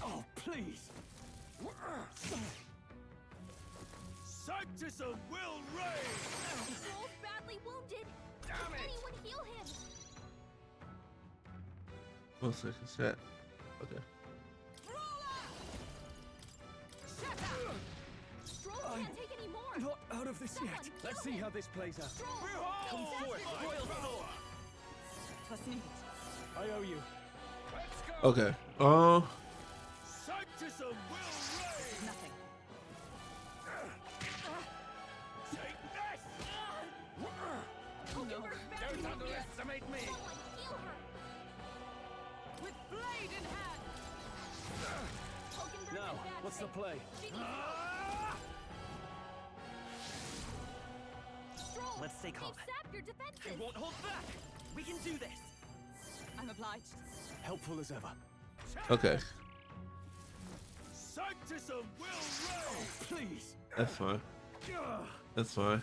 Speaker 3: Oh, please.
Speaker 17: Sanctism will reign!
Speaker 11: Troll's badly wounded.
Speaker 17: Damn it!
Speaker 11: Anyone heal him?
Speaker 1: 1 second, chat. Okay.
Speaker 11: Stroll can't take any more.
Speaker 3: Not out of this yet. Let's see how this plays out.
Speaker 4: Come forth, royal sword!
Speaker 18: Twas needed.
Speaker 3: I owe you.
Speaker 4: Let's go!
Speaker 1: Okay.
Speaker 17: Sanctism will reign!
Speaker 18: Nothing.
Speaker 17: Take this!
Speaker 18: No.
Speaker 4: Don't underestimate me!
Speaker 11: Someone heal her.
Speaker 18: With blade in hand.
Speaker 11: Hulkenberg's
Speaker 3: Now,
Speaker 11: in bad
Speaker 3: what's the
Speaker 11: shape.
Speaker 3: play?
Speaker 11: She needs Stroll,
Speaker 10: Let's stay calm.
Speaker 11: they've sapped your defenses.
Speaker 4: You won't hold back!
Speaker 10: We can do this.
Speaker 18: I'm obliged.
Speaker 3: Helpful as ever.
Speaker 1: Okay.
Speaker 17: Sanctism will reign!
Speaker 3: Please.
Speaker 1: That's fine. That's fine.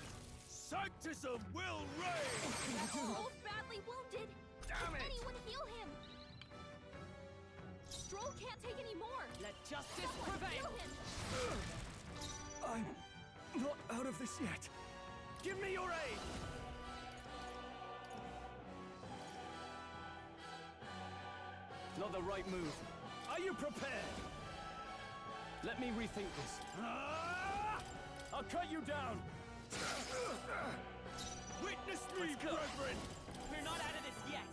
Speaker 17: Sanctism will reign!
Speaker 11: Stroll's badly wounded.
Speaker 4: Damn it!
Speaker 11: Anyone heal him? Stroll can't take any more.
Speaker 4: Let justice
Speaker 11: Someone
Speaker 4: prevail!
Speaker 11: heal him.
Speaker 3: I'm not out of this yet.
Speaker 4: Give me your aid!
Speaker 3: Not the right move. Are you prepared? Let me rethink this. I'll cut you down.
Speaker 17: Witness me, brethren!
Speaker 4: We're not out of this yet!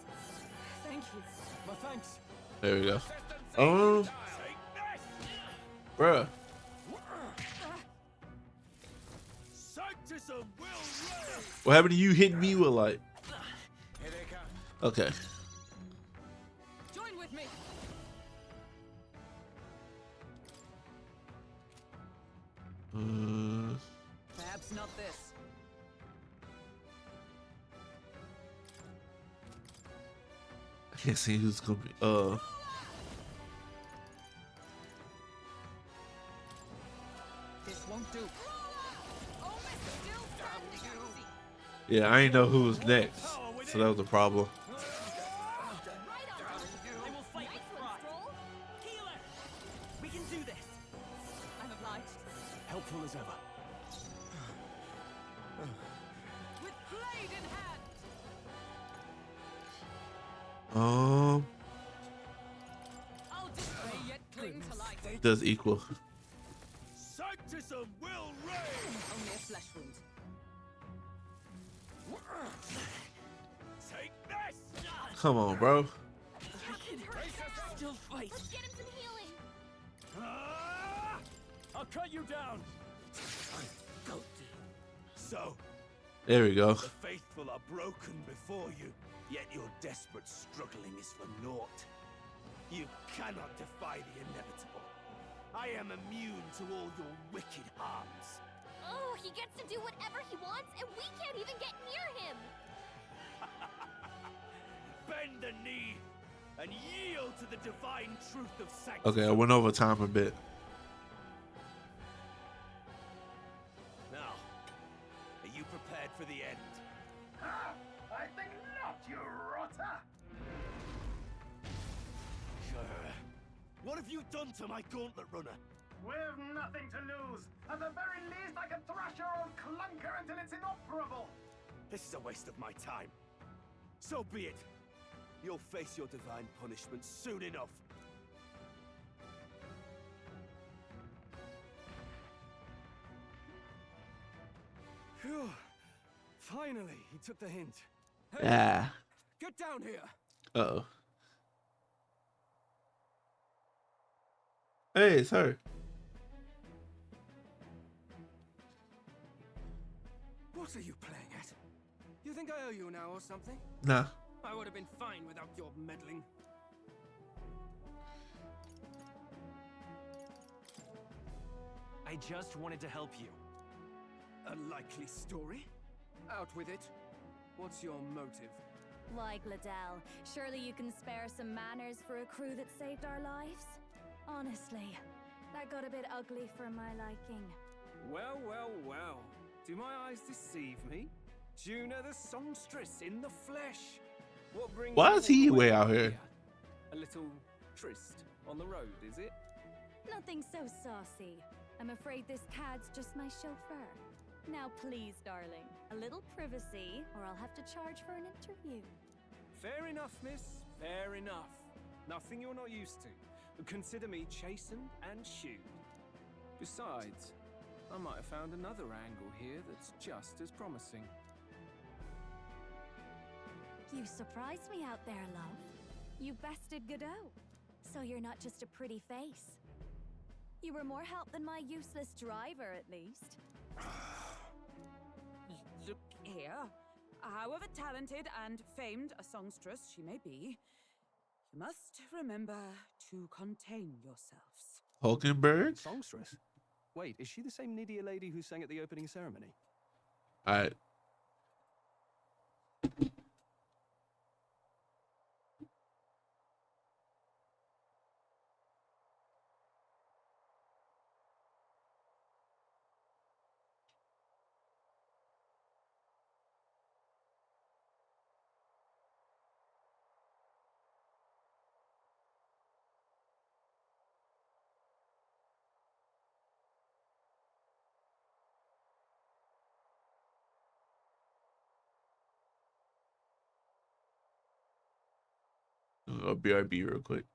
Speaker 18: Thank you.
Speaker 3: My thanks.
Speaker 1: There we go.
Speaker 17: Take this!
Speaker 1: Bruh.
Speaker 17: Sanctism will reign!
Speaker 1: What happened to you hitting me with like?
Speaker 4: Here they come.
Speaker 1: Okay.
Speaker 18: Join with me. Perhaps not this.
Speaker 1: I can't see who's gonna be.
Speaker 18: This won't do.
Speaker 1: Yeah, I didn't know who was next, so that was the problem.
Speaker 4: They will fight with pride. Healer! We can do this!
Speaker 18: I'm obliged.
Speaker 3: Helpful as ever.
Speaker 18: With blade in hand. I'll display yet cling to life.
Speaker 1: Does equal.
Speaker 17: Sanctism will reign!
Speaker 18: Only a flesh wound.
Speaker 17: Take this!
Speaker 1: Come on, bro.
Speaker 4: Still fight!
Speaker 11: Let's get him some healing.
Speaker 3: I'll cut you down.
Speaker 17: So,
Speaker 1: There we go.
Speaker 17: the faithful are broken before you, yet your desperate struggling is for naught. You cannot defy the inevitable. I am immune to all your wicked harms.
Speaker 11: Oh, he gets to do whatever he wants, and we can't even get near him.
Speaker 17: Bend the knee and yield to the divine truth of sanctity.
Speaker 1: Okay, I went over time a bit.
Speaker 17: Now, are you prepared for the end?
Speaker 19: I think not, you rotter!
Speaker 17: What have you done to my Gauntlet runner?
Speaker 19: We've nothing to lose. At the very least, I can thrash your old clunker until it's inoperable.
Speaker 17: This is a waste of my time. So be it. You'll face your divine punishment soon enough.
Speaker 3: Phew. Finally, he took the hint. Hey,
Speaker 1: Ah.
Speaker 3: get down here.
Speaker 1: Uh-oh. Hey, it's her.
Speaker 3: What are you playing at? You think I owe you now or something?
Speaker 1: Nah.
Speaker 3: I would have been fine without your meddling.
Speaker 10: I just wanted to help you.
Speaker 3: A likely story? Out with it.
Speaker 13: What's your motive?
Speaker 18: Why, Gladell, surely you can spare some manners for a crew that saved our lives? Honestly, that got a bit ugly for my liking.
Speaker 4: Well, well, well. Do my eyes deceive me? Juna the songstress in the flesh. What brings
Speaker 1: Why
Speaker 4: you
Speaker 1: is
Speaker 4: all
Speaker 1: he
Speaker 4: the
Speaker 1: way out here?
Speaker 4: A little tryst on the road, is it?
Speaker 18: Nothing so saucy. I'm afraid this cad's just my chauffeur. Now please, darling, a little privacy, or I'll have to charge for an interview.
Speaker 4: Fair enough, miss. Fair enough. Nothing you're not used to. But consider me chastened and shoed. Besides, I might have found another angle here that's just as promising.
Speaker 18: You surprised me out there, love. You bested Godot. So you're not just a pretty face. You were more help than my useless driver, at least.
Speaker 20: Look here. However talented and famed a songstress she may be, you must remember to contain yourselves.
Speaker 1: Hulkenberg?
Speaker 3: Songstress? Wait, is she the same Nydia lady who sang at the opening ceremony?
Speaker 1: Alright. BRB real quick.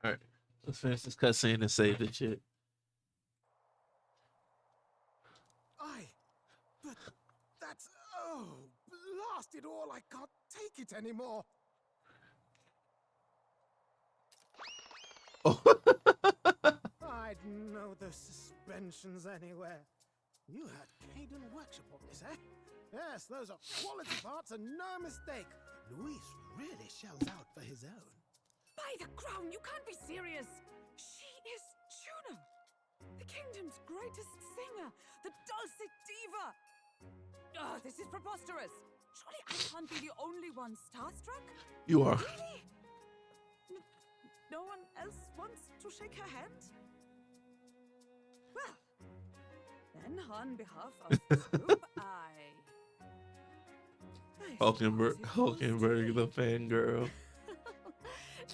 Speaker 1: Alright. Let's finish this cutscene and save the shit.
Speaker 6: But that's... Oh, blast it all, I can't take it anymore.
Speaker 1: Oh.
Speaker 6: I'd know those suspensions anywhere. You had Caden workshop on this, eh? Yes, those are quality parts and no mistake. Luis really shells out for his own.
Speaker 20: By the crown, you can't be serious! She is Juno! The kingdom's greatest singer! The dulcet diva! Oh, this is preposterous! Surely I can't be the only one starstruck?
Speaker 1: You are.
Speaker 20: Really? No one else wants to shake her hand? on behalf of this group,
Speaker 1: Hulkenberg, the fangirl.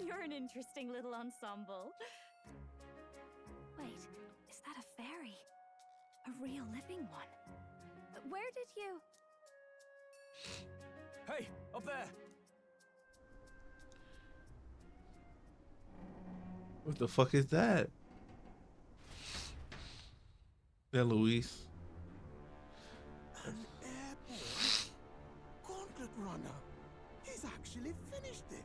Speaker 18: You're an interesting little ensemble. Wait, is that a fairy? A real living one? Where did you...
Speaker 3: Hey, up there!
Speaker 1: What the fuck is that? That Luis.
Speaker 6: An airborne Gauntlet runner. He's actually finished it.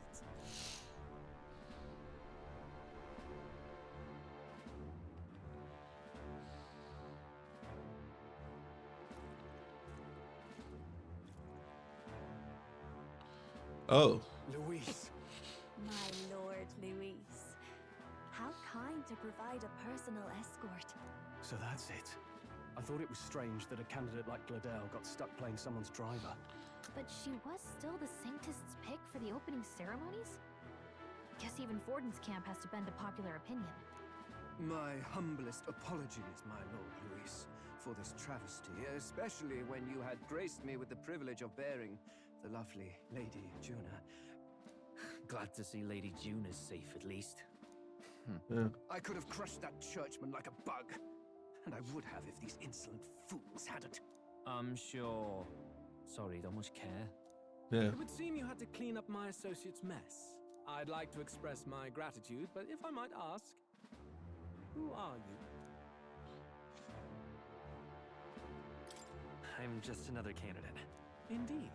Speaker 1: Oh.
Speaker 3: Luis.
Speaker 18: My lord, Luis. How kind to provide a personal escort.
Speaker 3: So that's it. I thought it was strange that a candidate like Gladel got stuck playing someone's driver.
Speaker 11: But she was still the Sanctist's pick for the opening ceremonies? Guess even Forden's camp has to bend to popular opinion.
Speaker 13: My humblest apologies, my lord Luis, for this travesty, especially when you had graced me with the privilege of bearing the lovely Lady Juna.
Speaker 2: Glad to see Lady Juna's safe, at least.
Speaker 1: Yeah.
Speaker 13: I could have crushed that churchman like a bug. And I would have if these insolent fools hadn't.
Speaker 2: I'm sure. Sorry, don't much care.
Speaker 1: Yeah.
Speaker 8: It would seem you had to clean up my associate's mess. I'd like to express my gratitude, but if I might ask, who are you?
Speaker 10: I'm just another candidate.
Speaker 8: Indeed.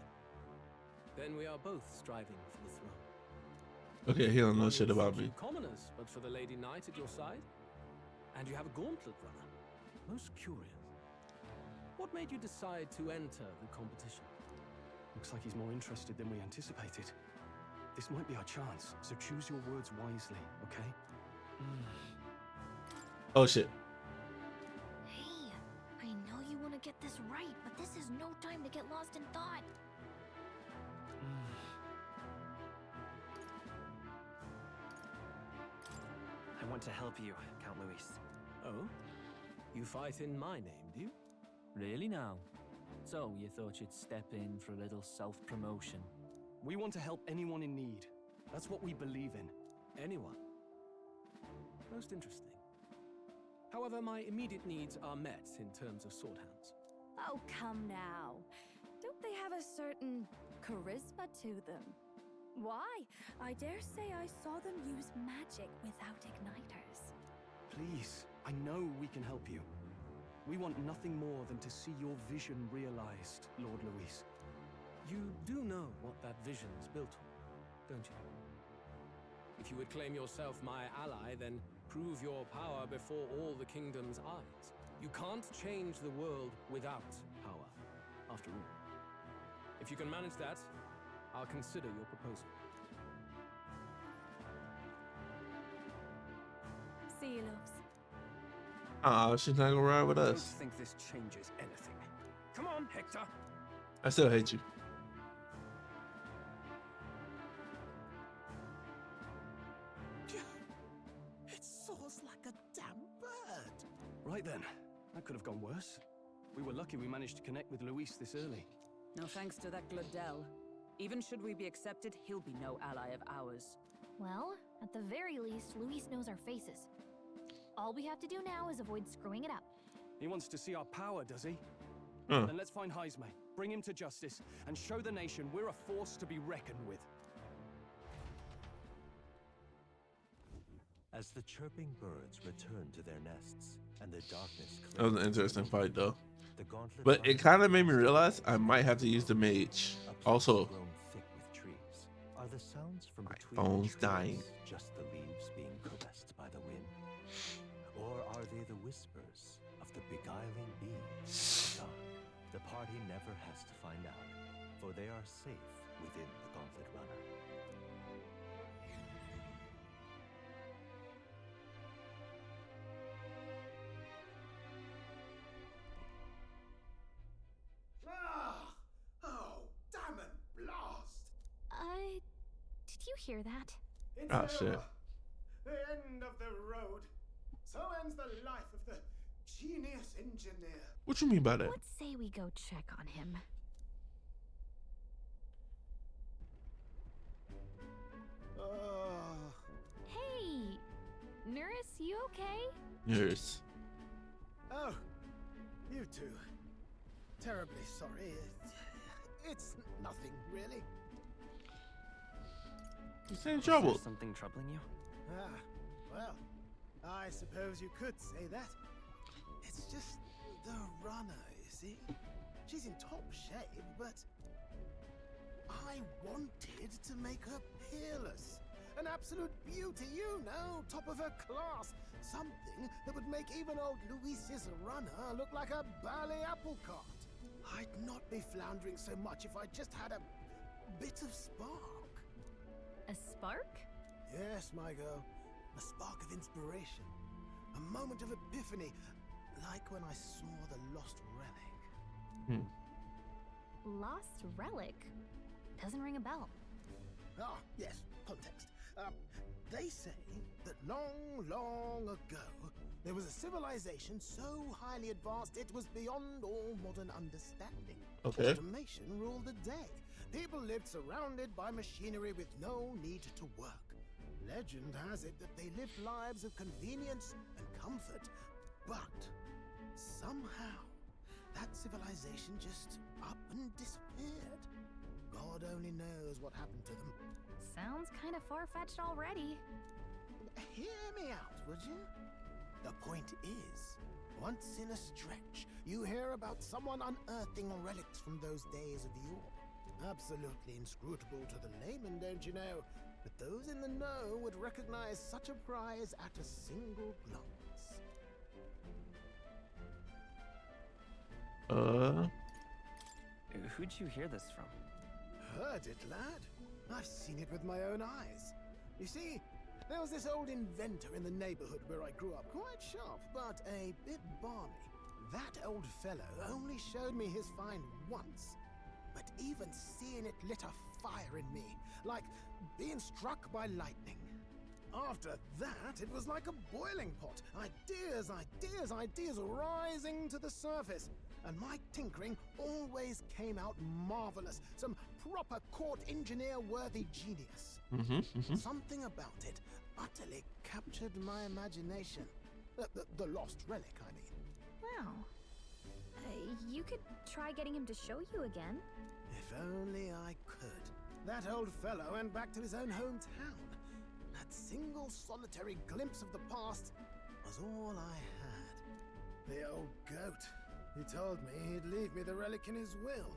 Speaker 8: Then we are both striving for the throne.
Speaker 1: Okay, he don't know
Speaker 8: One
Speaker 1: shit
Speaker 8: would
Speaker 1: about
Speaker 8: think
Speaker 1: me.
Speaker 8: you commoners, but for the Lady Knight at your side. And you have a gauntlet runner. Most curious. What made you decide to enter the competition?
Speaker 3: Looks like he's more interested than we anticipated. This might be our chance, so choose your words wisely, okay?
Speaker 1: Oh shit.
Speaker 11: Hey, I know you want to get this right, but this is no time to get lost in thought.
Speaker 10: I want to help you, Count Luis.
Speaker 8: Oh? You fight in my name, do you?
Speaker 2: Really now? So, you thought you'd step in for a little self-promotion?
Speaker 3: We want to help anyone in need. That's what we believe in.
Speaker 8: Anyone? Most interesting. However, my immediate needs are met in terms of swordhounds.
Speaker 18: Oh, come now. Don't they have a certain charisma to them? Why? I dare say I saw them use magic without igniters.
Speaker 3: Please, I know we can help you. We want nothing more than to see your vision realized, Lord Luis.
Speaker 8: You do know what that vision is built on, don't you? If you would claim yourself my ally, then prove your power before all the kingdom's eyes. You can't change the world without power, after all. If you can manage that, I'll consider your proposal.
Speaker 18: See you, loves.
Speaker 1: She's not gonna ride with
Speaker 13: I don't
Speaker 1: us.
Speaker 13: think this changes anything. Come on, Hector.
Speaker 1: I still hate you.
Speaker 6: It soars like a damn bird.
Speaker 3: Right then, that could have gone worse. We were lucky we managed to connect with Luis this early.
Speaker 20: No thanks to that Gladel. Even should we be accepted, he'll be no ally of ours.
Speaker 11: Well, at the very least, Luis knows our faces. All we have to do now is avoid screwing it up.
Speaker 3: He wants to see our power, does he?
Speaker 1: Huh.
Speaker 3: Then let's find Heisme, bring him to justice, and show the nation we're a force to be reckoned with.
Speaker 15: As the chirping birds return to their nests and the darkness
Speaker 1: That was an interesting fight, though.
Speaker 15: The gauntlet
Speaker 1: But it kind of made me realize I might have to use the mage. Also,
Speaker 15: grown thick with trees. Are the sounds from between
Speaker 1: phone's
Speaker 15: the trees
Speaker 1: dying.
Speaker 15: just the leaves being caressed by the wind? Or are they the whispers of the beguiling bees of the dark? The party never has to find out, for they are safe within the Gauntlet Runner.
Speaker 6: Oh, damn and blast!
Speaker 11: Did you hear that?
Speaker 6: It's
Speaker 1: Oh, shit.
Speaker 6: over. The end of the road. So ends the life of the genius engineer.
Speaker 1: What you mean by that?
Speaker 11: Let's say we go check on him. Hey, nurse, you okay?
Speaker 1: Nurse.
Speaker 6: Oh, you two. Terribly sorry. It's nothing, really.
Speaker 1: He's in trouble.
Speaker 10: Is there something troubling you?
Speaker 6: Ah, well, I suppose you could say that. It's just the runner, you see. She's in top shape, but I wanted to make her peerless. An absolute beauty, you know, top of her class. Something that would make even old Luis's runner look like a ballet apple cart. I'd not be floundering so much if I just had a bit of spark.
Speaker 11: A spark?
Speaker 6: Yes, my girl. A spark of inspiration. A moment of epiphany. Like when I saw the lost relic.
Speaker 11: Lost relic? Doesn't ring a bell.
Speaker 6: Ah, yes, context. They say that long, long ago, there was a civilization so highly advanced it was beyond all modern understanding.
Speaker 1: Okay.
Speaker 6: Automation ruled the day. People lived surrounded by machinery with no need to work. Legend has it that they lived lives of convenience and comfort, but somehow that civilization just up and disappeared. God only knows what happened to them.
Speaker 11: Sounds kind of far-fetched already.
Speaker 6: Hear me out, would you? The point is, once in a stretch, you hear about someone unearthing relics from those days of yore. Absolutely inscrutable to the layman, don't you know? But those in the know would recognize such a prize at a single glance.
Speaker 10: Who'd you hear this from?
Speaker 6: Heard it, lad. I've seen it with my own eyes. You see, there was this old inventor in the neighborhood where I grew up, quite sharp, but a bit balmy. That old fellow only showed me his find once, but even seeing it lit a fire in me, like being struck by lightning. After that, it was like a boiling pot. Ideas, ideas, ideas rising to the surface. And my tinkering always came out marvelous. Some proper court engineer-worthy genius. Something about it utterly captured my imagination. The lost relic, I mean.
Speaker 11: Wow. You could try getting him to show you again.
Speaker 6: If only I could. That old fellow went back to his own hometown. That single solitary glimpse of the past was all I had. The old goat. He told me he'd leave me the relic in his will.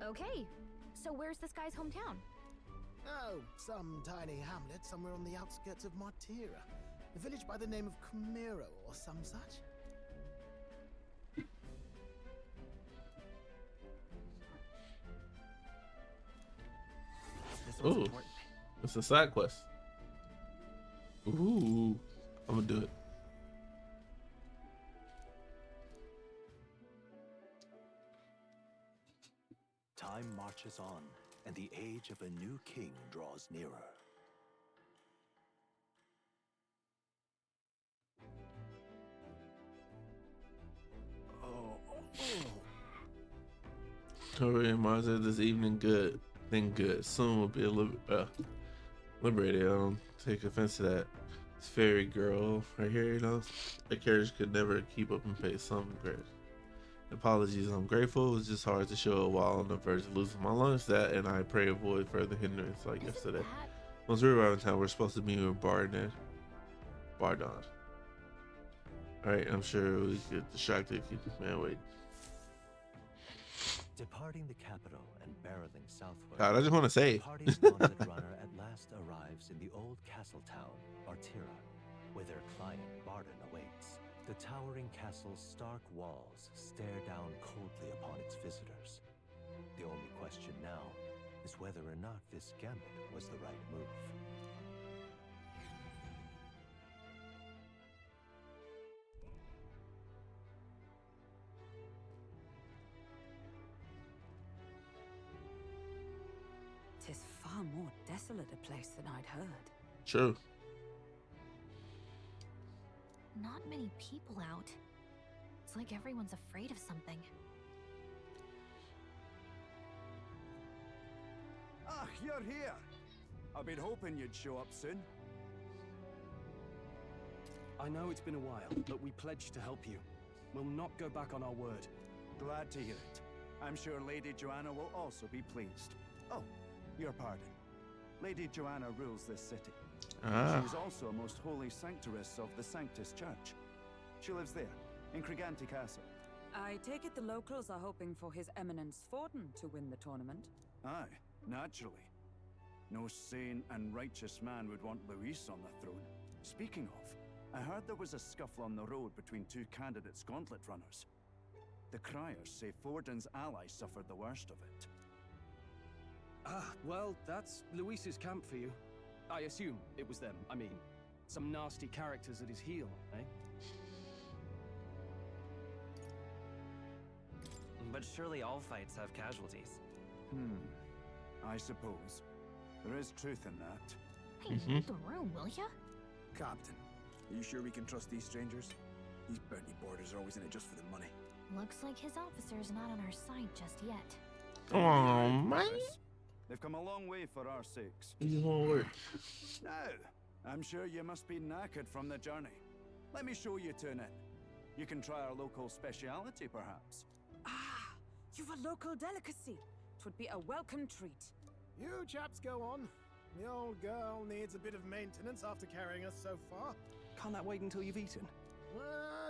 Speaker 11: Okay, so where's this guy's hometown?
Speaker 6: Oh, some tiny hamlet somewhere on the outskirts of Martira. A village by the name of Camiro or some such.
Speaker 1: Ooh, it's a side quest. Ooh, I'm gonna do it.
Speaker 15: Time marches on, and the age of a new king draws nearer.
Speaker 1: Tori and Martha, this evening good. Then good. Soon will be liberated. I don't take offense to that. This fairy girl right here, you know, the carriage could never keep up and pace. Some great. Apologies, I'm grateful. It was just hard to show a while on the verge of losing my lunch. That, and I pray avoid further hindrance like yesterday. Once we arrive in town, we're supposed to meet with Bardon. Alright, I'm sure we get distracted. Man, wait.
Speaker 15: Departing the capital and barreling southward,
Speaker 1: God, I just want to say.
Speaker 15: the party's gauntlet runner at last arrives in the old castle town, Artira, where their client Bardon awaits. The towering castle's stark walls stare down coldly upon its visitors. The only question now is whether or not this gambit was the right move.
Speaker 9: Tis far more desolate a place than I'd heard.
Speaker 1: True.
Speaker 11: Not many people out. like everyone's afraid of something.
Speaker 14: Ah, you're here. I've been hoping you'd show up soon.
Speaker 3: I know it's been a while, but we pledged to help you. We'll not go back on our word.
Speaker 14: Glad to hear it. I'm sure Lady Joanna will also be pleased. Oh, your pardon. Lady Joanna rules this city.
Speaker 1: Ah.
Speaker 14: She is also a most holy sanctoress of the Sanctus Church. She lives there, in Criganti Castle.
Speaker 20: I take it the locals are hoping for His Eminence Forden to win the tournament?
Speaker 14: Aye, naturally. No sane and righteous man would want Luis on the throne. Speaking of, I heard there was a scuffle on the road between two candidates Gauntlet runners. The criers say Forden's allies suffered the worst of it.
Speaker 3: Ah, well, that's Luis's camp for you. I assume it was them. I mean, some nasty characters at his heel, eh?
Speaker 10: But surely all fights have casualties.
Speaker 14: I suppose. There is truth in that.
Speaker 11: Hey, leave the room, will ya?
Speaker 6: Captain, are you sure we can trust these strangers? These Bernie boarders are always in it just for the money.
Speaker 11: Looks like his officer's not on our side just yet.
Speaker 1: Oh, man.
Speaker 14: They've come a long way for our sakes.
Speaker 1: These won't work.
Speaker 14: Now, I'm sure you must be knackered from the journey. Let me show you to an inn. You can try our local speciality, perhaps.
Speaker 20: Ah, you've a local delicacy. It would be a welcome treat.
Speaker 6: You chaps go on. The old girl needs a bit of maintenance after carrying us so far.
Speaker 3: Can't that wait until you've eaten?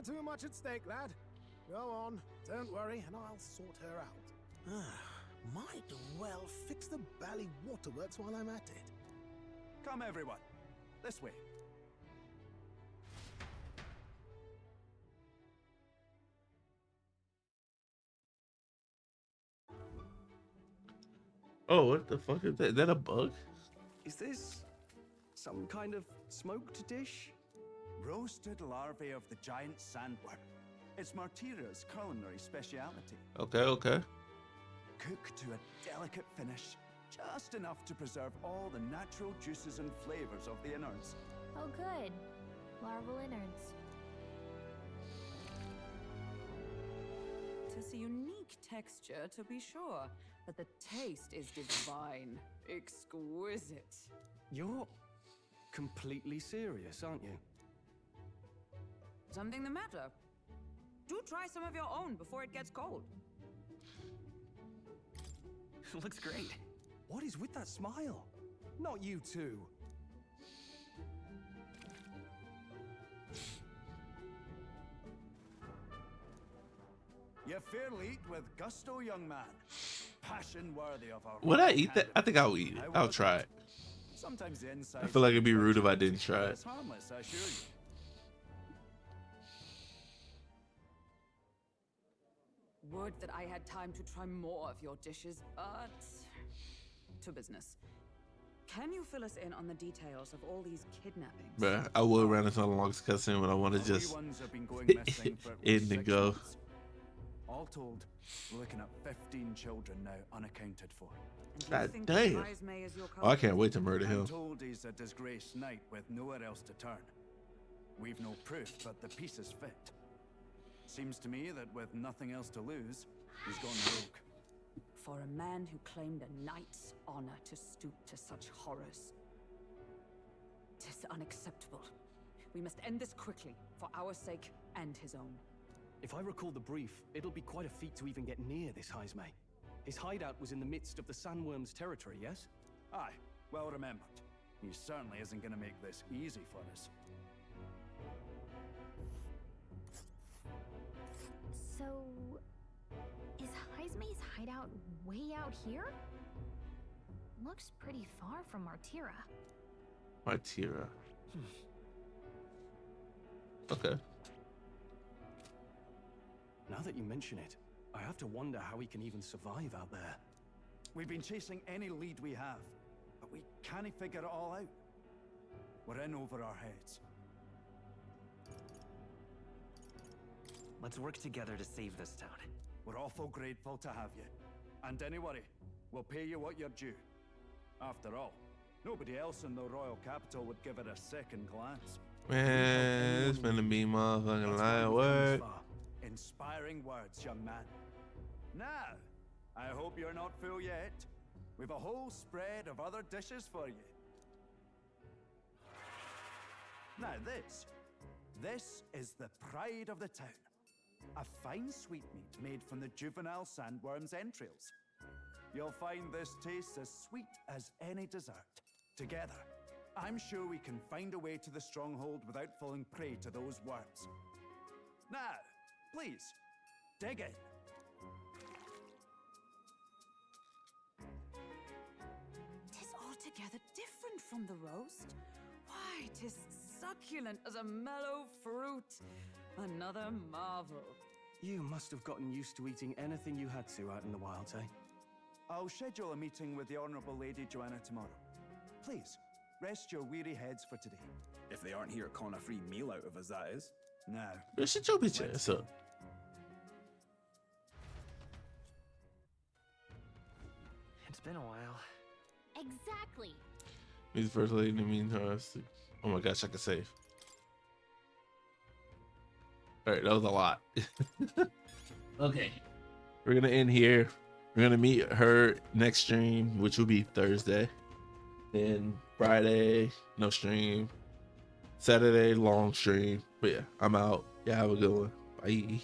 Speaker 6: Too much at stake, lad. Go on, don't worry, and I'll sort her out. Might well fix the Bally Waterworks while I'm at it.
Speaker 14: Come, everyone. This way.
Speaker 1: Oh, what the fuck is that? Is that a bug?
Speaker 3: Is this some kind of smoked dish?
Speaker 14: Roasted larvae of the giant sandworm. It's Martira's culinary speciality.
Speaker 1: Okay, okay.
Speaker 14: Cooked to a delicate finish, just enough to preserve all the natural juices and flavors of the innards.
Speaker 11: Oh, good. Larval innards.
Speaker 20: Tis a unique texture, to be sure, but the taste is divine. Exquisite.
Speaker 3: You're completely serious, aren't you?
Speaker 20: Something the matter? Do try some of your own before it gets cold.
Speaker 10: Looks great.
Speaker 3: What is with that smile? Not you two.
Speaker 14: You fairly eat with gusto, young man. Passion worthy of our.
Speaker 1: Would I eat that? I think I'll eat it. I'll try it.
Speaker 14: Sometimes the inside.
Speaker 1: I feel like it'd be rude if I didn't try it.
Speaker 14: It's harmless, I assure you.
Speaker 20: Would that I had time to try more of your dishes, but to business. Can you fill us in on the details of all these kidnappings?
Speaker 1: Bruh, I would run this on the longest cutscene, but I want to just
Speaker 14: Ones have been going missing for at
Speaker 1: end
Speaker 14: least
Speaker 1: and
Speaker 14: 6
Speaker 1: go.
Speaker 14: months. All told, we're looking at 15 children now unaccounted for.
Speaker 1: God damn. Oh, I can't wait to murder him.
Speaker 14: I'm told he's a disgraced knight with nowhere else to turn. We've no proof, but the pieces fit. Seems to me that with nothing else to lose, he's gone rogue.
Speaker 20: For a man who claimed a knight's honor to stoop to such horrors. 'Tis unacceptable. We must end this quickly, for our sake and his own.
Speaker 3: If I recall the brief, it'll be quite a feat to even get near this Heisme. His hideout was in the midst of the sandworm's territory, yes?
Speaker 14: Aye, well remembered. He certainly isn't going to make this easy for us.
Speaker 11: So, is Heisme's hideout way out here? Looks pretty far from Martira.
Speaker 1: Martira. Okay.
Speaker 3: Now that you mention it, I have to wonder how he can even survive out there.
Speaker 14: We've been chasing any lead we have, but we can't figure it all out. We're in over our heads.
Speaker 10: Let's work together to save this town.
Speaker 14: We're awful grateful to have you. And don't worry, we'll pay you what you're due. After all, nobody else in the royal capital would give it a second glance.
Speaker 1: Man, it's gonna be motherfucking light work.
Speaker 14: Inspiring words, young man. Now, I hope you're not full yet. We've a whole spread of other dishes for you. Now this is the pride of the town. A fine sweetmeat made from the juvenile sandworm's entrails. You'll find this tastes as sweet as any dessert. Together, I'm sure we can find a way to the stronghold without falling prey to those worms. Now, please, dig in.
Speaker 20: Tis altogether different from the roast. Why, tis succulent as a mellow fruit. Another marvel.
Speaker 3: You must have gotten used to eating anything you had to out in the wilds, eh?
Speaker 14: I'll schedule a meeting with the Honourable Lady Joanna tomorrow. Please, rest your weary heads for today.
Speaker 5: If they aren't here con a free meal out of us, that is.
Speaker 14: Now,
Speaker 1: Shut your bitch ass up.
Speaker 10: It's been a while.
Speaker 11: Exactly.
Speaker 1: He's first lady in the meantime. Oh my gosh, I can save. All right, that was a lot. Okay, we're gonna end here. We're gonna meet her next stream, which will be Thursday. Then Friday, no stream. Saturday, long stream. But yeah, I'm out. Yeah, have a good one. Bye.